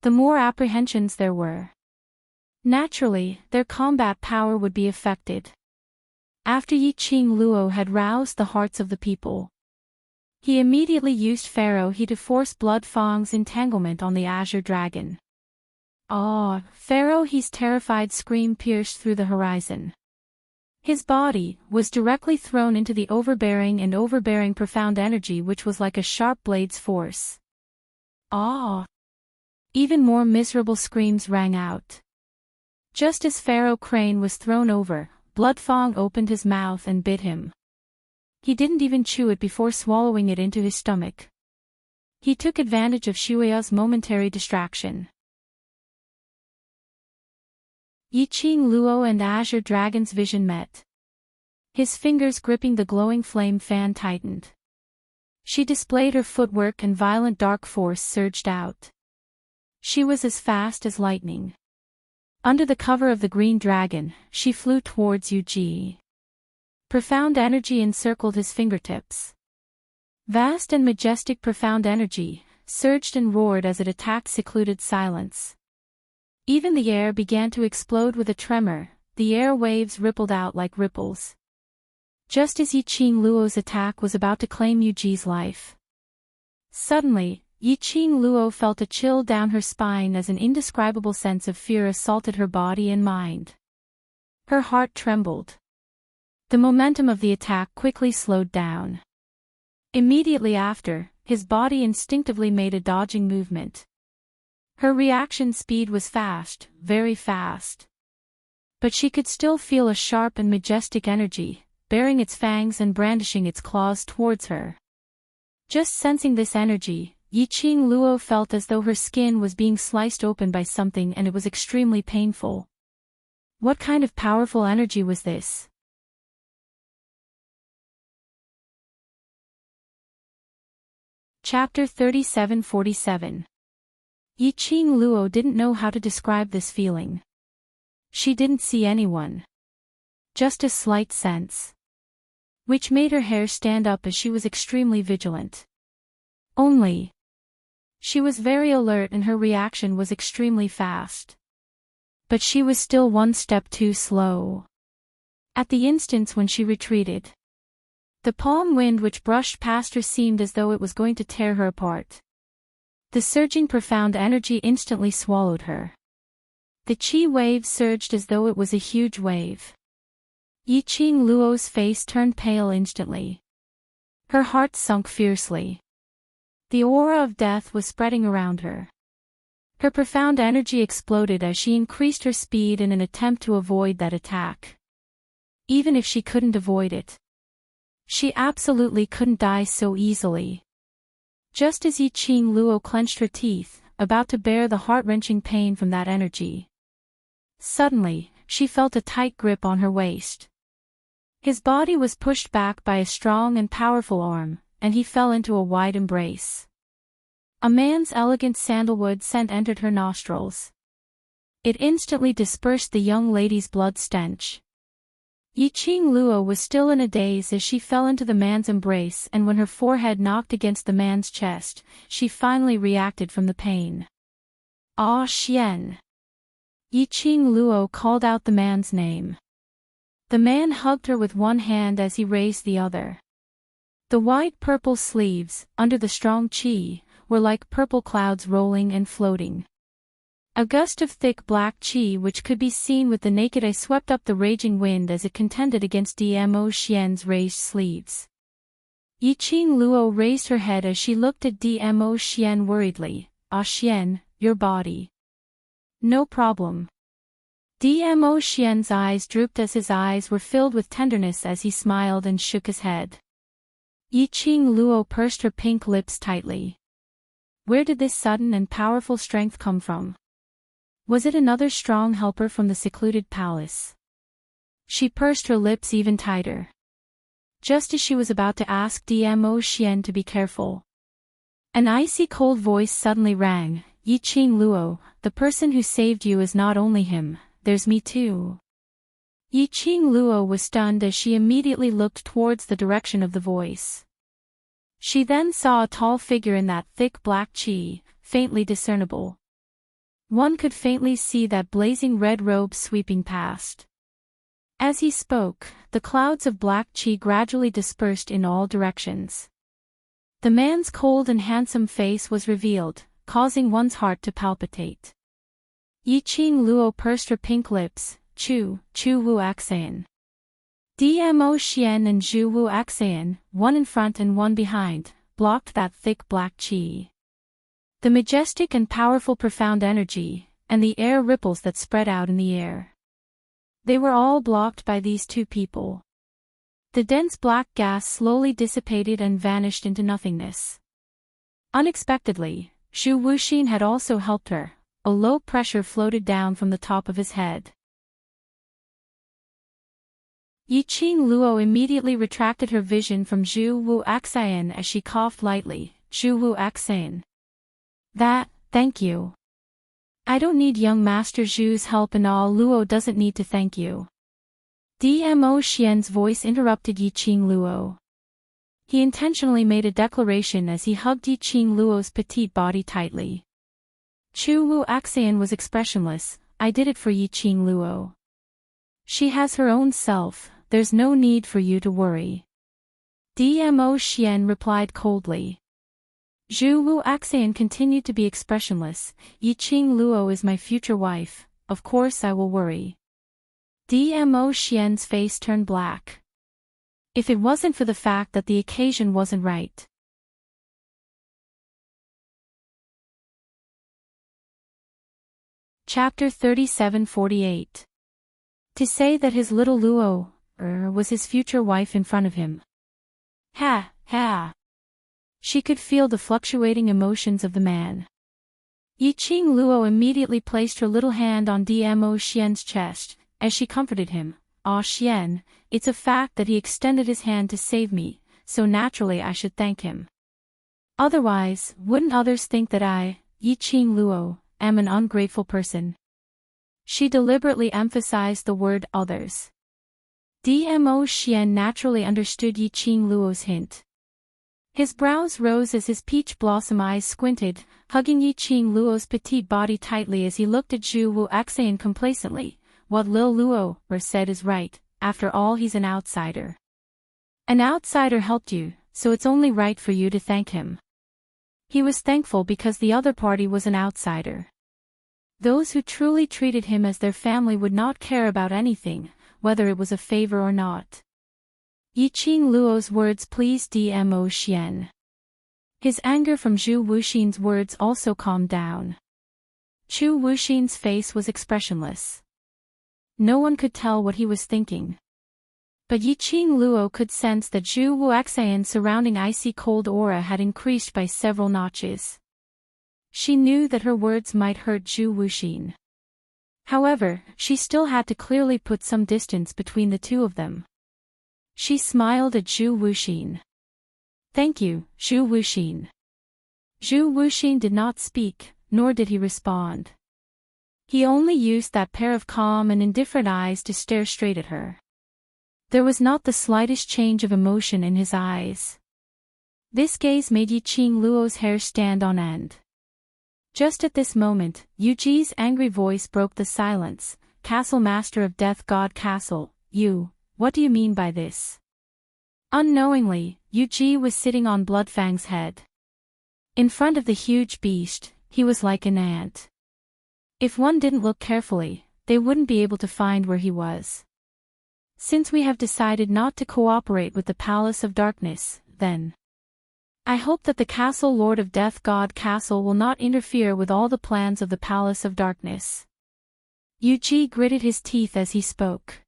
The more apprehensions there were, naturally, their combat power would be affected. After Yiqing Luo had roused the hearts of the people, he immediately used Pharaoh He to force Blood Fang's entanglement on the Azure Dragon. Ah! Pharaoh He's terrified scream pierced through the horizon. His body was directly thrown into the overbearing profound energy which was like a sharp blade's force. Ah! Even more miserable screams rang out. Just as Pharaoh Crane was thrown over, Blood Fang opened his mouth and bit him. He didn't even chew it before swallowing it into his stomach. He took advantage of Shuya's momentary distraction. Yiqing Luo and Azure Dragon's vision met. His fingers gripping the glowing flame fan tightened. She displayed her footwork and violent dark force surged out. She was as fast as lightning. Under the cover of the Green Dragon, she flew towards Yuji. Profound energy encircled his fingertips. Vast and majestic profound energy surged and roared as it attacked secluded silence. Even the air began to explode with a tremor, the air waves rippled out like ripples. Just as Yiqing Luo's attack was about to claim Yuji's life. Suddenly, Yiqing Luo felt a chill down her spine as an indescribable sense of fear assaulted her body and mind. Her heart trembled. The momentum of the attack quickly slowed down. Immediately after, his body instinctively made a dodging movement. Her reaction speed was fast, very fast. But she could still feel a sharp and majestic energy, baring its fangs and brandishing its claws towards her. Just sensing this energy, Yiqing Luo felt as though her skin was being sliced open by something and it was extremely painful. What kind of powerful energy was this? Chapter 3747. Yiqing Luo didn't know how to describe this feeling. She didn't see anyone. Just a slight sense. Which made her hair stand up as she was extremely vigilant. Only. She was very alert and her reaction was extremely fast. But she was still one step too slow. At the instance when she retreated, the palm wind which brushed past her seemed as though it was going to tear her apart. The surging profound energy instantly swallowed her. The chi wave surged as though it was a huge wave. Yiqing Luo's face turned pale instantly. Her heart sunk fiercely. The aura of death was spreading around her. Her profound energy exploded as she increased her speed in an attempt to avoid that attack. Even if she couldn't avoid it, she absolutely couldn't die so easily. Just as Yiqing Luo clenched her teeth, about to bear the heart-wrenching pain from that energy. Suddenly, she felt a tight grip on her waist. His body was pushed back by a strong and powerful arm, and he fell into a wide embrace. A man's elegant sandalwood scent entered her nostrils. It instantly dispersed the young lady's blood stench. Yiqing Luo was still in a daze as she fell into the man's embrace, and when her forehead knocked against the man's chest, she finally reacted from the pain. Ah, Xian! Yiqing Luo called out the man's name. The man hugged her with one hand as he raised the other. The wide purple sleeves, under the strong qi, were like purple clouds rolling and floating. A gust of thick black qi which could be seen with the naked eye swept up the raging wind as it contended against Dmo Xian's raised sleeves. Yiqing Luo raised her head as she looked at Dmo Xian worriedly. Ah Xian, your body. No problem. Dmo Xian's eyes drooped as his eyes were filled with tenderness as he smiled and shook his head. Yiqing Luo pursed her pink lips tightly. Where did this sudden and powerful strength come from? Was it another strong helper from the secluded palace? She pursed her lips even tighter. Just as she was about to ask Dmo Xian to be careful, an icy cold voice suddenly rang. Yiqing Luo, the person who saved you is not only him, there's me too. Yiqing Luo was stunned as she immediately looked towards the direction of the voice. She then saw a tall figure in that thick black qi, faintly discernible. One could faintly see that blazing red robe sweeping past. As he spoke, the clouds of black qi gradually dispersed in all directions. The man's cold and handsome face was revealed, causing one's heart to palpitate. Yiqing Luo pursed her pink lips. Chu Wu Axan. Dmo Xian and Zhu Wu Axan, one in front and one behind, blocked that thick black qi. The majestic and powerful profound energy, and the air ripples that spread out in the air. They were all blocked by these two people. The dense black gas slowly dissipated and vanished into nothingness. Unexpectedly, Zhu Wuxin had also helped her. A low pressure floated down from the top of his head. Yiqing Luo immediately retracted her vision from Zhu Wu Axan as she coughed lightly. Zhu Wu Axan. Thank you. I don't need young Master Zhu's help and all. Luo doesn't need to thank you. Dmo Xian's voice interrupted Yiqing Luo. He intentionally made a declaration as he hugged Yiqing Luo's petite body tightly. Chu Wu Axan was expressionless. I did it for Yiqing Luo. She has her own self, there's no need for you to worry. Dmo Xian replied coldly. Zhu Wu Axan continued to be expressionless. Yiqing Luo is my future wife, of course I will worry. Dmo Xian's face turned black. If it wasn't for the fact that the occasion wasn't right. Chapter 37-48. To say that his little Luo was his future wife in front of him. Ha. She could feel the fluctuating emotions of the man. Yiqing Luo immediately placed her little hand on Dmo Xian's chest, as she comforted him. Ah Xian, it's a fact that he extended his hand to save me, so naturally I should thank him. Otherwise, wouldn't others think that I, Yiqing Luo, am an ungrateful person? She deliberately emphasized the word others. Dmo Xian naturally understood Yiqing Luo's hint. His brows rose as his peach blossom eyes squinted, hugging Yiqing Luo's petite body tightly as he looked at Zhu Wu Axan complacently. What Lil Luo said is right, after all he's an outsider. An outsider helped you, so it's only right for you to thank him. He was thankful because the other party was an outsider. Those who truly treated him as their family would not care about anything, whether it was a favor or not. Yiqing Luo's words pleased Dmo Xian. His anger from Zhu Wuxin's words also calmed down. Zhu Wuxin's face was expressionless. No one could tell what he was thinking. But Yiqing Luo could sense that Zhu Wu Axan's surrounding icy cold aura had increased by several notches. She knew that her words might hurt Zhu Wuxin. However, she still had to clearly put some distance between the two of them. She smiled at Zhu Wuxin. Thank you, Zhu Wuxin. Zhu Wuxin did not speak, nor did he respond. He only used that pair of calm and indifferent eyes to stare straight at her. There was not the slightest change of emotion in his eyes. This gaze made Yiqing Luo's hair stand on end. Just at this moment, Yu Ji's angry voice broke the silence. Castle Master of Death God Castle, what do you mean by this? Unknowingly, Yu Ji was sitting on Bloodfang's head. In front of the huge beast, he was like an ant. If one didn't look carefully, they wouldn't be able to find where he was. Since we have decided not to cooperate with the Palace of Darkness, then I hope that the Castle Lord of Death God Castle will not interfere with all the plans of the Palace of Darkness. Yu Ji gritted his teeth as he spoke.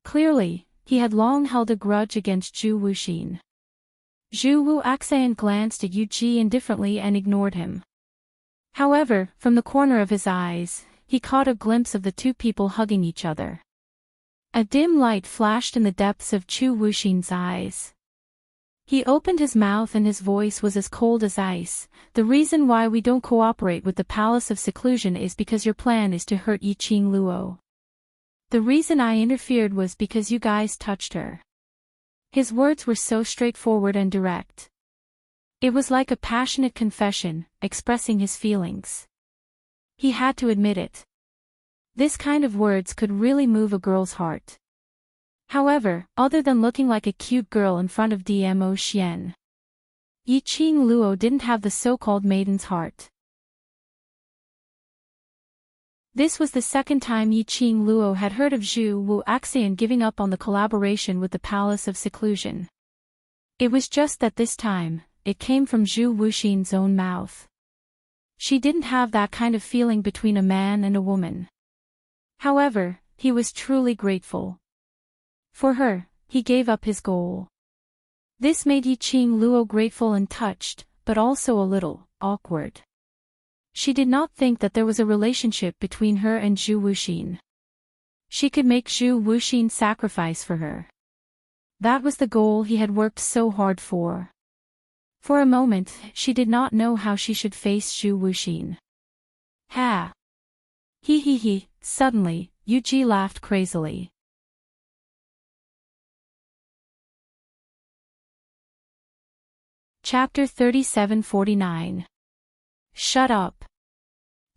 Clearly, he had long held a grudge against Zhu Wuxin. Zhu Wuxian glanced at Yu Ji indifferently and ignored him. However, from the corner of his eyes, he caught a glimpse of the two people hugging each other. A dim light flashed in the depths of Zhu Wuxin's eyes. He opened his mouth and his voice was as cold as ice. The reason why we don't cooperate with the Palace of Seclusion is because your plan is to hurt Yiqing Luo. The reason I interfered was because you guys touched her. His words were so straightforward and direct. It was like a passionate confession, expressing his feelings. He had to admit it. This kind of words could really move a girl's heart. However, other than looking like a cute girl in front of Dmo Xian, Yiqing Luo didn't have the so-called maiden's heart. This was the second time Yiqing Luo had heard of Zhu Wuxian giving up on the collaboration with the Palace of Seclusion. It was just that this time, it came from Zhu Wuxin's own mouth. She didn't have that kind of feeling between a man and a woman. However, he was truly grateful. For her, he gave up his goal. This made Yiqing Luo grateful and touched, but also a little awkward. She did not think that there was a relationship between her and Zhu Wuxin. She could make Zhu Wuxin sacrifice for her. That was the goal he had worked so hard for. For a moment, she did not know how she should face Zhu Wuxin. Ha! He. Suddenly, Yu Ji laughed crazily. Chapter 37-49. Shut up.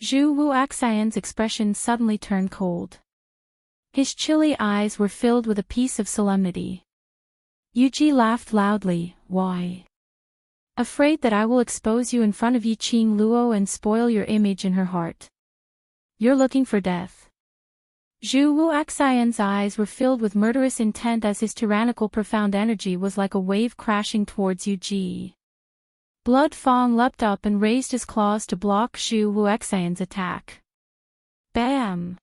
Zhu Wuxian's expression suddenly turned cold. His chilly eyes were filled with a piece of solemnity. Yu Ji laughed loudly. Why? Afraid that I will expose you in front of Yiqing Luo and spoil your image in her heart. You're looking for death. Zhu Wuxian's eyes were filled with murderous intent as his tyrannical profound energy was like a wave crashing towards Yu Ji. Blood Fang leapt up and raised his claws to block Zhu Wuxian's attack. Bam!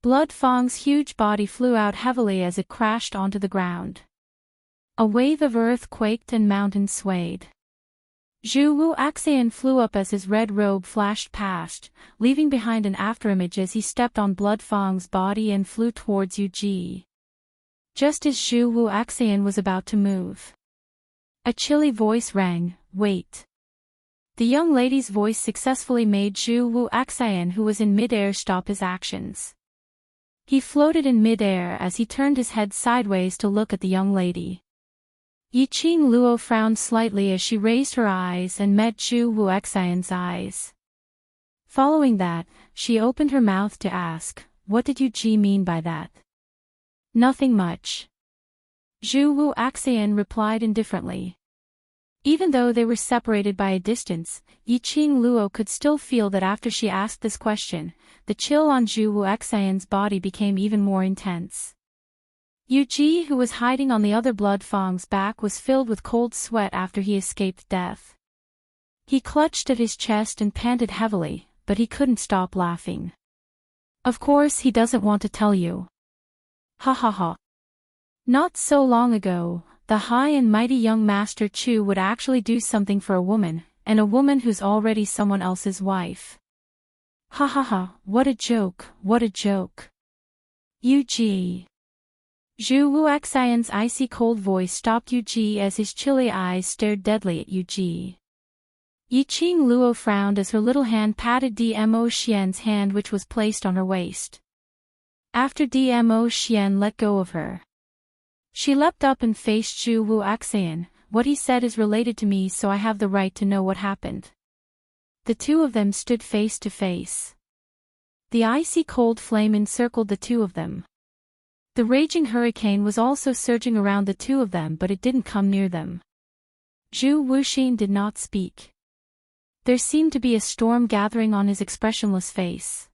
Blood Fang's huge body flew out heavily as it crashed onto the ground. A wave of earth quaked and mountains swayed. Zhu Wuxian flew up as his red robe flashed past, leaving behind an afterimage as he stepped on Blood Fang's body and flew towards Yu Ji. Just as Zhu Wuxian was about to move, a chilly voice rang, "Wait." The young lady's voice successfully made Zhu Wuxian, who was in mid-air, stop his actions. He floated in mid-air as he turned his head sideways to look at the young lady. Yiqing Luo frowned slightly as she raised her eyes and met Zhu Wuxian's eyes. Following that, she opened her mouth to ask, "What did Yu Ji mean by that?" "Nothing much." Zhu Wuxian replied indifferently. Even though they were separated by a distance, Yiqing Luo could still feel that after she asked this question, the chill on Zhu Wuxian's body became even more intense. Yu Ji, who was hiding on the other Blood Fang's back, was filled with cold sweat after he escaped death. He clutched at his chest and panted heavily, but he couldn't stop laughing. Of course he doesn't want to tell you. Ha ha ha. Not so long ago, the high and mighty young Master Chu would actually do something for a woman, and a woman who's already someone else's wife. Ha ha ha, what a joke, what a joke. Yu Ji. Zhu Wuxian's icy cold voice stopped Yu Ji as his chilly eyes stared deadly at Yu Ji. Yiqing Luo frowned as her little hand patted Dmo Xian's hand, which was placed on her waist. After Dmo Xian let go of her, she leapt up and faced Zhu Wuxian. What he said is related to me, so I have the right to know what happened. The two of them stood face to face. The icy cold flame encircled the two of them. The raging hurricane was also surging around the two of them, but it didn't come near them. Zhu Wuxin did not speak. There seemed to be a storm gathering on his expressionless face.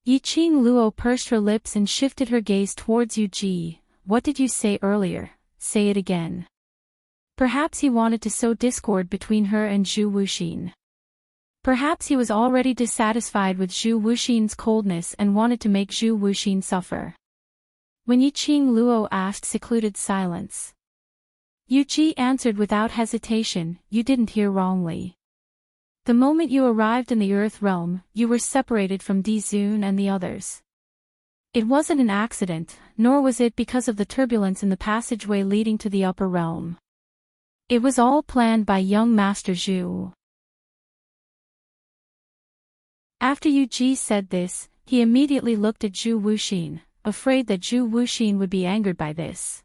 Yiqing Luo pursed her lips and shifted her gaze towards Yu Ji. What did you say earlier? Say it again. Perhaps he wanted to sow discord between her and Zhu Wuxin. Perhaps he was already dissatisfied with Zhu Wuxin's coldness and wanted to make Zhu Wuxin suffer. When Yiqing Luo asked, secluded silence. Yu Ji answered without hesitation, you didn't hear wrongly. The moment you arrived in the Earth realm, you were separated from Di Zun and the others. It wasn't an accident, nor was it because of the turbulence in the passageway leading to the upper realm. It was all planned by young Master Zhu. After Yu Ji said this, he immediately looked at Zhu Wuxin, afraid that Zhu Wuxin would be angered by this.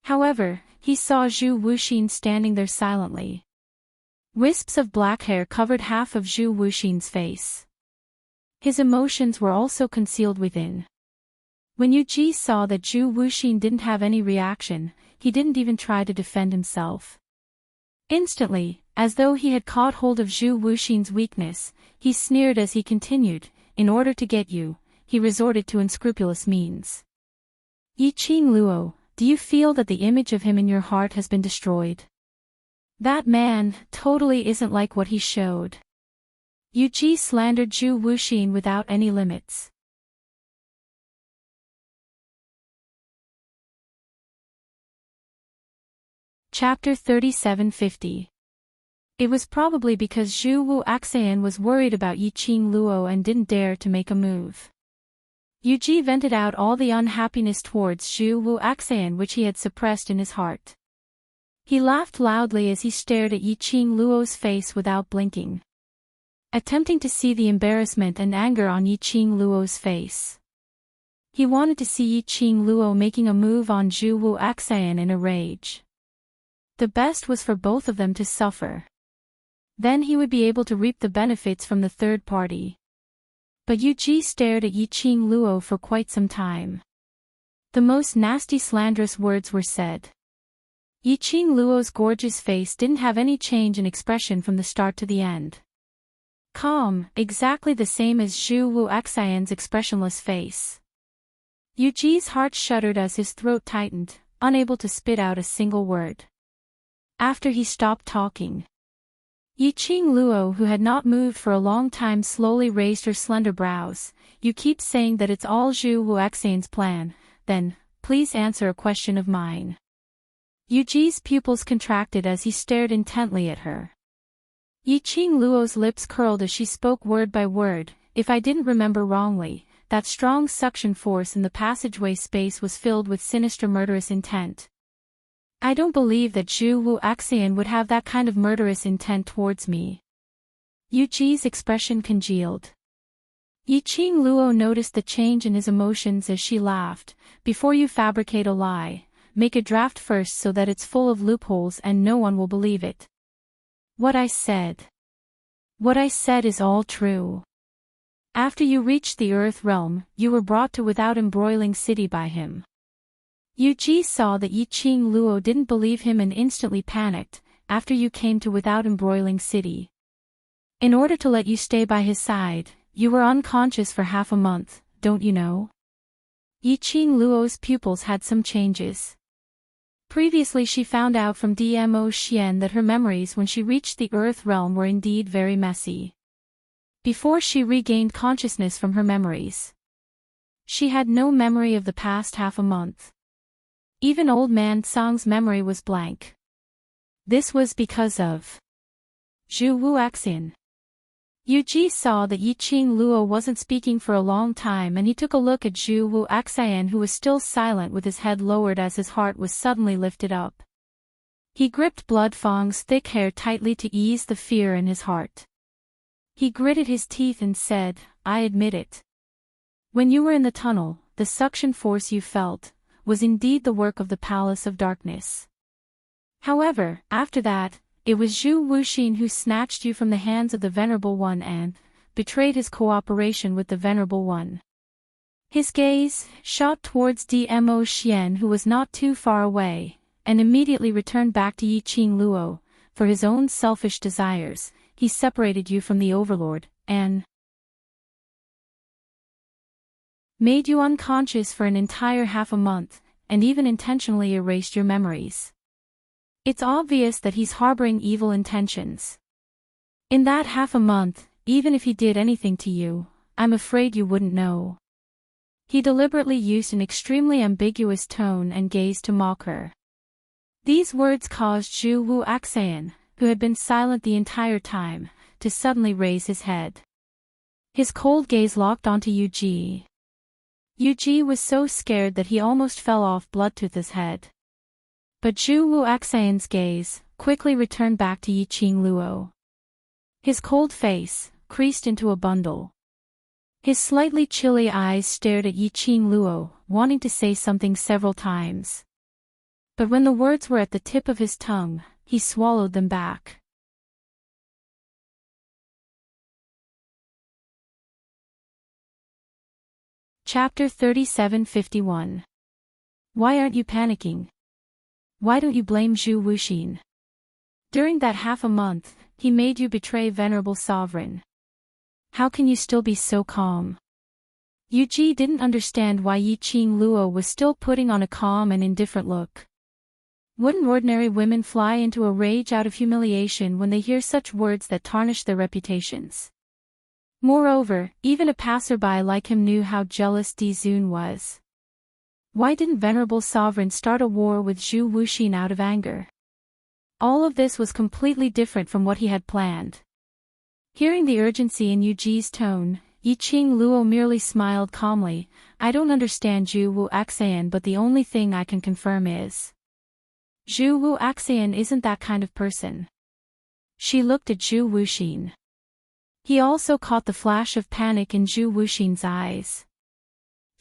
However, he saw Zhu Wuxin standing there silently. Wisps of black hair covered half of Zhu Wuxin's face. His emotions were also concealed within. When Yu Ji saw that Zhu Wuxin didn't have any reaction, he didn't even try to defend himself. Instantly, as though he had caught hold of Zhu Wuxin's weakness, he sneered as he continued, in order to get you, he resorted to unscrupulous means. Yiqing Luo, do you feel that the image of him in your heart has been destroyed? That man totally isn't like what he showed. Yu Ji slandered Zhu Wuxin without any limits. Chapter 3750. It was probably because Zhu Wuxian was worried about Yiqing Luo and didn't dare to make a move. Yu Ji vented out all the unhappiness towards Zhu Wuxian which he had suppressed in his heart. He laughed loudly as he stared at Yiqing Luo's face without blinking, attempting to see the embarrassment and anger on Yiqing Luo's face. He wanted to see Yiqing Luo making a move on Zhu Wuxian in a rage. The best was for both of them to suffer. Then he would be able to reap the benefits from the third party. But Yu Ji stared at Yiqing Luo for quite some time. The most nasty slanderous words were said. Yiqing Luo's gorgeous face didn't have any change in expression from the start to the end. Calm, exactly the same as Zhu Wuxian's expressionless face. Yu Ji's heart shuddered as his throat tightened, unable to spit out a single word. After he stopped talking, Yiqing Luo, who had not moved for a long time, slowly raised her slender brows. You keep saying that it's all Zhu Wuxian's plan, then, please answer a question of mine. Yu Ji's pupils contracted as he stared intently at her. Yiqing Luo's lips curled as she spoke word by word. If I didn't remember wrongly, that strong suction force in the passageway space was filled with sinister murderous intent. I don't believe that Zhu Wuxian would have that kind of murderous intent towards me. Yu Ji's expression congealed. Yiqing Luo noticed the change in his emotions as she laughed. Before you fabricate a lie, make a draft first so that it's full of loopholes and no one will believe it. What I said is all true. After you reached the Earth realm, you were brought to Without Embroiling City by him. Yu Ji saw that Yiqing Luo didn't believe him and instantly panicked. After you came to Without Embroiling City, in order to let you stay by his side, you were unconscious for half a month, don't you know? Yiqing Luo's pupils had some changes. Previously she found out from Dmo Xian that her memories when she reached the Earth realm were indeed very messy. Before she regained consciousness from her memories, she had no memory of the past half a month. Even old man Song's memory was blank. This was because of Zhu Wuxian. Yuji saw that Yiqing Luo wasn't speaking for a long time, and he took a look at Zhu Wu Axian, who was still silent with his head lowered as his heart was suddenly lifted up. He gripped Bloodfang's thick hair tightly to ease the fear in his heart. He gritted his teeth and said, "I admit it. When you were in the tunnel, the suction force you felt was indeed the work of the Palace of Darkness. However, after that, it was Zhu Wuxin who snatched you from the hands of the Venerable One and betrayed his cooperation with the Venerable One." His gaze shot towards Dmo Xian, who was not too far away, and immediately returned back to Yiqing Luo. "For his own selfish desires, he separated you from the Overlord, and made you unconscious for an entire half a month, and even intentionally erased your memories. It's obvious that he's harboring evil intentions. In that half a month, even if he did anything to you, I'm afraid you wouldn't know." He deliberately used an extremely ambiguous tone and gazed to mock her. These words caused Zhu Wu Axian, who had been silent the entire time, to suddenly raise his head. His cold gaze locked onto Yuji. Yuji was so scared that he almost fell off Bloodtooth's head. But Zhu Wu Axian's gaze quickly returned back to Yiqing Luo. His cold face creased into a bundle. His slightly chilly eyes stared at Yiqing Luo, wanting to say something several times. But when the words were at the tip of his tongue, he swallowed them back. Chapter 3751. Why aren't you panicking? Why don't you blame Zhu Wuxin? During that half a month, he made you betray Venerable Sovereign. How can you still be so calm? Yuji didn't understand why Yiqing Luo was still putting on a calm and indifferent look. Wouldn't ordinary women fly into a rage out of humiliation when they hear such words that tarnish their reputations? Moreover, even a passerby like him knew how jealous Di Zun was. Why didn't Venerable Sovereign start a war with Zhu Wuxin out of anger? All of this was completely different from what he had planned. Hearing the urgency in Yuji's tone, Yiqing Luo merely smiled calmly. "I don't understand Zhu Wu Axian, but the only thing I can confirm is Zhu Wu Axian isn't that kind of person." She looked at Zhu Wuxin. He also caught the flash of panic in Zhu Wuxin's eyes.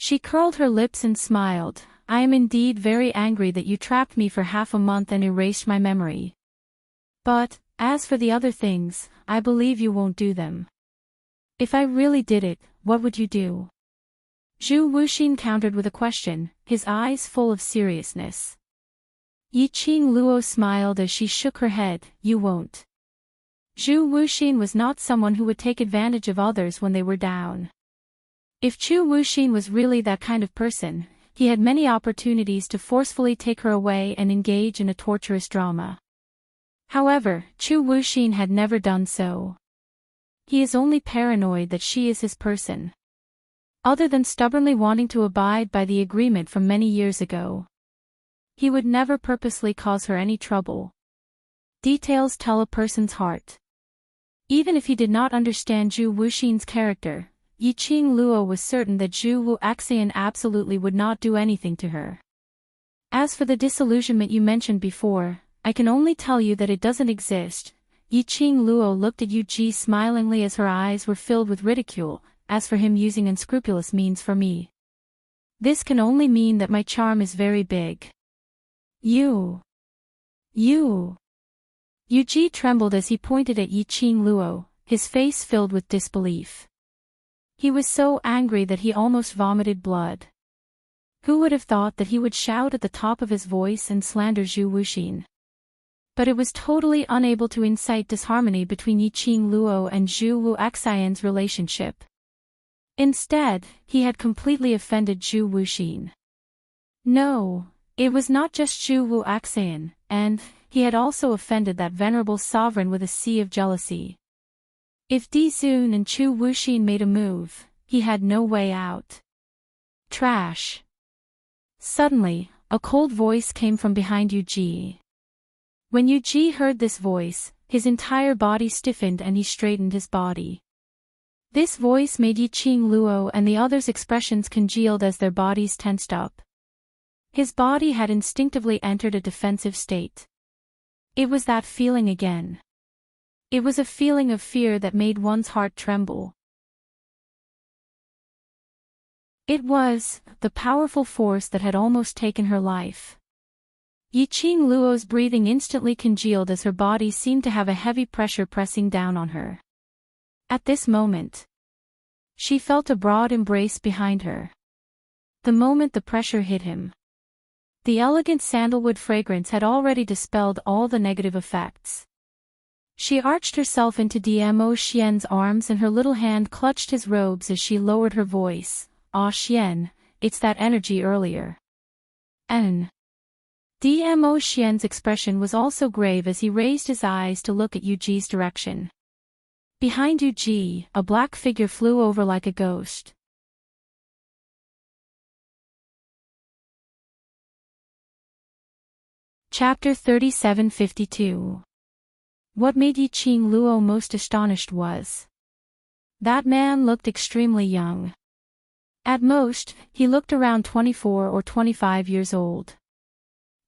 She curled her lips and smiled. "I am indeed very angry that you trapped me for half a month and erased my memory. But, as for the other things, I believe you won't do them. If I really did it, what would you do?" Zhu Wuxin countered with a question, his eyes full of seriousness. Yiqing Luo smiled as she shook her head. "You won't." Zhu Wuxin was not someone who would take advantage of others when they were down. If Zhu Wuxin was really that kind of person, he had many opportunities to forcefully take her away and engage in a torturous drama. However, Zhu Wuxin had never done so. He is only paranoid that she is his person. Other than stubbornly wanting to abide by the agreement from many years ago, he would never purposely cause her any trouble. Details tell a person's heart. Even if he did not understand Zhu Wuxin's character, Yiqing Luo was certain that Zhu Wu Axian absolutely would not do anything to her. "As for the disillusionment you mentioned before, I can only tell you that it doesn't exist." Yiqing Luo looked at Yuji smilingly as her eyes were filled with ridicule. "As for him using unscrupulous means for me, this can only mean that my charm is very big. You. Yuji trembled as he pointed at Yiqing Luo, his face filled with disbelief. He was so angry that he almost vomited blood. Who would have thought that he would shout at the top of his voice and slander Zhu Wuxin? But it was totally unable to incite disharmony between Yiqing Luo and Zhu Wu Axian's relationship. Instead, he had completely offended Zhu Wuxin. No, it was not just Zhu Wu Axian, and he had also offended that venerable sovereign with a sea of jealousy. If Di Zun and Zhu Wuxin made a move, he had no way out. Trash. Suddenly, a cold voice came from behind Yuji. When Yuji heard this voice, his entire body stiffened and he straightened his body. This voice made Yiqing Luo and the others' expressions congealed as their bodies tensed up. His body had instinctively entered a defensive state. It was that feeling again. It was a feeling of fear that made one's heart tremble. It was the powerful force that had almost taken her life. Yiqing Luo's breathing instantly congealed as her body seemed to have a heavy pressure pressing down on her. At this moment, she felt a broad embrace behind her. The moment the pressure hit him, the elegant sandalwood fragrance had already dispelled all the negative effects. She arched herself into Dmo Xian's arms and her little hand clutched his robes as she lowered her voice. "Ah Xian, it's that energy earlier." Dmo Xian's expression was also grave as he raised his eyes to look at Yuji's direction. Behind Yuji, a black figure flew over like a ghost. Chapter 3752. What made Yiqing Luo most astonished was that man looked extremely young. At most, he looked around 24 or 25 years old.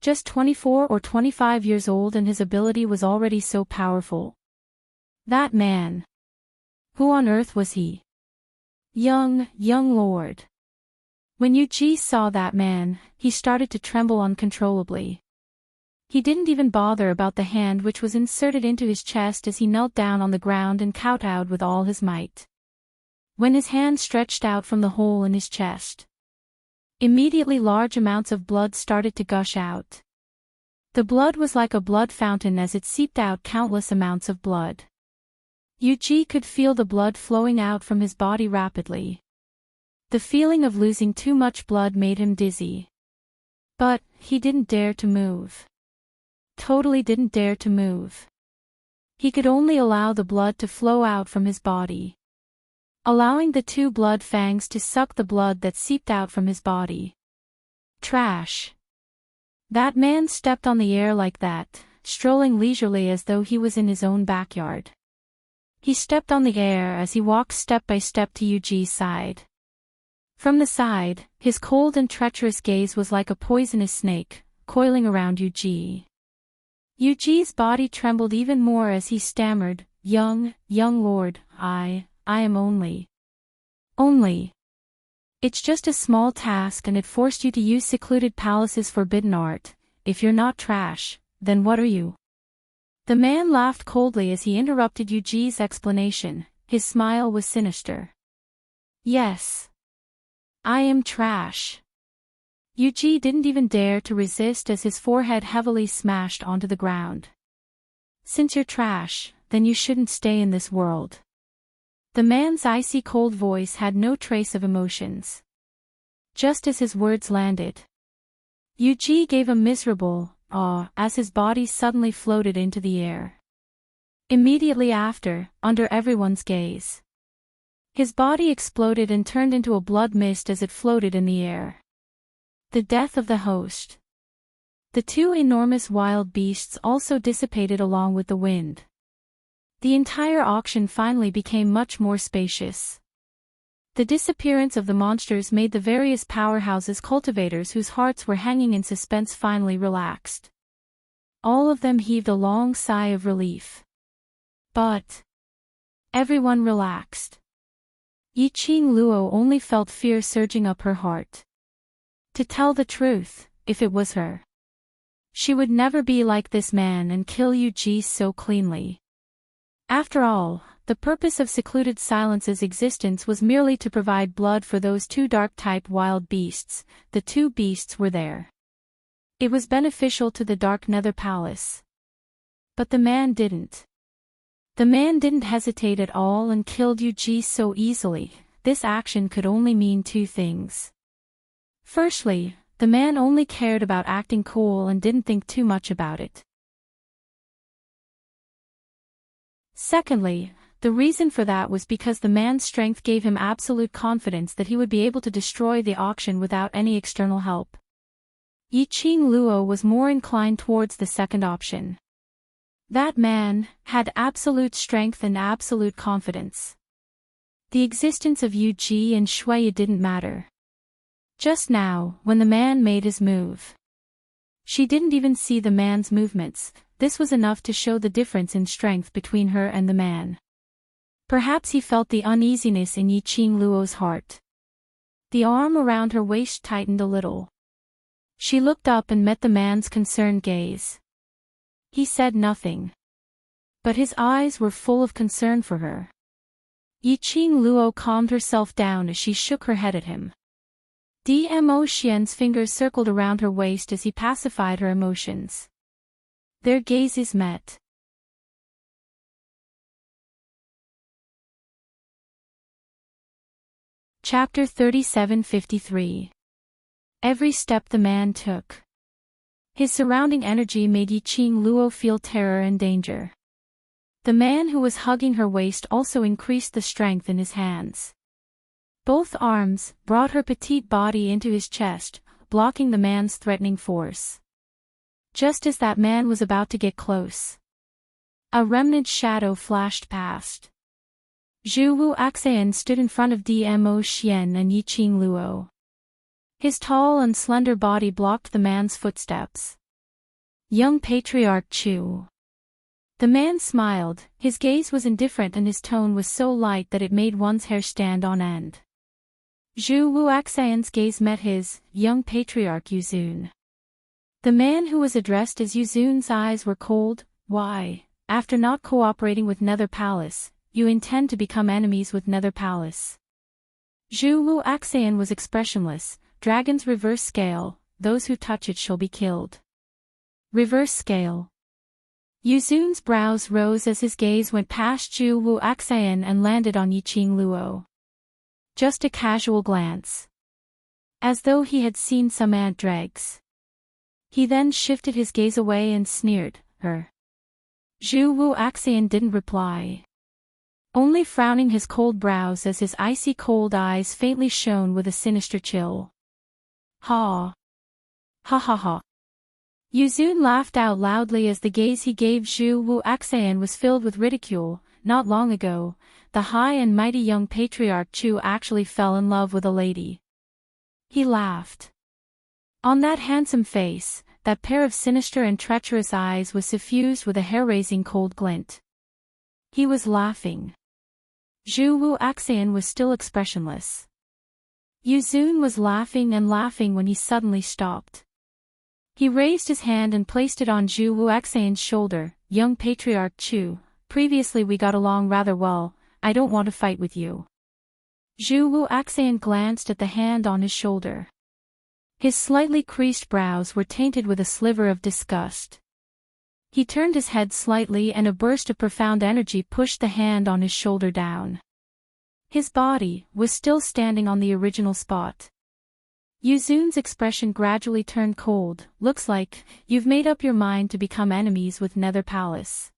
Just 24 or 25 years old, and his ability was already so powerful. That man. Who on earth was he? Young lord. When Yuji saw that man, he started to tremble uncontrollably. He didn't even bother about the hand which was inserted into his chest as he knelt down on the ground and kowtowed with all his might. When his hand stretched out from the hole in his chest, immediately large amounts of blood started to gush out. The blood was like a blood fountain as it seeped out countless amounts of blood. Yuji could feel the blood flowing out from his body rapidly. The feeling of losing too much blood made him dizzy. But he didn't dare to move. Totally didn't dare to move. He could only allow the blood to flow out from his body, allowing the two blood fangs to suck the blood that seeped out from his body. Trash. That man stepped on the air like that, strolling leisurely as though he was in his own backyard. He stepped on the air as he walked step by step to Yuji's side. From the side, his cold and treacherous gaze was like a poisonous snake, coiling around Yuji. Yuji's body trembled even more as he stammered, young lord, I am only. It's just a small task and it forced you to use secluded palace's forbidden art. If you're not trash, then what are you?" The man laughed coldly as he interrupted Yuji's explanation. His smile was sinister. "Yes. I am trash." Yuji didn't even dare to resist as his forehead heavily smashed onto the ground. "Since you're trash, then you shouldn't stay in this world." The man's icy cold voice had no trace of emotions. Just as his words landed, Yuji gave a miserable "ah" as his body suddenly floated into the air. Immediately after, under everyone's gaze, his body exploded and turned into a blood mist as it floated in the air. The death of the host. The two enormous wild beasts also dissipated along with the wind. The entire auction finally became much more spacious. The disappearance of the monsters made the various powerhouses cultivators whose hearts were hanging in suspense finally relaxed. All of them heaved a long sigh of relief. But everyone relaxed. Yiqing Luo only felt fear surging up her heart. To tell the truth, if it was her, she would never be like this man and kill Yuji so cleanly. After all, the purpose of secluded silence's existence was merely to provide blood for those two dark-type wild beasts. The two beasts were there. It was beneficial to the Dark Nether Palace. But the man didn't. The man didn't hesitate at all and killed Yuji so easily. This action could only mean two things. Firstly, the man only cared about acting cool and didn't think too much about it. Secondly, the reason for that was because the man's strength gave him absolute confidence that he would be able to destroy the auction without any external help. Yiqing Luo was more inclined towards the second option. That man had absolute strength and absolute confidence. The existence of Yu Ji and Shuya didn't matter. Just now, when the man made his move. She didn't even see the man's movements. This was enough to show the difference in strength between her and the man. Perhaps he felt the uneasiness in Yi Qingluo's heart. The arm around her waist tightened a little. She looked up and met the man's concerned gaze. He said nothing. But his eyes were full of concern for her. Yi Qingluo calmed herself down as she shook her head at him. Dmo Xian's fingers circled around her waist as he pacified her emotions. Their gazes met. Chapter 3753. Every step the man took. His surrounding energy made Yi Qingluo feel terror and danger. The man who was hugging her waist also increased the strength in his hands. Both arms brought her petite body into his chest, blocking the man's threatening force. Just as that man was about to get close, a remnant shadow flashed past. Zhu Wu Axian stood in front of Dmo Xian and Yi Qingluo. His tall and slender body blocked the man's footsteps. Young Patriarch Chu. The man smiled, his gaze was indifferent and his tone was so light that it made one's hair stand on end. Zhu Wu Axian's gaze met his, young Patriarch Yuzun. The man who was addressed as Yuzun's eyes were cold. Why, after not cooperating with Nether Palace, you intend to become enemies with Nether Palace? Zhu Wu Axian was expressionless. Dragon's reverse scale, those who touch it shall be killed. Reverse scale. Yuzun's brows rose as his gaze went past Zhu Wu Axian and landed on Yi Qingluo. Just a casual glance. As though he had seen some ant dregs. He then shifted his gaze away and sneered, her. Zhu Wu Axian didn't reply. Only frowning his cold brows as his icy cold eyes faintly shone with a sinister chill. Ha! Ha ha ha! Yuzun laughed out loudly as the gaze he gave Zhu Wu Axian was filled with ridicule. Not long ago, the high and mighty young Patriarch Chu actually fell in love with a lady. He laughed. On that handsome face, that pair of sinister and treacherous eyes was suffused with a hair-raising cold glint. He was laughing. Zhu Wu Axian was still expressionless. Yuzun was laughing and laughing when he suddenly stopped. He raised his hand and placed it on Zhu Wu Axian's shoulder. Young Patriarch Chu, previously we got along rather well, I don't want to fight with you. Zhu Wu Axian glanced at the hand on his shoulder. His slightly creased brows were tainted with a sliver of disgust. He turned his head slightly and a burst of profound energy pushed the hand on his shoulder down. His body was still standing on the original spot. Yuzun's expression gradually turned cold. Looks like you've made up your mind to become enemies with Nether Palace.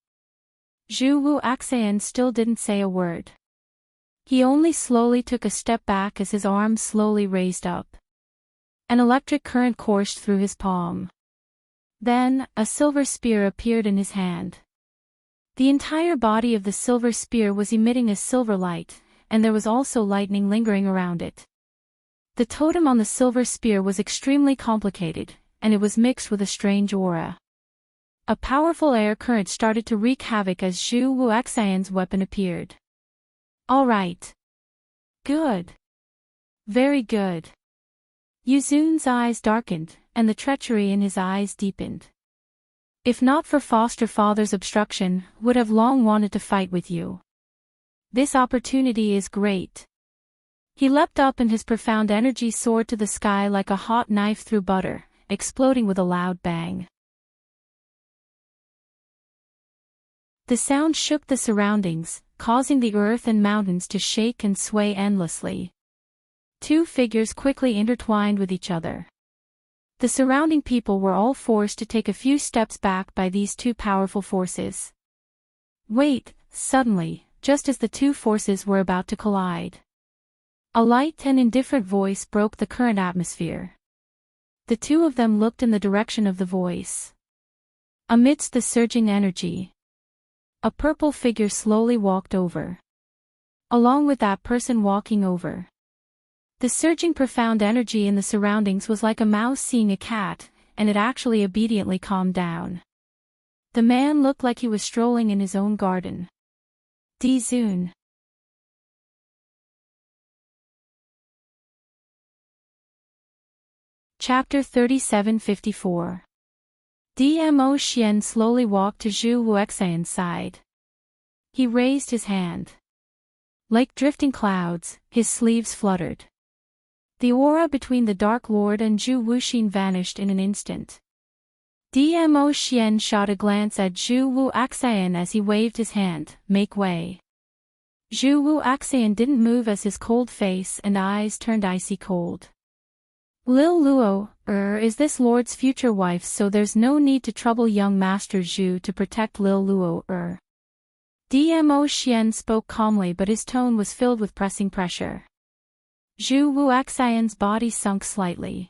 Zhu Wu Axian still didn't say a word. He only slowly took a step back as his arm slowly raised up. An electric current coursed through his palm. Then, a silver spear appeared in his hand. The entire body of the silver spear was emitting a silver light, and there was also lightning lingering around it. The totem on the silver spear was extremely complicated, and it was mixed with a strange aura. A powerful air current started to wreak havoc as Zhu Wu Axian's weapon appeared. All right. Good. Very good. Yuzun's eyes darkened, and the treachery in his eyes deepened. If not for foster father's obstruction, would have long wanted to fight with you. This opportunity is great. He leapt up and his profound energy soared to the sky like a hot knife through butter, exploding with a loud bang. The sound shook the surroundings, causing the earth and mountains to shake and sway endlessly. Two figures quickly intertwined with each other. The surrounding people were all forced to take a few steps back by these two powerful forces. Wait, suddenly, just as the two forces were about to collide. A light and indifferent voice broke the current atmosphere. The two of them looked in the direction of the voice. Amidst the surging energy, a purple figure slowly walked over. along with that person walking over. The surging profound energy in the surroundings was like a mouse seeing a cat, and it actually obediently calmed down. The man looked like he was strolling in his own garden. Di-Zun. Chapter 3754. Dmo Xian slowly walked to Zhu Wuxian's side. He raised his hand. Like drifting clouds, his sleeves fluttered. The aura between the Dark Lord and Zhu Wuxian vanished in an instant. Dmo Xian shot a glance at Zhu Wuxian as he waved his hand, "Make way." Zhu Wuxian didn't move as his cold face and eyes turned icy cold. "Lil Luo, is this Lord's future wife, so there's no need to trouble young Master Zhu to protect Lil Luo, Dmo Xian spoke calmly, but his tone was filled with pressing pressure. Zhu Wuxian's body sunk slightly,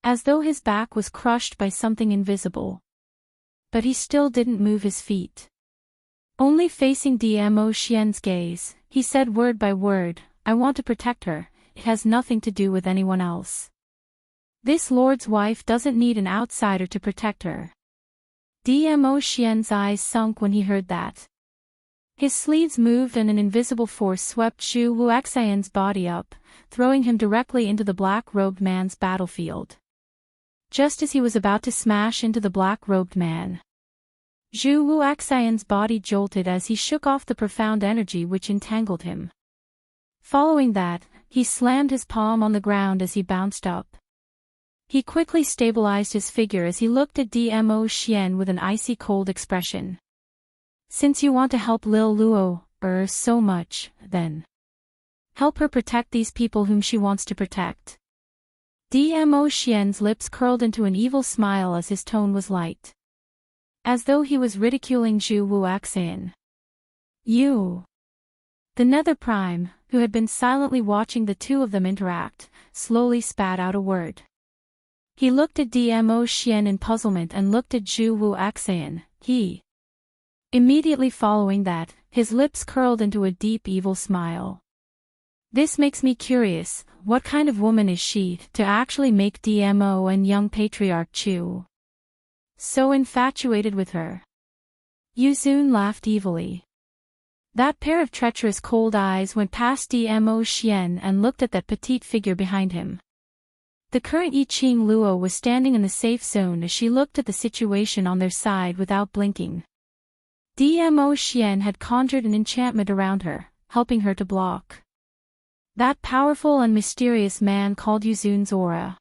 as though his back was crushed by something invisible. But he still didn't move his feet. Only facing Dmo Xian's gaze, he said word by word, "I want to protect her, it has nothing to do with anyone else. This Lord's wife doesn't need an outsider to protect her." Dmo Xian's eyes sunk when he heard that. His sleeves moved and an invisible force swept Zhu Wuxian's body up, throwing him directly into the black-robed man's battlefield. Just as he was about to smash into the black-robed man, Zhu Wuxian's body jolted as he shook off the profound energy which entangled him. Following that, he slammed his palm on the ground as he bounced up. He quickly stabilized his figure as he looked at Dmo Xian with an icy cold expression. "Since you want to help Lil Luo, so much, then help her protect these people whom she wants to protect." Dmo Xian's lips curled into an evil smile as his tone was light, as though he was ridiculing Zhu Wuxian. "You." The Nether Prime, who had been silently watching the two of them interact, slowly spat out a word. He looked at Dmo Xian in puzzlement and looked at Zhu Wuxian. Immediately following that, his lips curled into a deep evil smile. "This makes me curious, what kind of woman is she to actually make Dmo and young Patriarch Chu so infatuated with her?" Yuzun laughed evilly. That pair of treacherous cold eyes went past Dmo Xian and looked at that petite figure behind him. The current Yiqing Luo was standing in the safe zone as she looked at the situation on their side without blinking. Dmo Xian had conjured an enchantment around her, helping her to block that powerful and mysterious man called Yuzun's aura.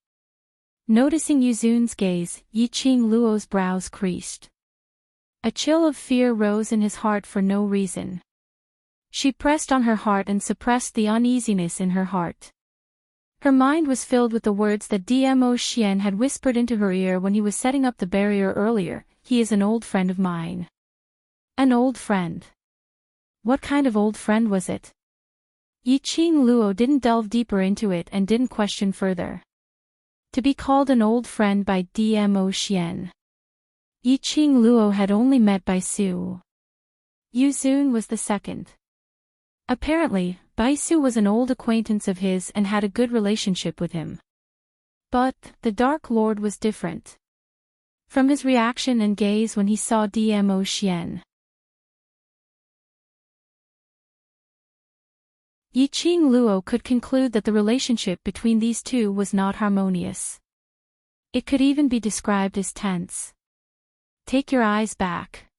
Noticing Yuzun's gaze, Yiqing Luo's brows creased. A chill of fear rose in his heart for no reason. She pressed on her heart and suppressed the uneasiness in her heart. Her mind was filled with the words that Dmo Xian had whispered into her ear when he was setting up the barrier earlier. "He is an old friend of mine." An old friend. What kind of old friend was it? Yiqing Luo didn't delve deeper into it and didn't question further. To be called an old friend by Dmo Xian. Yiqing Luo had only met Baisu. Yuzun was the second. Apparently, Baisu was an old acquaintance of his and had a good relationship with him. But the Dark Lord was different. From his reaction and gaze when he saw Dmo Xian, Yiqing Luo could conclude that the relationship between these two was not harmonious. It could even be described as tense. "Take your eyes back."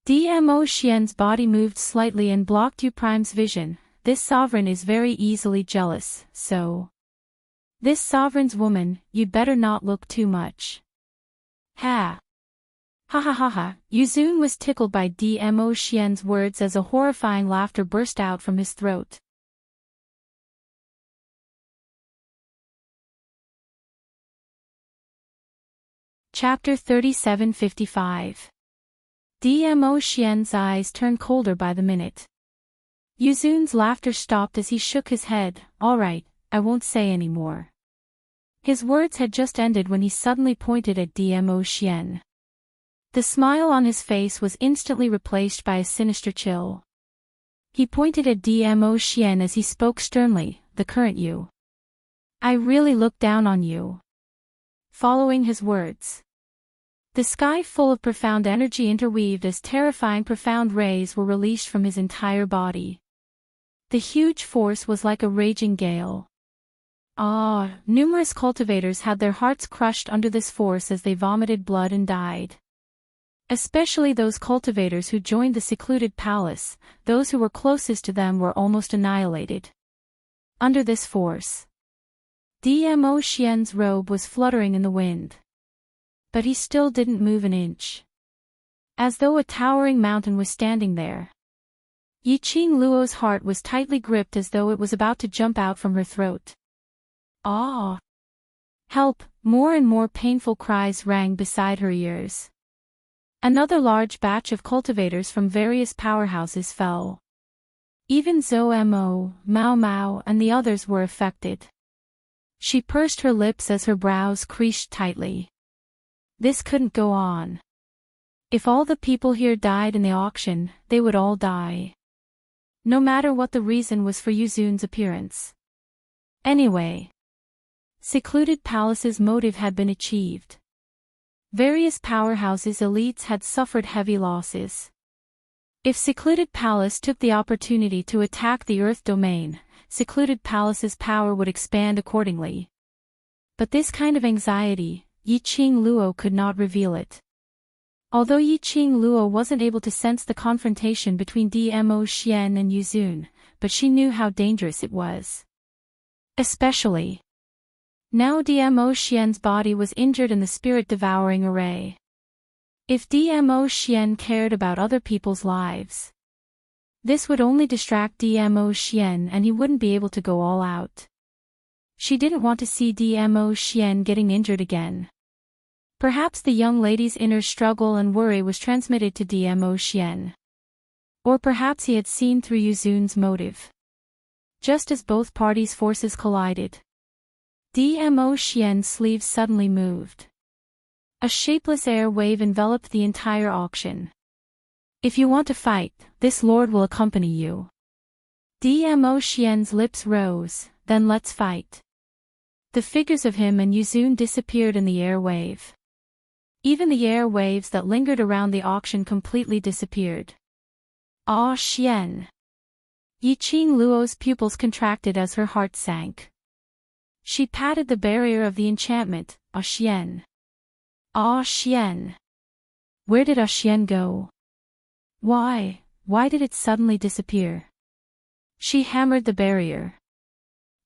Dmo Xian's body moved slightly and blocked Yu Prime's vision. "This sovereign is very easily jealous, so this sovereign's woman, you'd better not look too much." Ha! Ha ha ha ha! Yuzun was tickled by Dmo Xian's words as a horrifying laughter burst out from his throat. Chapter 3755. Dmo Xian's eyes turned colder by the minute. Yuzun's laughter stopped as he shook his head. "All right, I won't say any more." His words had just ended when he suddenly pointed at Dmo Xian. The smile on his face was instantly replaced by a sinister chill. He pointed at Dmo Xian as he spoke sternly, the current you. I really look down on you. Following his words, the sky full of profound energy interweaved as terrifying profound rays were released from his entire body. The huge force was like a raging gale. Numerous cultivators had their hearts crushed under this force as they vomited blood and died. Especially those cultivators who joined the secluded palace, those who were closest to them were almost annihilated. Under this force, Dmo Xian's robe was fluttering in the wind. But he still didn't move an inch. As though a towering mountain was standing there. Yiqing Luo's heart was tightly gripped as though it was about to jump out from her throat. Help! More and more painful cries rang beside her ears. Another large batch of cultivators from various powerhouses fell. Even Zhou Mo, Mao Mao and the others were affected. She pursed her lips as her brows creased tightly. This couldn't go on. If all the people here died in the auction, they would all die. No matter what the reason was for Yuzun's appearance. Anyway, secluded palace's motive had been achieved. Various powerhouses' elites had suffered heavy losses. If secluded palace took the opportunity to attack the Earth domain, secluded palace's power would expand accordingly. But this kind of anxiety, Yiqing Luo could not reveal it. Although Yiqing Luo wasn't able to sense the confrontation between Dmo Xian and Yuzun, but she knew how dangerous it was. Especially now Dmo Xian's body was injured in the spirit-devouring array. If Dmo Xian cared about other people's lives, this would only distract Dmo Xian and he wouldn't be able to go all out. She didn't want to see Dmo Xian getting injured again. Perhaps the young lady's inner struggle and worry was transmitted to Dmo Xian. Or perhaps he had seen through Yuzun's motive. Just as both parties' forces collided, Dmo Xian's sleeves suddenly moved. A shapeless air wave enveloped the entire auction. If you want to fight, this lord will accompany you. Dmo Xian's lips rose, then let's fight. The figures of him and Yuzun disappeared in the air wave. Even the air waves that lingered around the auction completely disappeared. Xian. Yiqing Luo's pupils contracted as her heart sank. She patted the barrier of the enchantment, Xian. Xian. Where did Xian go? Why did it suddenly disappear? She hammered the barrier.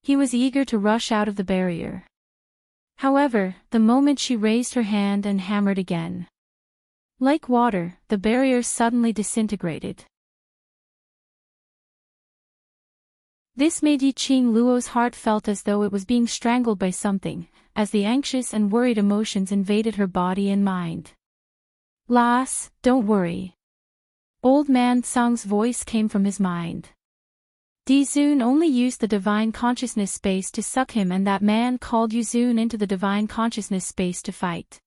He was eager to rush out of the barrier. However, the moment she raised her hand and hammered again, like water, the barrier suddenly disintegrated. This made Yiqing Luo's heart felt as though it was being strangled by something, as the anxious and worried emotions invaded her body and mind. Lass, don't worry. Old man Song's voice came from his mind. Dizun only used the divine consciousness space to suck him and that man called Yuzun into the divine consciousness space to fight.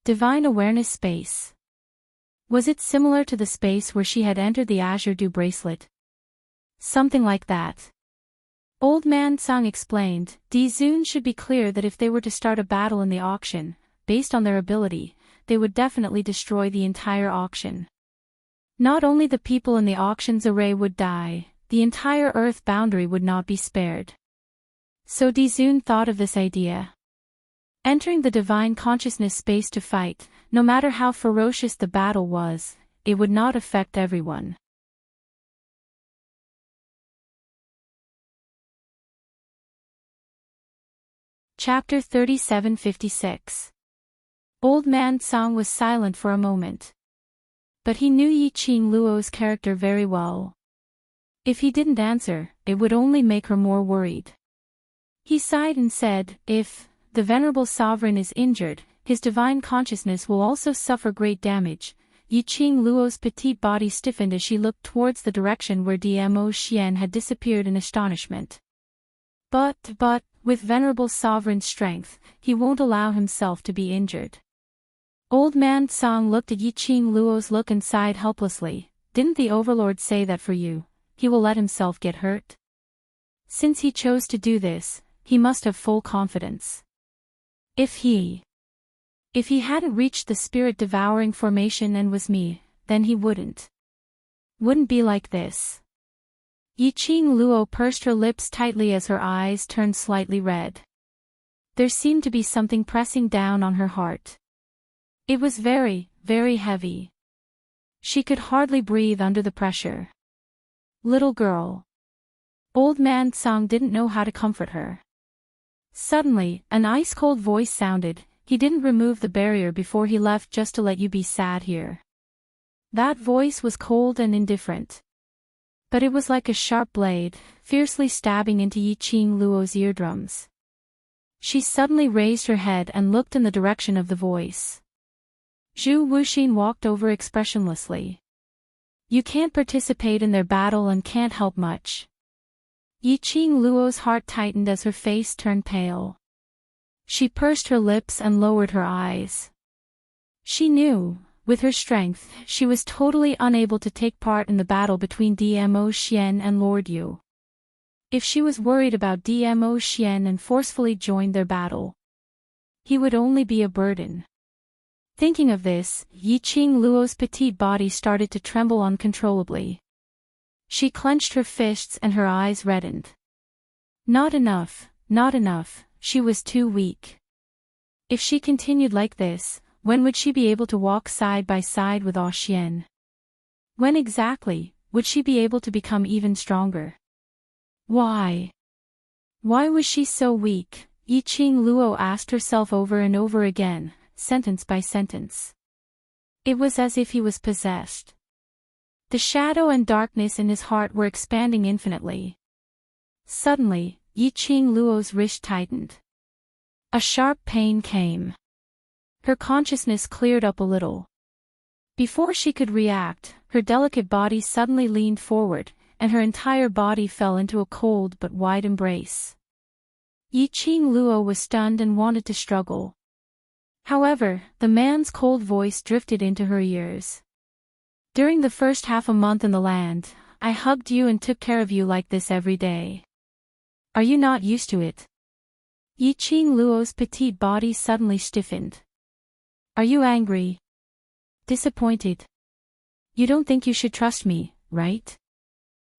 Divine awareness space. Was it similar to the space where she had entered the Azure Dew bracelet? Something like that. Old man Song explained, Dizun should be clear that if they were to start a battle in the auction, based on their ability, they would definitely destroy the entire auction. Not only the people in the auction's array would die, the entire Earth boundary would not be spared. So Dizun thought of this idea. Entering the divine consciousness space to fight, no matter how ferocious the battle was, it would not affect everyone. Chapter 3756. Old man Song was silent for a moment. But he knew Yiqing Luo's character very well. If he didn't answer, it would only make her more worried. He sighed and said, if the venerable sovereign is injured, his divine consciousness will also suffer great damage. Yiqing Luo's petite body stiffened as she looked towards the direction where Dmo Xian had disappeared in astonishment. But, with venerable sovereign's strength, he won't allow himself to be injured. Old man Song looked at Yiqing Luo's look and sighed helplessly. Didn't the overlord say that for you, he will let himself get hurt? Since he chose to do this, he must have full confidence. If he hadn't reached the spirit-devouring formation and was me, then he wouldn't be like this. Yiqing Luo pursed her lips tightly as her eyes turned slightly red. There seemed to be something pressing down on her heart. It was very, very heavy. She could hardly breathe under the pressure. Little girl. Old man Tsang didn't know how to comfort her. Suddenly, an ice-cold voice sounded. He didn't remove the barrier before he left just to let you be sad here. That voice was cold and indifferent. But it was like a sharp blade, fiercely stabbing into Yiqing Luo's eardrums. She suddenly raised her head and looked in the direction of the voice. Zhu Wuxin walked over expressionlessly. You can't participate in their battle and can't help much. Yiqing Luo's heart tightened as her face turned pale. She pursed her lips and lowered her eyes. She knew, with her strength, she was totally unable to take part in the battle between Dmo Xian and Lord Yu. If she was worried about Dmo Xian and forcefully joined their battle, he would only be a burden. Thinking of this, Yiqing Luo's petite body started to tremble uncontrollably. She clenched her fists and her eyes reddened. Not enough, she was too weak. If she continued like this, when would she be able to walk side by side with Ah Xian? When exactly would she be able to become even stronger? Why was she so weak? Yiqing Luo asked herself over and over again, sentence by sentence. It was as if he was possessed. The shadow and darkness in his heart were expanding infinitely. Suddenly, Yiqing Luo's wrist tightened. A sharp pain came. Her consciousness cleared up a little. Before she could react, her delicate body suddenly leaned forward, and her entire body fell into a cold but wide embrace. Yiqing Luo was stunned and wanted to struggle. However, the man's cold voice drifted into her ears. During the first half a month in the land, I hugged you and took care of you like this every day. Are you not used to it? Yiqing Luo's petite body suddenly stiffened. Are you angry? Disappointed? You don't think you should trust me, right?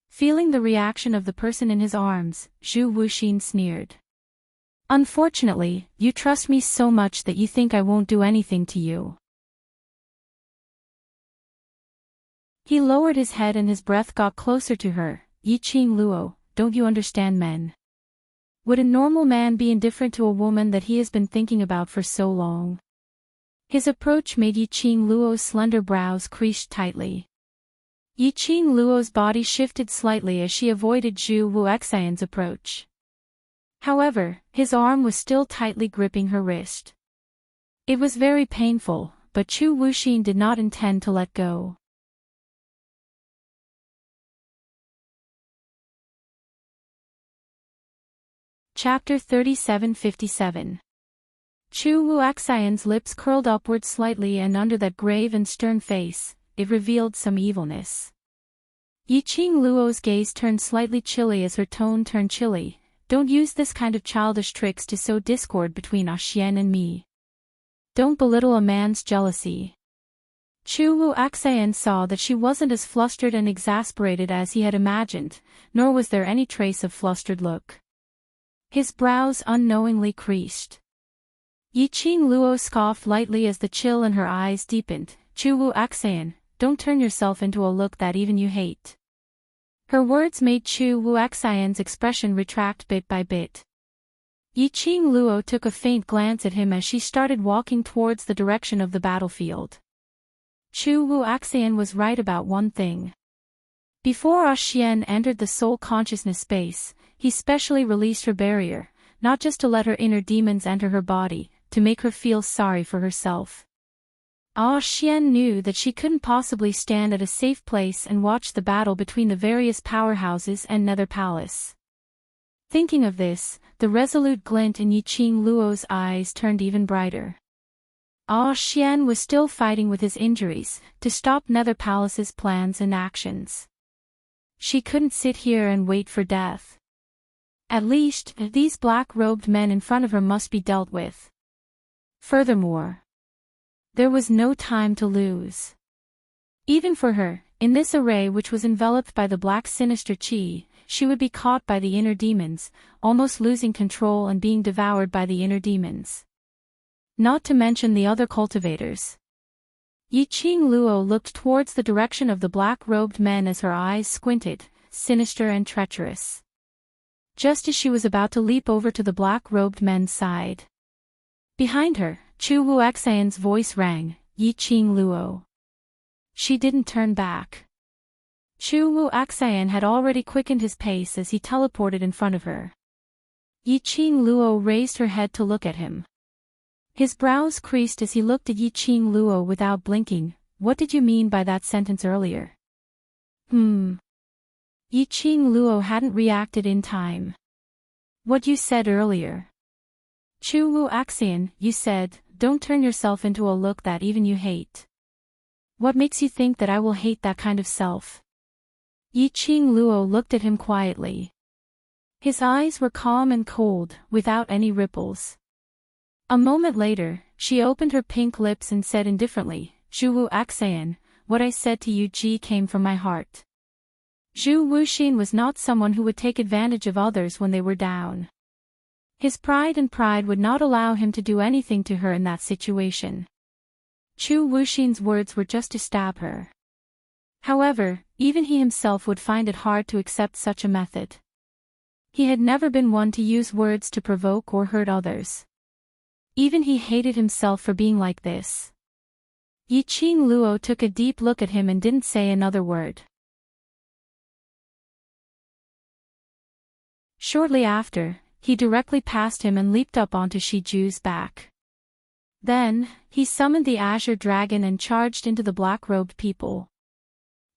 Feeling the reaction of the person in his arms, Zhu Wuxin sneered. Unfortunately, you trust me so much that you think I won't do anything to you. He lowered his head and his breath got closer to her. Yiqing Luo, don't you understand men? Would a normal man be indifferent to a woman that he has been thinking about for so long? His approach made Yiqing Luo's slender brows crease tightly. Yiqing Luo's body shifted slightly as she avoided Zhu Wuxian's approach. However, his arm was still tightly gripping her wrist. It was very painful, but Zhu Wuxin did not intend to let go. Chapter 3757. Zhu Wuxian's lips curled upward slightly, and under that grave and stern face, it revealed some evilness. Yiqing Luo's gaze turned slightly chilly as her tone turned chilly. Don't use this kind of childish tricks to sow discord between Ah Xian and me. Don't belittle a man's jealousy. Zhu Wuxian saw that she wasn't as flustered and exasperated as he had imagined, nor was there any trace of flustered look. His brows unknowingly creased. Yiqing Luo scoffed lightly as the chill in her eyes deepened. Zhu Wuxian, don't turn yourself into a look that even you hate. Her words made Zhu Wuxian's expression retract bit by bit. Yiqing Luo took a faint glance at him as she started walking towards the direction of the battlefield. Zhu Wuxian was right about one thing. Before Ah Xian entered the soul consciousness space, he specially released her barrier, not just to let her inner demons enter her body, to make her feel sorry for herself. Ah Xian knew that she couldn't possibly stand at a safe place and watch the battle between the various powerhouses and Nether Palace. Thinking of this, the resolute glint in Yiqing Luo's eyes turned even brighter. Ah Xian was still fighting with his injuries, to stop Nether Palace's plans and actions. She couldn't sit here and wait for death. At least, these black-robed men in front of her must be dealt with. Furthermore, there was no time to lose. Even for her, in this array which was enveloped by the black sinister chi, she would be caught by the inner demons, almost losing control and being devoured by the inner demons. Not to mention the other cultivators. Yiqing Luo looked towards the direction of the black-robed men as her eyes squinted, sinister and treacherous. Just as she was about to leap over to the black-robed men's side. Behind her, Chu Wuxian's voice rang, Yiqing Luo. She didn't turn back. Chu Wuxian had already quickened his pace as he teleported in front of her. Yiqing Luo raised her head to look at him. His brows creased as he looked at Yiqing Luo without blinking. What did you mean by that sentence earlier? Yiqing Luo hadn't reacted in time. What you said earlier. Chu Wuxian, you said, don't turn yourself into a look that even you hate. What makes you think that I will hate that kind of self? Yiqing Luo looked at him quietly. His eyes were calm and cold, without any ripples. A moment later, she opened her pink lips and said indifferently, Zhu Wuxian, what I said to you came from my heart. Zhu Wuxian was not someone who would take advantage of others when they were down. His pride would not allow him to do anything to her in that situation. Chu Wuxian's words were just to stab her. However, even he himself would find it hard to accept such a method. He had never been one to use words to provoke or hurt others. Even he hated himself for being like this. Yiqing Luo took a deep look at him and didn't say another word. Shortly after, he directly passed him and leaped up onto Shiju's back. Then, he summoned the Azure Dragon and charged into the black-robed people.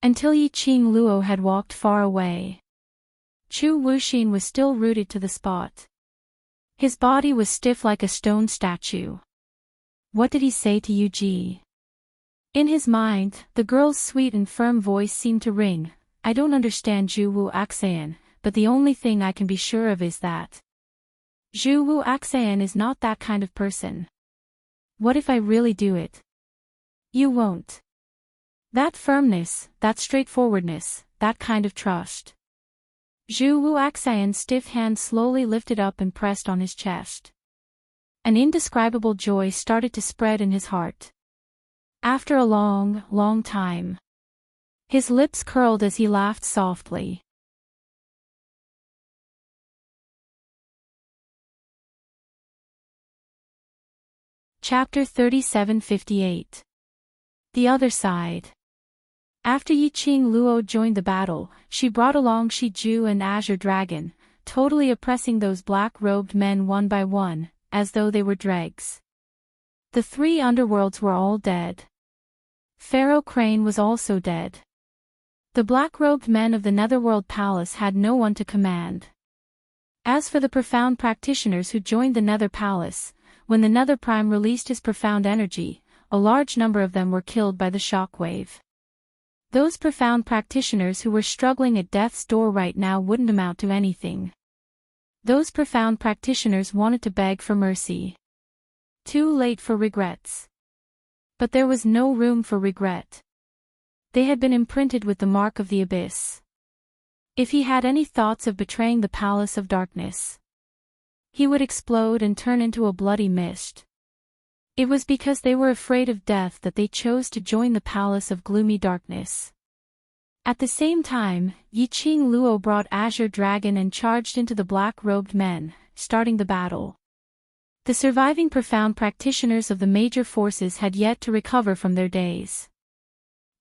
Until Yiqing Luo had walked far away. Chu Wuxian was still rooted to the spot. His body was stiff like a stone statue. What did he say to you, Ji? In his mind, the girl's sweet and firm voice seemed to ring, I don't understand Zhu Wuxian, but the only thing I can be sure of is that Zhu Wuxian is not that kind of person. What if I really do it? You won't. That firmness, that straightforwardness, that kind of trust. Zhu Wuxian's stiff hand slowly lifted up and pressed on his chest. An indescribable joy started to spread in his heart. After a long, long time. His lips curled as he laughed softly. Chapter 3758. The Other Side. After Yiqing Luo joined the battle, she brought along Shiju and Azure Dragon, totally oppressing those black-robed men one by one, as though they were dregs. The three underworlds were all dead. Pharaoh Crane was also dead. The black-robed men of the Netherworld Palace had no one to command. As for the profound practitioners who joined the Nether Palace, when the Nether Prime released his profound energy, a large number of them were killed by the shockwave. Those profound practitioners who were struggling at death's door right now wouldn't amount to anything. Those profound practitioners wanted to beg for mercy. Too late for regrets. But there was no room for regret. They had been imprinted with the mark of the abyss. If he had any thoughts of betraying the Palace of Darkness, he would explode and turn into a bloody mist. It was because they were afraid of death that they chose to join the Palace of Gloomy Darkness. At the same time, Yiqing Luo brought Azure Dragon and charged into the black-robed men, starting the battle. The surviving profound practitioners of the major forces had yet to recover from their daze.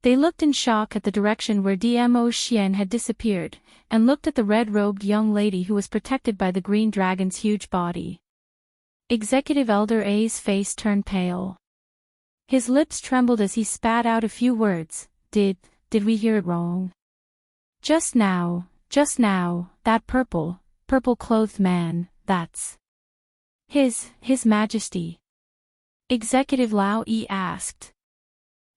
They looked in shock at the direction where Dmo Xian had disappeared, and looked at the red-robed young lady who was protected by the green dragon's huge body. Executive Elder A's face turned pale. His lips trembled as he spat out a few words. Did we hear it wrong? Just now, that purple-clothed man, that's His Majesty. Executive Lao Yi asked.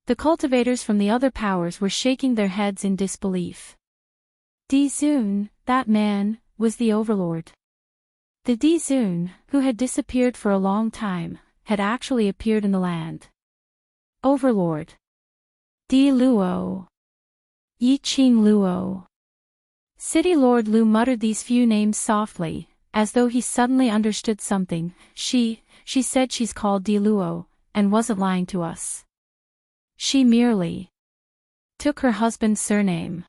The cultivators from the other powers were shaking their heads in disbelief. Dizun, that man, was the overlord. The Dizun, who had disappeared for a long time, had actually appeared in the land. Overlord. Di Luo. Yi Qing Luo. City Lord Lu muttered these few names softly, as though he suddenly understood something. She said she's called Di Luo, and wasn't lying to us. She merely took her husband's surname.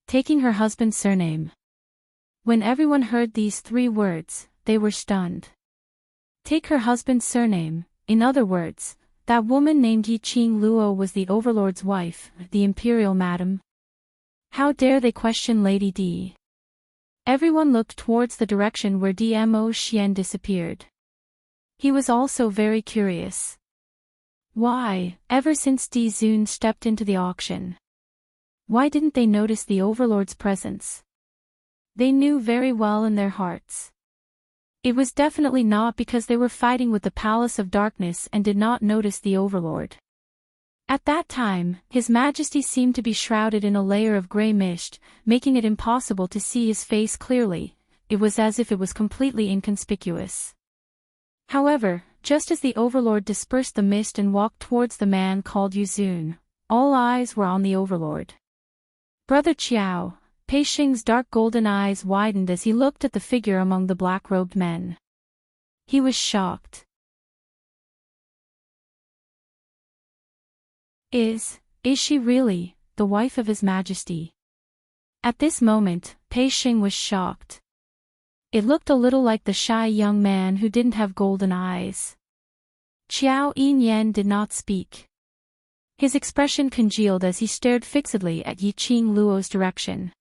Taking her husband's surname. When everyone heard these 3 words, they were stunned. Take her husband's surname, in other words, that woman named Yi Qing Luo was the overlord's wife, the imperial madam. How dare they question Lady Di? Everyone looked towards the direction where Dmo Xian disappeared. He was also very curious. Why, ever since Di Zun stepped into the auction? Why didn't they notice the overlord's presence? They knew very well in their hearts. It was definitely not because they were fighting with the Palace of Darkness and did not notice the overlord. At that time, His Majesty seemed to be shrouded in a layer of grey mist, making it impossible to see his face clearly. It was as if it was completely inconspicuous. However, just as the overlord dispersed the mist and walked towards the man called Yuzun, all eyes were on the overlord. Brother Qiao, Pei Xing's dark golden eyes widened as he looked at the figure among the black-robed men. He was shocked. Is she really the wife of His Majesty? At this moment, Pei Xing was shocked. It looked a little like the shy young man who didn't have golden eyes. Qiao Yinyan did not speak. His expression congealed as he stared fixedly at Yi Qing Luo's direction.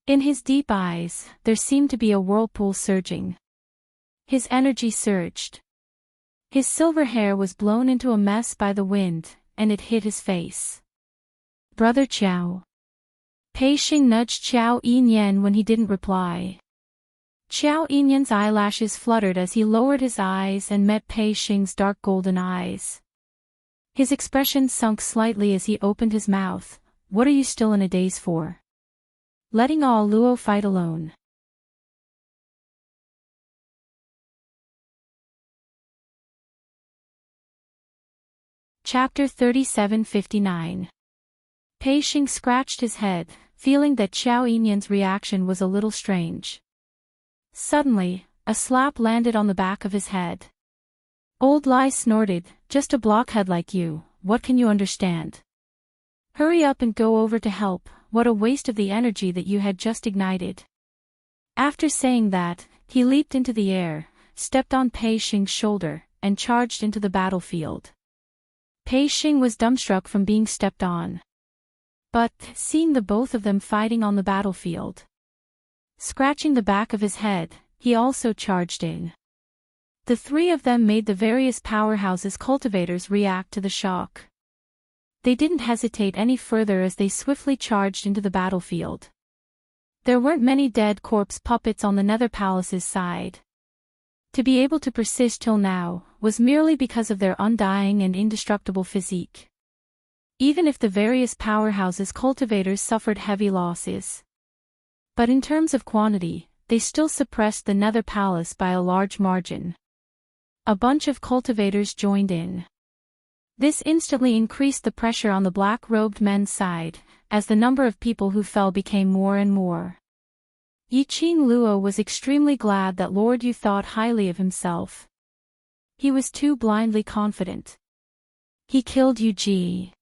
In his deep eyes, there seemed to be a whirlpool surging. His energy surged. His silver hair was blown into a mess by the wind, and it hit his face. Brother Qiao. Pei Xing nudged Qiao Yinyan when he didn't reply. Qiao Yinyan's eyelashes fluttered as he lowered his eyes and met Pei Xing's dark golden eyes. His expression sunk slightly as he opened his mouth. What are you still in a daze for? Letting all Luo fight alone. Chapter 3759. Pei Xing scratched his head, feeling that Qiao Yinyan's reaction was a little strange. Suddenly, a slap landed on the back of his head. Old Lai snorted, just a blockhead like you, what can you understand? Hurry up and go over to help, what a waste of the energy that you had just ignited. After saying that, he leaped into the air, stepped on Pei Xing's shoulder, and charged into the battlefield. Pei Xing was dumbstruck from being stepped on. But, seeing the both of them fighting on the battlefield, scratching the back of his head, he also charged in. The 3 of them made the various powerhouses cultivators react to the shock. They didn't hesitate any further as they swiftly charged into the battlefield. There weren't many dead corpse puppets on the Nether Palace's side. To be able to persist till now, was merely because of their undying and indestructible physique. Even if the various powerhouses cultivators suffered heavy losses. But in terms of quantity, they still suppressed the Nether Palace by a large margin. A bunch of cultivators joined in. This instantly increased the pressure on the black-robed men's side, as the number of people who fell became more and more. Yi Qing Luo was extremely glad that Lord Yu thought highly of himself. He was too blindly confident. He killed Yu Ji.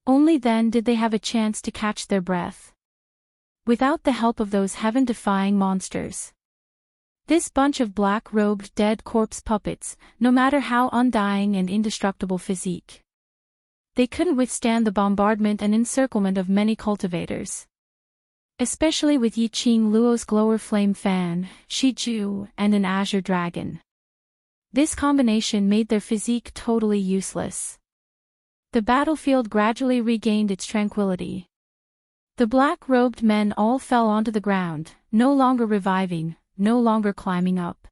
Only then did they have a chance to catch their breath. Without the help of those heaven-defying monsters. This bunch of black-robed dead corpse puppets, no matter how undying and indestructible physique. They couldn't withstand the bombardment and encirclement of many cultivators. Especially with Yi Qing Luo's glower flame fan, Shiju, and an azure dragon. This combination made their physique totally useless. The battlefield gradually regained its tranquility. The black-robed men all fell onto the ground, no longer reviving, no longer climbing up.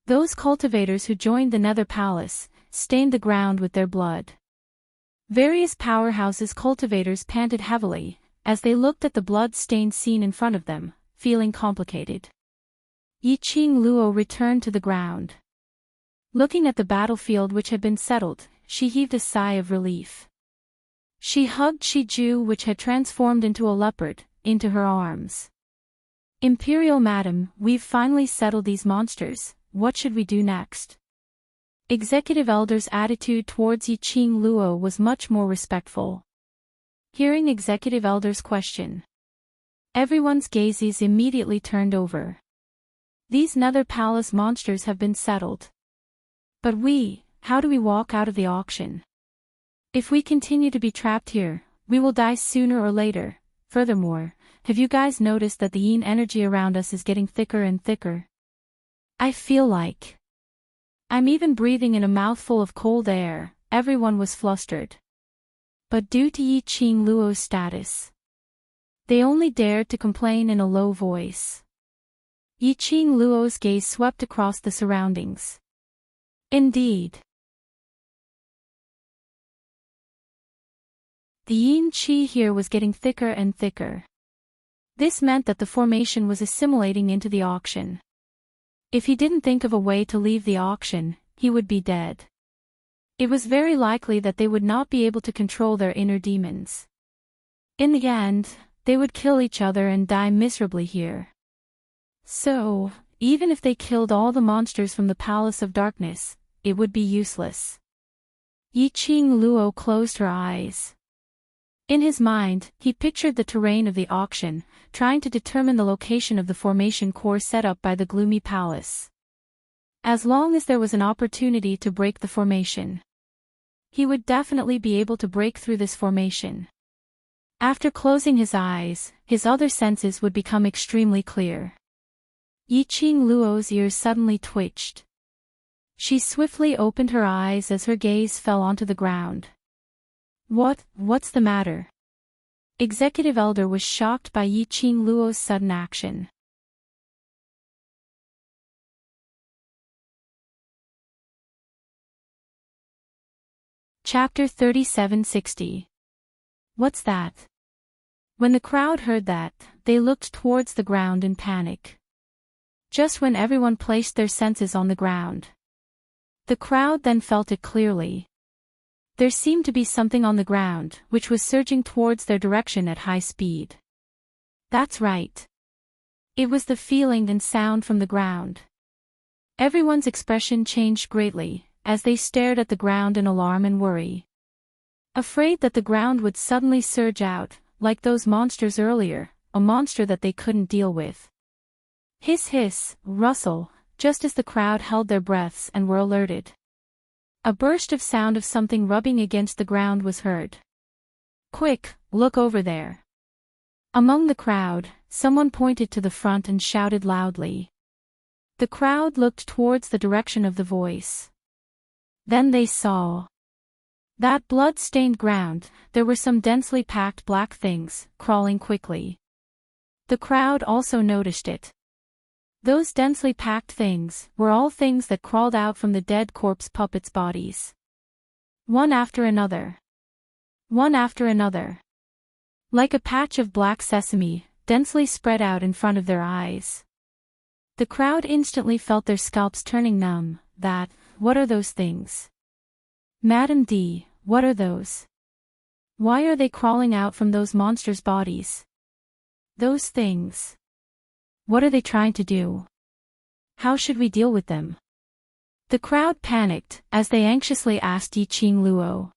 Those cultivators who joined the Nether Palace, stained the ground with their blood. Various powerhouses cultivators panted heavily, as they looked at the blood-stained scene in front of them, feeling complicated. Yiqing Luo returned to the ground. Looking at the battlefield which had been settled, she heaved a sigh of relief. She hugged Shiju, which had transformed into a leopard, into her arms. Imperial Madam, we've finally settled these monsters, what should we do next? Executive Elder's attitude towards Yiqing Luo was much more respectful. Hearing Executive Elder's question, everyone's gazes immediately turned over. These Nether Palace monsters have been settled. But how do we walk out of the auction? If we continue to be trapped here, we will die sooner or later. Furthermore, have you guys noticed that the yin energy around us is getting thicker and thicker? I feel like I'm even breathing in a mouthful of cold air. Everyone was flustered. But due to Yiqing Luo's status, they only dared to complain in a low voice. Yiqing Luo's gaze swept across the surroundings. Indeed, the yin qi here was getting thicker and thicker. This meant that the formation was assimilating into the auction. If he didn't think of a way to leave the auction, he would be dead. It was very likely that they would not be able to control their inner demons. In the end, they would kill each other and die miserably here. So, even if they killed all the monsters from the Palace of Darkness, it would be useless. Yiqing Luo closed her eyes. In his mind, he pictured the terrain of the auction, trying to determine the location of the formation core set up by the gloomy palace. As long as there was an opportunity to break the formation, he would definitely be able to break through this formation. After closing his eyes, his other senses would become extremely clear. Yiqing Luo's ears suddenly twitched. She swiftly opened her eyes as her gaze fell onto the ground. What's the matter? Executive Elder was shocked by Yiqing Luo's sudden action. Chapter 3760. What's that? When the crowd heard that, they looked towards the ground in panic. Just when everyone placed their senses on the ground, the crowd then felt it clearly. There seemed to be something on the ground, which was surging towards their direction at high speed. That's right. It was the feeling and sound from the ground. Everyone's expression changed greatly, as they stared at the ground in alarm and worry. Afraid that the ground would suddenly surge out, like those monsters earlier, a monster that they couldn't deal with. Hiss, rustle, just as the crowd held their breaths and were alerted. A burst of sound of something rubbing against the ground was heard. Quick, look over there. Among the crowd, someone pointed to the front and shouted loudly. The crowd looked towards the direction of the voice. Then they saw that blood-stained ground. There were some densely packed black things, crawling quickly. The crowd also noticed it. Those densely packed things were all things that crawled out from the dead corpse puppets' bodies. One after another. One after another. Like a patch of black sesame, densely spread out in front of their eyes. The crowd instantly felt their scalps turning numb. What are those things? Madam D, what are those? Why are they crawling out from those monsters' bodies? Those things. What are they trying to do? How should we deal with them? The crowd panicked, as they anxiously asked Yiqing Luo.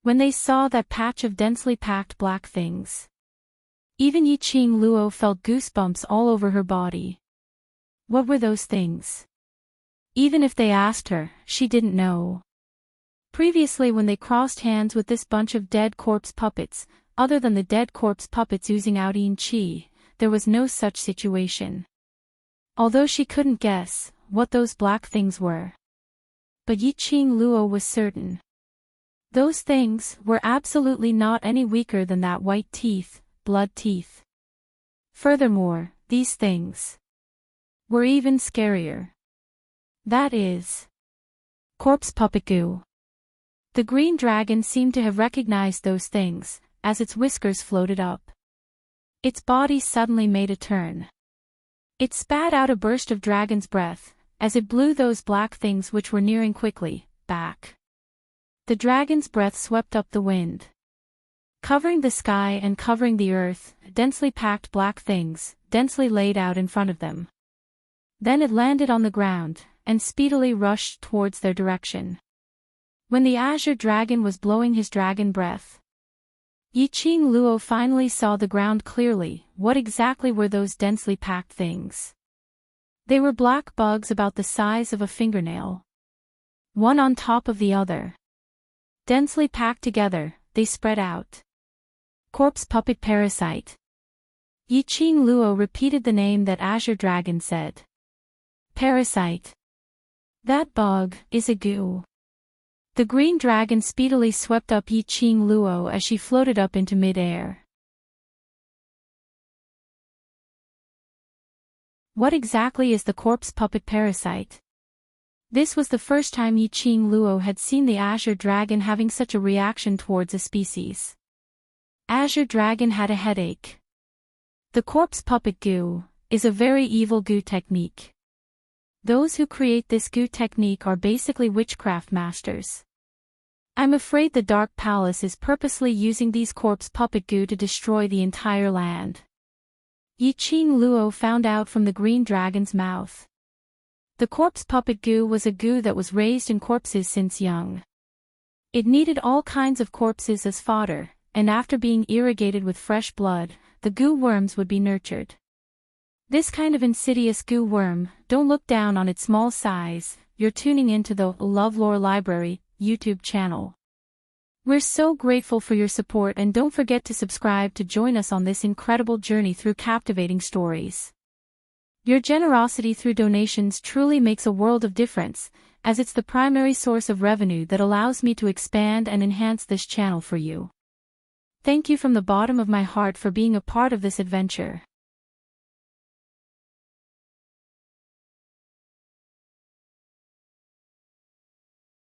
When they saw that patch of densely packed black things, even Yiqing Luo felt goosebumps all over her body. What were those things? Even if they asked her, she didn't know. Previously, when they crossed hands with this bunch of dead corpse puppets, other than the dead corpse puppets oozing out yin qi, there was no such situation. Although she couldn't guess what those black things were. But Yiqing Luo was certain. Those things were absolutely not any weaker than that white teeth, blood teeth. Furthermore, these things were even scarier. That is corpse puppet goo. The green dragon seemed to have recognized those things, as its whiskers floated up. Its body suddenly made a turn. It spat out a burst of dragon's breath, as it blew those black things which were nearing quickly, back. The dragon's breath swept up the wind, covering the sky and covering the earth, densely packed black things, densely laid out in front of them. Then it landed on the ground, and speedily rushed towards their direction. When the azure dragon was blowing his dragon breath, Yiqing Luo finally saw the ground clearly. What exactly were those densely packed things? They were black bugs about the size of a fingernail, one on top of the other. Densely packed together, they spread out. Corpse puppet parasite. Yiqing Luo repeated the name that Azure Dragon said. Parasite. That bug is a goo. The green dragon speedily swept up Yiqing Luo as she floated up into mid-air. What exactly is the corpse puppet parasite? This was the first time Yiqing Luo had seen the azure dragon having such a reaction towards a species. Azure dragon had a headache. The corpse puppet goo is a very evil goo technique. Those who create this goo technique are basically witchcraft masters. I'm afraid the Dark Palace is purposely using these corpse puppet goo to destroy the entire land. Yiqing Luo found out from the green dragon's mouth. The corpse puppet goo was a goo that was raised in corpses since young. It needed all kinds of corpses as fodder, and after being irrigated with fresh blood, the goo worms would be nurtured. This kind of insidious goo worm, don't look down on its small size. You're tuning into the LoveLore Library YouTube channel. We're so grateful for your support, and don't forget to subscribe to join us on this incredible journey through captivating stories. Your generosity through donations truly makes a world of difference, as it's the primary source of revenue that allows me to expand and enhance this channel for you. Thank you from the bottom of my heart for being a part of this adventure.